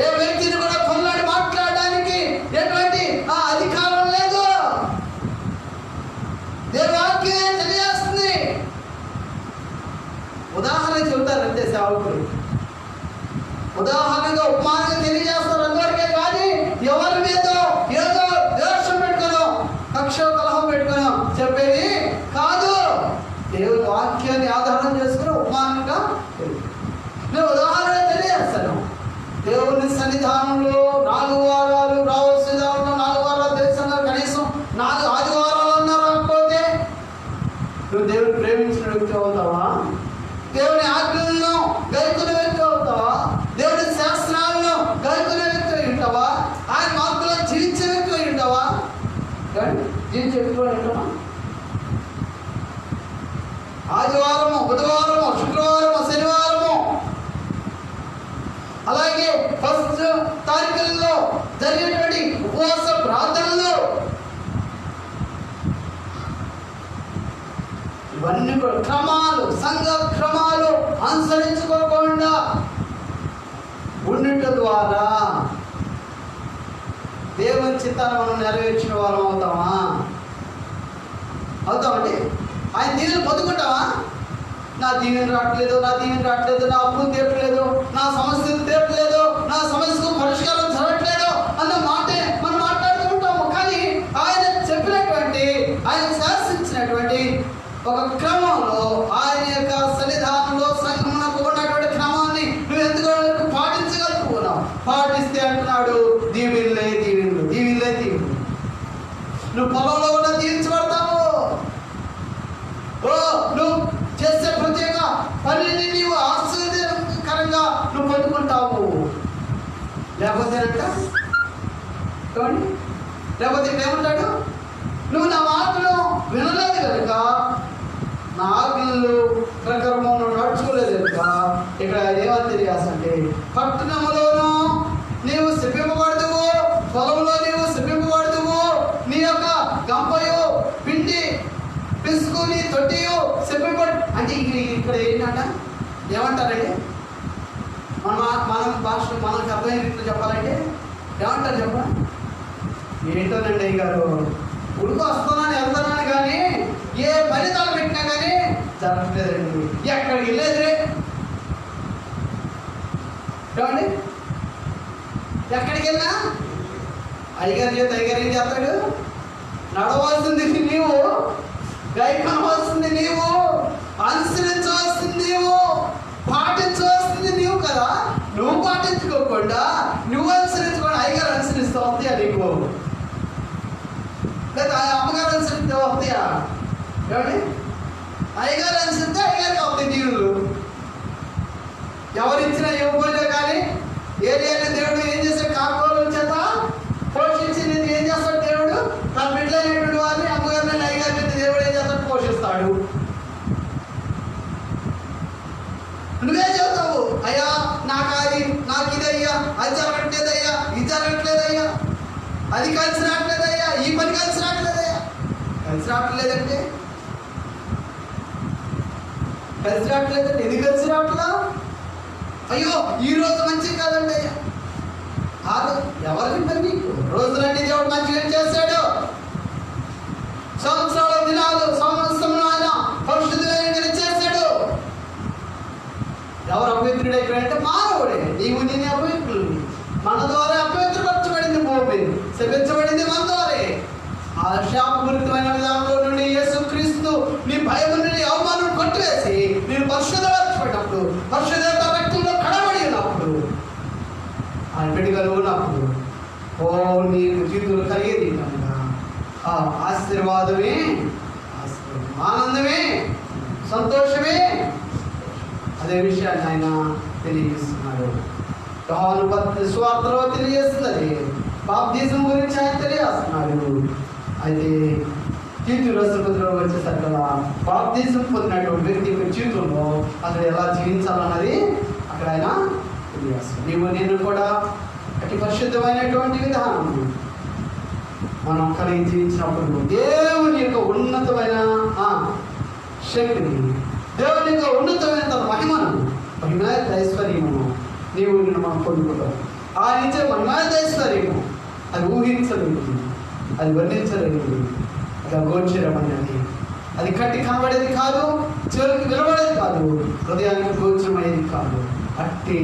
ఏ వ్యక్తిని కూడా తోమనాడి మాట్లాడడానికి ఎటువంటి అధికారం లేదు. దేవుని వాక్యం తెలియజేస్తుంది. ఉదాహరణ చెబుతారంటే సేవకులు, ఉదాహరణగా ఉపమానంగా తెలియజేస్తారు అందరికీ. కానీ ఎవరి మీద ఏదో ద్వేషం పెట్టుకున్నాం, కక్ష కలహం పెట్టుకున్నాం చెప్పేది కాదు. దేవుని వాక్యాన్ని ఆధారం చేసుకుని ఉపమానంగా నేను ఉదాహరణ తెలియజేస్తాను. దేవుని సన్నిధానంలో 4 వారాలు రావాల్సిన 4 వారాలు దేశంలో కనీసం 4 ఆదివారాలు అన్నారు. రాకపోతే నువ్వు దేవుని ప్రేమించిన వ్యక్తి అవుతావా? దేవుని ఆజ్ఞలను గైకునే వ్యక్తి అవుతావా? దేవుని శాస్త్రాలను గైకునే వ్యక్తి ఉంటావా? ఆయన మార్గంలో జీవించే వ్యక్తి ఉంటావా? జీవించే వ్యక్తి ఉంటావా? ఆదివారము, బుధవారము, శుక్రవారము, శనివారము అలాగే ఫస్ట్ తారీఖుల్లో జరిగేటువంటి ఉపవాస ప్రార్థనలు ఇవన్నీ కూడా క్రమాలు, సంఘ క్రమాలు అనుసరించుకోకుండా ఉండుట ద్వారా దేవుని చిత్తాన్ని మనం నెరవేర్చిన వాళ్ళం అవుతామా? అవుతామండి? ఆయన దీవెన పొందుకుంటావా? నా దీవెన రావట్లేదు, నా దీవెన రావట్లేదు, నా అప్పులు తీరట్లేదు, నా సమస్యలు తీరట్లేదు, నా సమస్యకు పరిష్కారం జరగట్లేదు అన్న మాటే మనం మాట్లాడుతూ ఉంటాము. కానీ ఆయన చెప్పినటువంటి, ఆయన శాసించినటువంటి ఒక క్రమంలో, ఆయన యొక్క సన్నిధానంలో సంఘమునకు ఉన్నటువంటి క్రమాన్ని నువ్వు ఎందుకు పాటించగలుగుతున్నావు? పాటిస్తే అంటున్నాడు దీవెనలే దీవెనలు, దీవెనలే దీవెనలు. నువ్వు పొలంలో కూడా దీవించబడతావు. నువ్వు చేసే ప్రత్యేక పనిని నీవు ఆశ్చర్యకరంగా నువ్వు పొందుకుంటావు. లేకపోతే ఏమంటాడు? నువ్వు నా మాటలు వినలేదు కనుక, నా ఆజ్ఞలు ప్రకారం నడుచుకోలేదు కనుక, ఇక్కడ ఏమని తెలియాల్సింటే పట్టణంలోనూ నీవు శపింపబడదువు, పొలంలో నీవు శపింపబడదువు, నీ యొక్క గంపయు పిండి పిసుకుని తొట్టియు శపింపబడు. అంటే ఇక్కడ ఏంటంట ఏమంటారండి? మన భాష మనకు అర్థమైన రీతిలో చెప్పాలంటే ఏమంటారు చెప్పండి? ఏంటోనండి అయ్యగారు, ఉడుకు వస్తున్నాను వెళ్తున్నాను కానీ ఏ ఫలితాలు పెట్టినా కానీ జరగట్లేదండి. ఎక్కడికి వెళ్ళేది ఏమండి? ఎక్కడికి వెళ్ళినా అయ్యగారు చేత అయ్యగారు ఏం చేస్తాడు? నడవలసింది నీవు, గైకొనవలసింది నీవు, అనుసరించవలసింది నీవు, పాటించవలసింది నీవు కదా. నువ్వు పాటించుకోకుండా నువ్వు అనుసరించుకోండి, అయ్యగారు అనుసరిస్తూ వస్తాయా నీకు? లేదా అమ్మగారు అనుసరిస్తే వస్తాయా? ఏమండి? అయ్యగారు అనుసరిస్తే అయ్యగారికి వస్తాయి దీవులు. ఎవరిచ్చినా ఇవ్వకపోయినా కానీ ఏరియాలో దేవుడు ఏం చేస్తాడు? కాకోల చేత పోషించింది ఏం చేస్తాడు దేవుడు? తన బిడ్డలైనటువంటి వారిని, అమ్మగారిని, అయ్యగారిని దేవుడు ఏం చేస్తాడు? పోషిస్తాడు. నువ్వే చెబుతావు, అయ్యా నాకు ఇదయ్యా, అది జరగట్లేదయ్యా, ఇది జరగట్లేదయ్యా, అది కలిసి రావట్లేదయ్యా, ఈ పని కలిసి రావట్లేదయ్యా. కలిసి రావట్లేదంటే ఎందుకు కలిసి రావట్లా? అయ్యో ఈ రోజు మంచిది కాదండి అయ్యా. ఎవరికి నీకు రోజులన్నీ దేవుడు మంచిగా చేశాడు. సంవత్సరాల దినాలు సంవత్సరంలో ఆయన పరిశుద్ధులైన చేశాడు. ఎవరు అపవిత్రుడైపోయాడంటే మానవుడే. నీవు నేనే అపవిత్రులు. మన ద్వారా అపవిత్రపరచబడింది భూమి, శపించబడింది మన ద్వారే. ఆ శాపపూరితమైన విధానంలో నుండి యేసుక్రీస్తు నీ భయం నుండి అవమానం కొట్టివేసి నేను పరిశుద్ధపరచబడినప్పుడు, పరిశుద్ధ రక్తంలో కడబడి ఉన్నప్పుడు, ఆయన బిడ్డగా ఉన్నప్పుడు నీకు జీవితంలో కలిగేది కనుక ఆశీర్వాదమే, ఆనందమే, సంతోషమే. అదే విషయాన్ని ఆయన తెలియజేస్తున్నాడు. యోహాను సువార్తలో తెలియజేస్తున్నది. బాప్తిజం గురించి ఆయన తెలియజేస్తున్నాడు. అయితే తీతు రాష్ట్రపతిలో వచ్చేసరికి బాప్తిజం పొందినటువంటి వ్యక్తి యొక్క జీవితంలో అసలు ఎలా జీవించాలన్నది అక్కడ ఆయన తెలియజేస్తున్నాడు. నీవు నేను కూడా అతి పరిశుద్ధమైనటువంటి విధానం మనం కలిగి జీవించినప్పుడు దేవుని యొక్క ఉన్నతమైన శక్తిని, దేవుని యొక్క ఉన్నతమైన తన మహిమ ఐశ్వర్యము నీవు నిన్ను మనం పొందుకుంటావు. ఆయన ఇచ్చే మహిమ ఐశ్వర్యము అది ఊహించలేదు, అది వర్ణించలేదు, అది అగోచరమైనది. అది కట్టి కనబడేది కాదు, చెవులకు వినబడేది కాదు, హృదయానికి గోచరమయ్యేది కాదు. అట్టి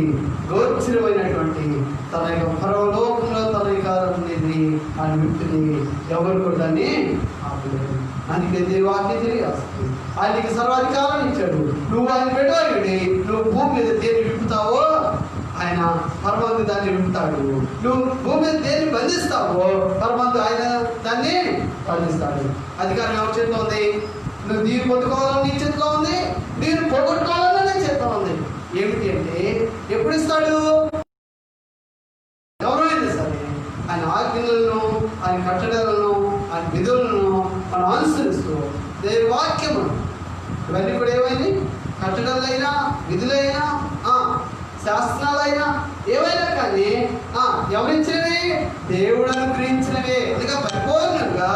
గోచరమైనటువంటి తన యొక్క పరలోకంలో తన యొక్క ఆయన వ్యక్తిని ఎవరు కూడా దాన్ని ఆపలేదు. అందుకే వాక్యం తెలియజేస్తుంది. ఆయనకి సర్వాధికారాన్ని ఇచ్చాడు. నువ్వు ఆయన పెట్టాలి. నువ్వు భూమి మీద దేన్ని విప్పుతావో ఆయన పరమందు దాన్ని విప్పుతాడు. నువ్వు భూమి మీద దేన్ని బంధిస్తావో పరమందు ఆయన దాన్ని బంధిస్తాడు. అధికారం ఎవరి చేతిలో ఉంది? నువ్వు దీన్ని పొందుకోవాలని నీ చేతిలో ఉంది, దీన్ని పోగొట్టుకోవాలని నీ చేతిలో ఉంది. ఏమిటి అంటే ఎప్పుడు ఇస్తాడు? ఎవరైనా సరే ఆయన ఆజ్ఞలను, ఆయన కట్టడలను, ఆయన విధులను మనం అనుసరిస్తూ దేవుని వాక్యము ఇవన్నీ కూడా ఏమైంది? కట్టడలైనా, విధులైనా, శాసనాలైనా ఏవైనా కానీ ఎవరిచ్చినవి? దేవుడు అనుగ్రహించినవే. అందుకే పరిపూర్ణంగా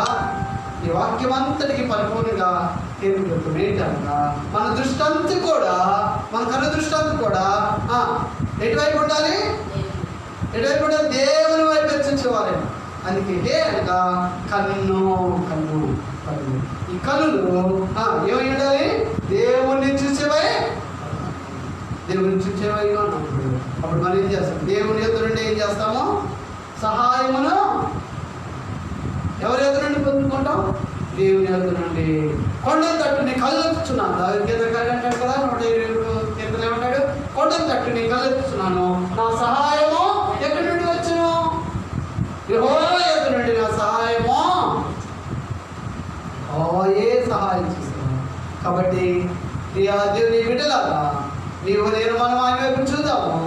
ఈ వాక్యం అంతటికి పరిపూర్ణంగా ఏంటనగా మన దృష్టి కూడా, మన కన్ను దృష్టి కూడా ఎటువైపు ఉండాలి? ఎటువైపు ఉండాలి? దేవుని వైపు హెచ్చించేవారే. అందుకే అనగా కన్ను కన్ను కన్ను ఈ కన్నులు ఏమై ఉండాలి? దేవుణ్ణి చూసేవై, దేవుని చూసేవై ఉన్నప్పుడు అప్పుడు మనం ఏం చేస్తాం? దేవుని ఎదురు నుండి ఏం చేస్తాము? సహాయమును ఎవరి ఎదురు నుండి పొందుకుంటాం? దేవుని ఎదురు నుండి. కొండను తట్టుని కళ్ళెత్తుచున్నాను. అంటాడు కదా 120 కీర్తనలు ఏమంటాడు? కొండను తట్టుని కళ్ళెత్తుచున్నాను, నా సహాయము ఎక్కడి నుండి వచ్చును? యెహోవా ఎదురు నుండి నా సహాయము. ఏ సహాయం చేస్తాను. కాబట్టి ప్రియా దేవుని బిడ్డలారా, నీవు నేను మనం ఆయన వైపు చూద్దాము.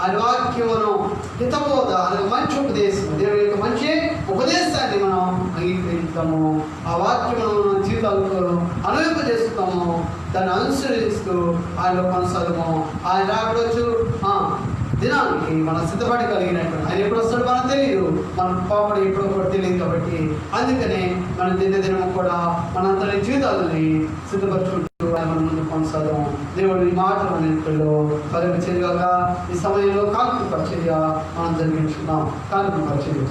ఆయన వాక్యమును హితబోధ అనే మంచి ఉపదేశం, దేవుని యొక్క మంచి ఉపదేశాన్ని మనం అంగీకరిస్తాము. ఆ వాక్యమును మన జీవితాలకు అనుభవింపజేస్తాము. దాన్ని అనుసరిస్తూ ఆయనలో కొనసాగము. ఆయన రాకడొచ్చు దినానికి మనం సిద్ధపడి కలిగినట్టు. ఆయన ఎప్పుడు వస్తాడు మనకు తెలియదు, మన పాపడు ఎప్పుడో కూడా తెలియదు. కాబట్టి అందుకనే మన దినదినము కూడా మనందరి జీవితాలని సిద్ధపరచుకుంటూ ఆయన మన ముందు కొనసాగము. దేవుడు ఈ మాటలు అన్నింటిలో కలిగించేదిగా ఈ సమయంలో కాంతి పరిచర్య మనం జరిగించుకున్నాం. కాంతి పరిచర్య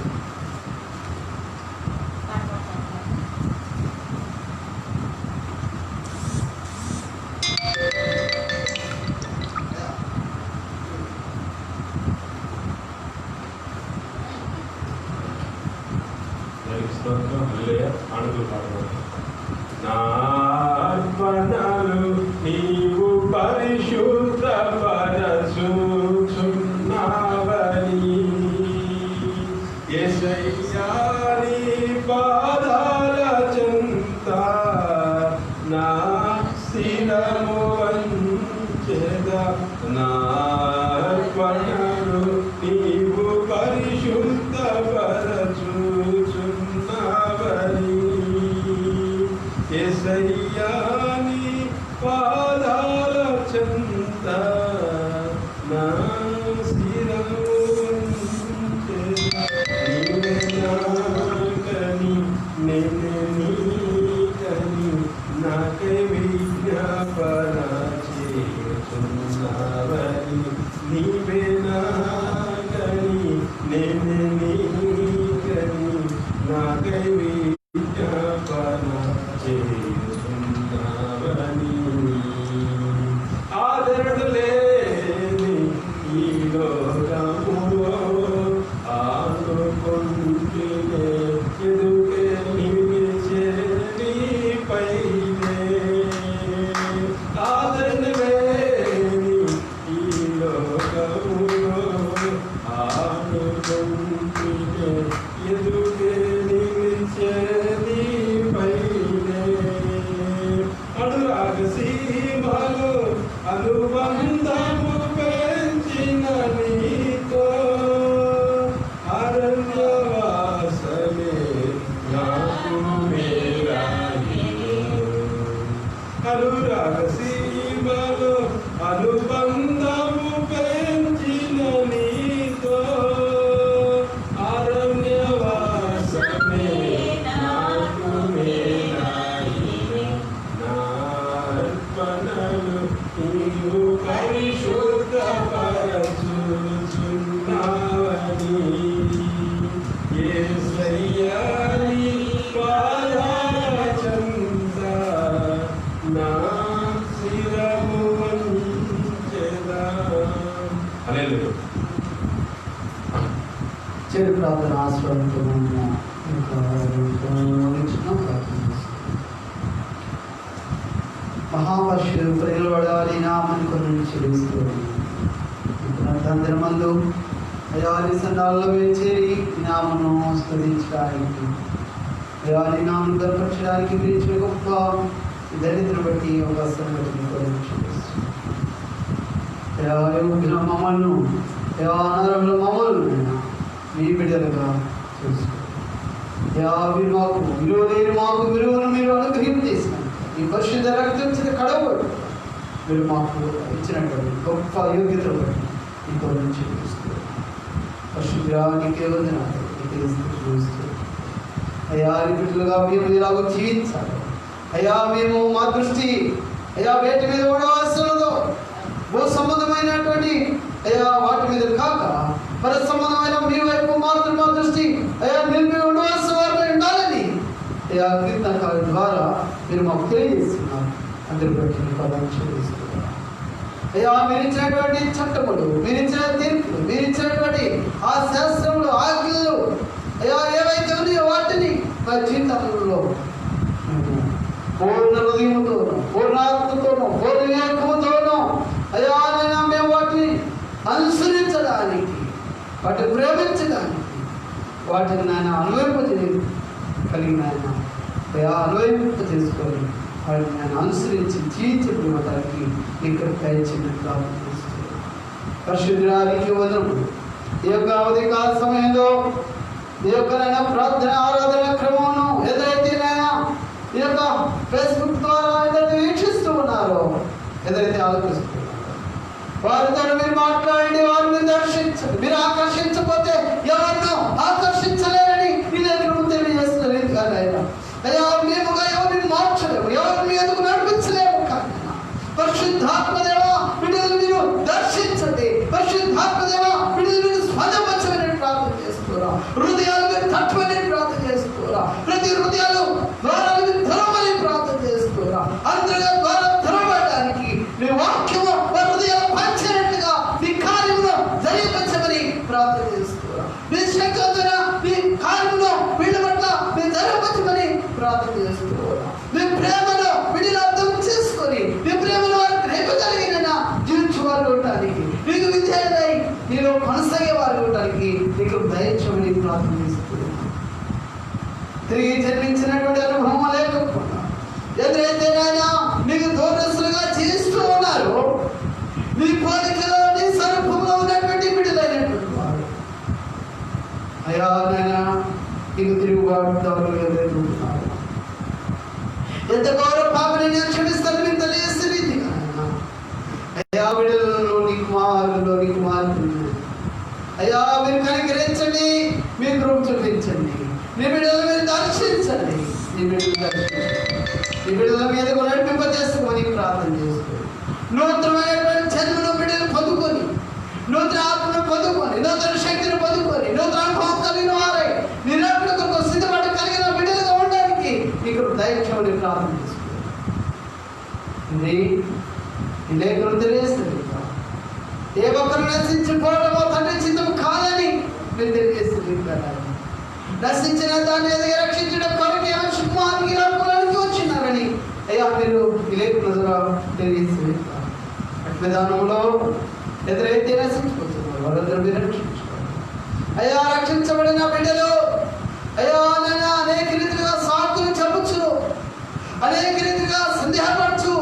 నార్పణలు నీవు పరిశుద్ధ పరచుచున్నావని యేసయ్యా నీ పాదాల చెంత నా శిరము వంచెదా. నార్పణలు నీవు పరిశుద్ధ పరచుచున్నావని యేసయ్యా నీ పాదాల చెంత నా శిరము వంచెదా. నీవే నాకని నేనే నీకని నాకై విజ్ఞాపన చేయుచున్నావని. నీవే నాకని నేనే నీకని నాకై విజ్ఞాపన చేయుచున్నావని. ఆదరణ లేని ఈ లోకములో ఆనుకుంటేనే ఎదుకే నిలిచే నీపైనే. ఆదరణ లేని ఈ లోకములో ఆనుకుంటేనే ఎదుకే నిలిచే నీపైనే. అనురాగ సీమలో అనుబంధము పెంచిన నీతో అరణ్యవాసమే నాకు మేలాయెను. అనురాగ సీమలో అనుబంధము పెంచిన నీతో అరణ్యవాసమే నాకు మేలాయెను. నార్పణలు నీవు పరిశుద్ధ పరచుచున్నావని యేసయ్యా నీ పాదాల చెంత నా శిరము వంచెదా. హల్లెలూయా. చెడు ప్రార్థన ఆశ్రయించుకున్నాము. మహాపరుషుడు ప్రేమపడాలి నామని కొన్ని చెల్లిస్తూ తండ్రిమందు అయాలి సందాల్లో చేరి నామను స్తుతించడానికి, అయాలి నామను గర్పరచడానికి పిలిచిన గొప్ప దరిద్రం బట్టి అవకాశం బట్టి మమ్మల్ని అనారంలో మమ్మల్ని మీ బిడ్డలుగా చూసుకో. మాకు విలువ లేని మాకు విలువను మీరు అనుగ్రహించేసినారు. ఈ పరిశుద్ధ రక్తం కడవబడి మీరు మాకు ఇచ్చినటువంటి గొప్ప యోగ్యతలు బట్టి నీకు చెల్లిస్తూ పరిశుద్ధానికే వందనాలు. చూస్తూ అయ్యా బిడ్డలుగా మేము ఇలాగ జీవించాలి. అయ్యా మేము మా దృష్టి అయ్యా వేటి మీద ఉండవలసినదో భూ సంబంధమైనటువంటి అయ్యా వాటి మీద కాక పర సంబంధమైన మీ వైపు మాత్రం మా దృష్టి అయ్యా నిలిపి ఉండవలసిన వారిపై ఉండాలని అయ్యా కీర్తనకాల ద్వారా మీరు మాకు తెలియజేస్తున్నారు. అందరి బట్టి పదాన్ని చెల్లిస్తున్నారు. అయ్యా మీరు ఇచ్చినటువంటి చట్టములు, మీరు ఇచ్చిన తీర్పులు, మీరు ఇచ్చినటువంటి ఆ శాస్త్రములు, ఆజ్ఞలు అయ్యా ఏవైతే ఉన్నాయో వాటిని మా జీవితంలో పూర్ణ హృదయముతోనూ, పూర్ణాత్మతోనూ, పూర్ణ వివేకముతోనూ అయ్యా నైనా మేము వాటిని అనుసరించడానికి, వాటిని ప్రేమించడానికి, వాటిని నాయన కలిగిన ఆయన అయ్యా అనువైపు చేసుకొని వాటిని నేను అనుసరించి జీవించడానికి ఇక్కడ దయచేసినట్లు ఆలోచిస్తున్నాను. పరిశుద్ధానికి వదనము. ఈ యొక్క ఉదయకాల సమయంలో ఈ యొక్క ప్రార్థన ఆరాధన క్రమమును ఎదురైతే ఈ యొక్క ఫేస్బుక్ ద్వారా ఏదైతే వీక్షిస్తూ ఉన్నారో, ఏదైతే ఆలోచిస్తున్నారో వారితో మీరు మాట్లాడండి, వారిని దర్శించండి. మీరు ఆకర్షించకపోతే ఎవరినో ఆకర్షించలేరని మీ దగ్గర తెలియజేస్తున్నారు. కానీ అయ్యా మేముగా ఎవరిని మార్చలేము, ఎవరిని ఎదుగు నడిపించలేము. కానీ పరిశుద్ధాత్మదేవ బిడ్డలు మీరు దర్శించండి. పరిశుద్ధాత్మదేవ బిడ్డలు మీరు స్పందపరచమని ప్రార్థన చేస్తున్నా. హృదయాలు మీరు తట్టుమని ప్రార్థన చేస్తున్నా. ప్రతి హృదయాలు ద్వారాలు మీరు తెరవమని ప్రార్థన చేస్తున్నా. అందరిగా ద్వారా తెరవడానికి మీ వాక్యము హృదయాలు పంచినట్టుగా మీ కార్యమును జరిపించమని ప్రార్థన చేస్తున్నా. మీ శక్తితో మీ కార్యమును వీళ్ళ పట్ల మీ జరిపించమని ప్రార్థన చేస్తున్నా. మీ ప్రేమను వీడిని అర్థం చేసుకొని మీ ప్రేమను వారు గ్రహించగలిగిన జీవించేవారు ఉండడానికి, మీకు విజయాలై మీరు కొనసాగే వారు ఉండడానికి మీకు దయచేయమని ప్రార్థన చేస్తున్నా. తిరిగి జన్మించినటువంటి అనుభవం లేకపోయినా ఎదురైతే మీకు దూరస్తులుగా జీవిస్తూ ఉన్నారు. మీ పోలికలో నీ స్వరూపంలో ఉన్నటువంటి బిడ్డలైనటువంటి వారు అయ్యా నాయనా నీకు తిరుగుబాటుదారులు ఏదైతే ఉంటున్నారు, ఎంత గౌరవ పాపని నేను క్షమిస్తాను మీకు తెలియజేస్తుంది. అయ్యా బిడ్డలలో నీ కుమారులలో నీ కుమారులు అయ్యా మీరు కనికరించండి, మీ కృప చూపించండి. నీ బిడ్డలు మీరు దర్శించండి. నీ బిడ్డలు దర్శించండి. నీ బిడ్డల మీద నడిపింపజేసుకోమని ప్రార్థన చేసుకోండి. నూతనమైనటువంటి జన్మను బిడ్డలు పొందుకొని, నూతన ఆత్మను పొందుకొని, నూతన శక్తిని పొందుకొని, నూతన అనుభవం కలిగిన వారై నిరక్షణ కొరకు సిద్ధపడి కలిగిన బిడ్డలుగా ఉండడానికి నీకు దయచేయమని ప్రార్థన చేసుకోండి. ఈ లేఖను తెలియజేస్తుంది. ఏ ఒక్కరు నశించిపోవడమో తండ్రి చిత్తం కాదని మీరు తెలియజేస్తుంది. నశించిన దాన్ని ఎదిగి రక్షించడం కొరకు కుమారునికి లోకానికి వచ్చినారని అయ్యా మీరు ఈ లేఖల ద్వారా తెలియజేస్తుంది. విధానంలో ఎదురైతే నశించిపోతున్నారు వారందరూ మీరు రక్షించుకోవాలి. అయ్యా రక్షించబడిన బిడ్డలు అయ్యా అనేక రీతిగా సాకులు చెప్పచ్చు, అనేక రీతిగా సందేహపరచు.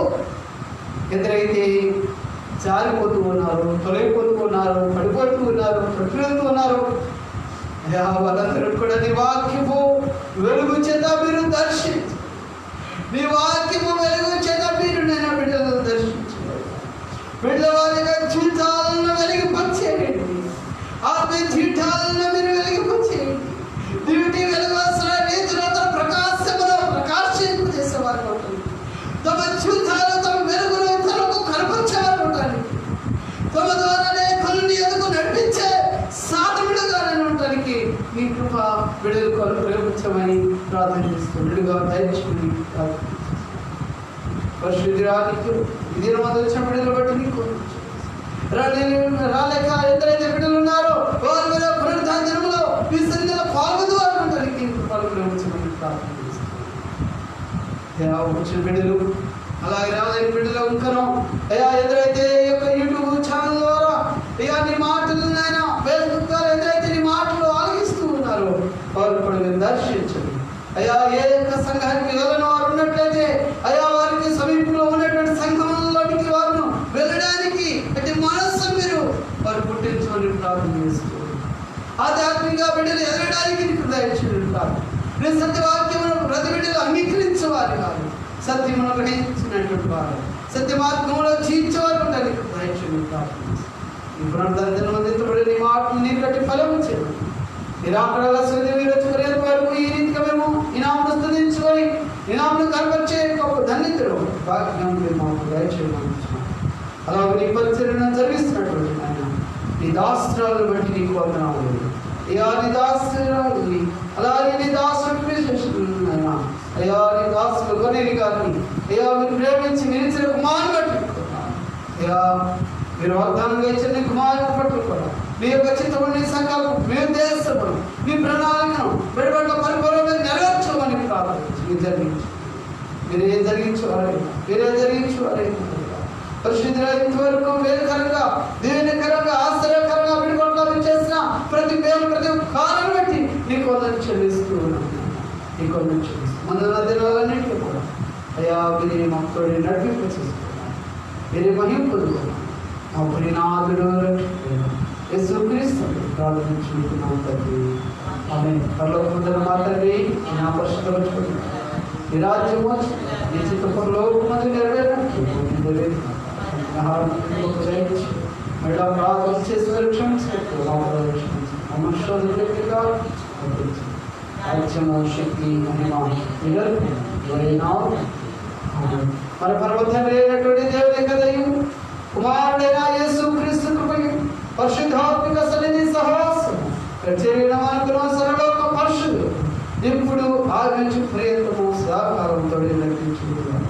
ఎదురైతే జారిపోతూ ఉన్నారు, తొలగిపోతూ ఉన్నారు, పడిపోతూ ఉన్నారు, ప్రతిరోజు ఉన్నారు. అయ్యా వాళ్ళందరూ కూడా నీ వాక్యము వెలుగు చేత మీరు దర్శించు. నీ వాక్యము వెలుగు చేత మీరు నేను బిడ్డలను దర్శించు. బిడ్డల వారిగా జీవితాలను వెలిగిపరిచేయండి. ఆత్మ జీవితాలను మీరు వెలిగిపరిచేయండి. దివిటి వెలుగవలసిన రీతిలో తన ప్రకాశమును ప్రకాశింపు చేసేవారు ఉంటారు. తమ జీవితాలు తమ వెలుగును తనకు కనపరిచేవారు ఉంటారు. తమ ద్వారానే కొన్ని ఎదుగు నడిపించే సాధముడుగా ఉండటానికి మీ కృప బిడ్డలు కొరకు ప్రేమించమని ప్రార్థన చేస్తాం. బిడ్డగా దయచేయండి. పరిశుద్ధానికి ఇది వచ్చిన బిడ్డలు బట్టి నీకు రాలేక ఎంతైతే బిడ్డలు ఉన్నారో వారు మీద పునరుద్ధాన దినములో మీ సన్నిధిలో పాల్గొందు అనుకుంటానికి కృపలు ప్రేమించమని ప్రార్థన చేస్తాం. వచ్చిన బిడ్డలు అలాగే రాలేని బిడ్డలు ఇంకను అయ్యా ఎదురైతే ఈ యొక్క యూట్యూబ్ ఛానల్ ద్వారా అయ్యా నీ మాటలు నాయన ఫేస్బుక్ ద్వారా ఎదురైతే నీ మాటలు ఆలగిస్తూ ఉన్నారు వారు కూడా మీరు దర్శించండి. అయ్యా ఏ యొక్క సంఘానికి వెళ్ళని వారు ఉన్నట్లయితే అయ్యా వారికి సమీపంలో ఉన్నటువంటి సంఘంలోనికి వారు వెళ్ళడానికి అంటే మనస్సు మీరు వారు పుట్టించమని ప్రార్థన చేస్తారు. ఆధ్యాత్మిక బిడ్డలు ఎదగడానికి నీకు దయచేయండి. నీ సత్యవాక్యమును ప్రతి బిడ్డలు అంగీకరించేవారు కాదు, సత్యమును గ్రహించినటువంటి వారు, సత్య మార్గంలో జీవించేవారు ఉంటారు. నీకు దయచేయండి ప్రార్థన. ఈ పునరుద్ధరణ దిద్దబడి నీ మాటలు నీ కట్టి ఫలం చేయడం నిరాకరణ సూది వీరచుకునేంత వరకు ఈ రీతిగా మేము ఇనామును స్తుతించుకొని ఇనామును కనపరిచే గొప్ప ధన్యతలు భాగ్యం మీరు మాకు దయచేయమని అలాగే నీ పరిచర్యను జరిగిస్తున్నటువంటి ఆయన నీ దాస్త్రాలను బట్టి నీకు వందనాలు అయ్యా నీ దాస్త్రాలని అలాగే నీ దాసుడు అయినా అయ్యా నీ దాసులు కొనేది గారిని అయ్యా మీరు ప్రేమించి నిలిచిన కుమారుని బట్టి అయ్యా మీరు వాగ్దానంగా ఇచ్చిన నీ కుమారుని పట్టుకోవడం మీ యొక్క చిత్తము నీ సంకల్పం మీ ఉద్దేశము మీ ప్రణాళికను బెడబడ్డ పరిపూర్ణంగా నెరవేర్చమని ప్రార్థించి మీరు జరిగించు మీరే జరిగించువారైనా పరిశుద్ధుల ఇంతవరకు వేదకరంగా దీవెనకరంగా ఆశ్చర్యకరంగా విడిపడతామని చేసిన ప్రతి పేరు ప్రతి కారణం బట్టి నీకు వందలు చెల్లిస్తూ ఉన్నాను నీకు వందలు చెల్లిస్తూ మన దినాలన్నింటిలో కూడా అయ్యా మీరే మాకు నడిపింపు చేసుకున్నాను మీరే మహిమ పొందుకున్నాను మా ప్రియనాథుడు యేసుక్రీస్తు ప్రార్థించుకుంటున్నాం తండ్రి ఆమేన్. పరలోకమందున్న మా తండ్రి నా పరిశుద్ధ ఈ రాజ్యము నీ చిత్త పరలోకమందు నెరవేరినట్లు మళ్ళా ప్రార్థన చేసి రక్షించు రాజ్యము శక్తి మహిమ మన పర్వతంలో అయినటువంటి దేవుని కదయు కుమారుడైన యేసుక్రీస్తు కృపయు పరిశుద్ధాత్మిక సన్నిధి సహవాసం ప్రచేరిన మనకును సర్వలోక పరిశుద్ధులు ఇప్పుడు ఆవించు ప్రియతము సహకారంతో నడిపించుకుంటున్నాను.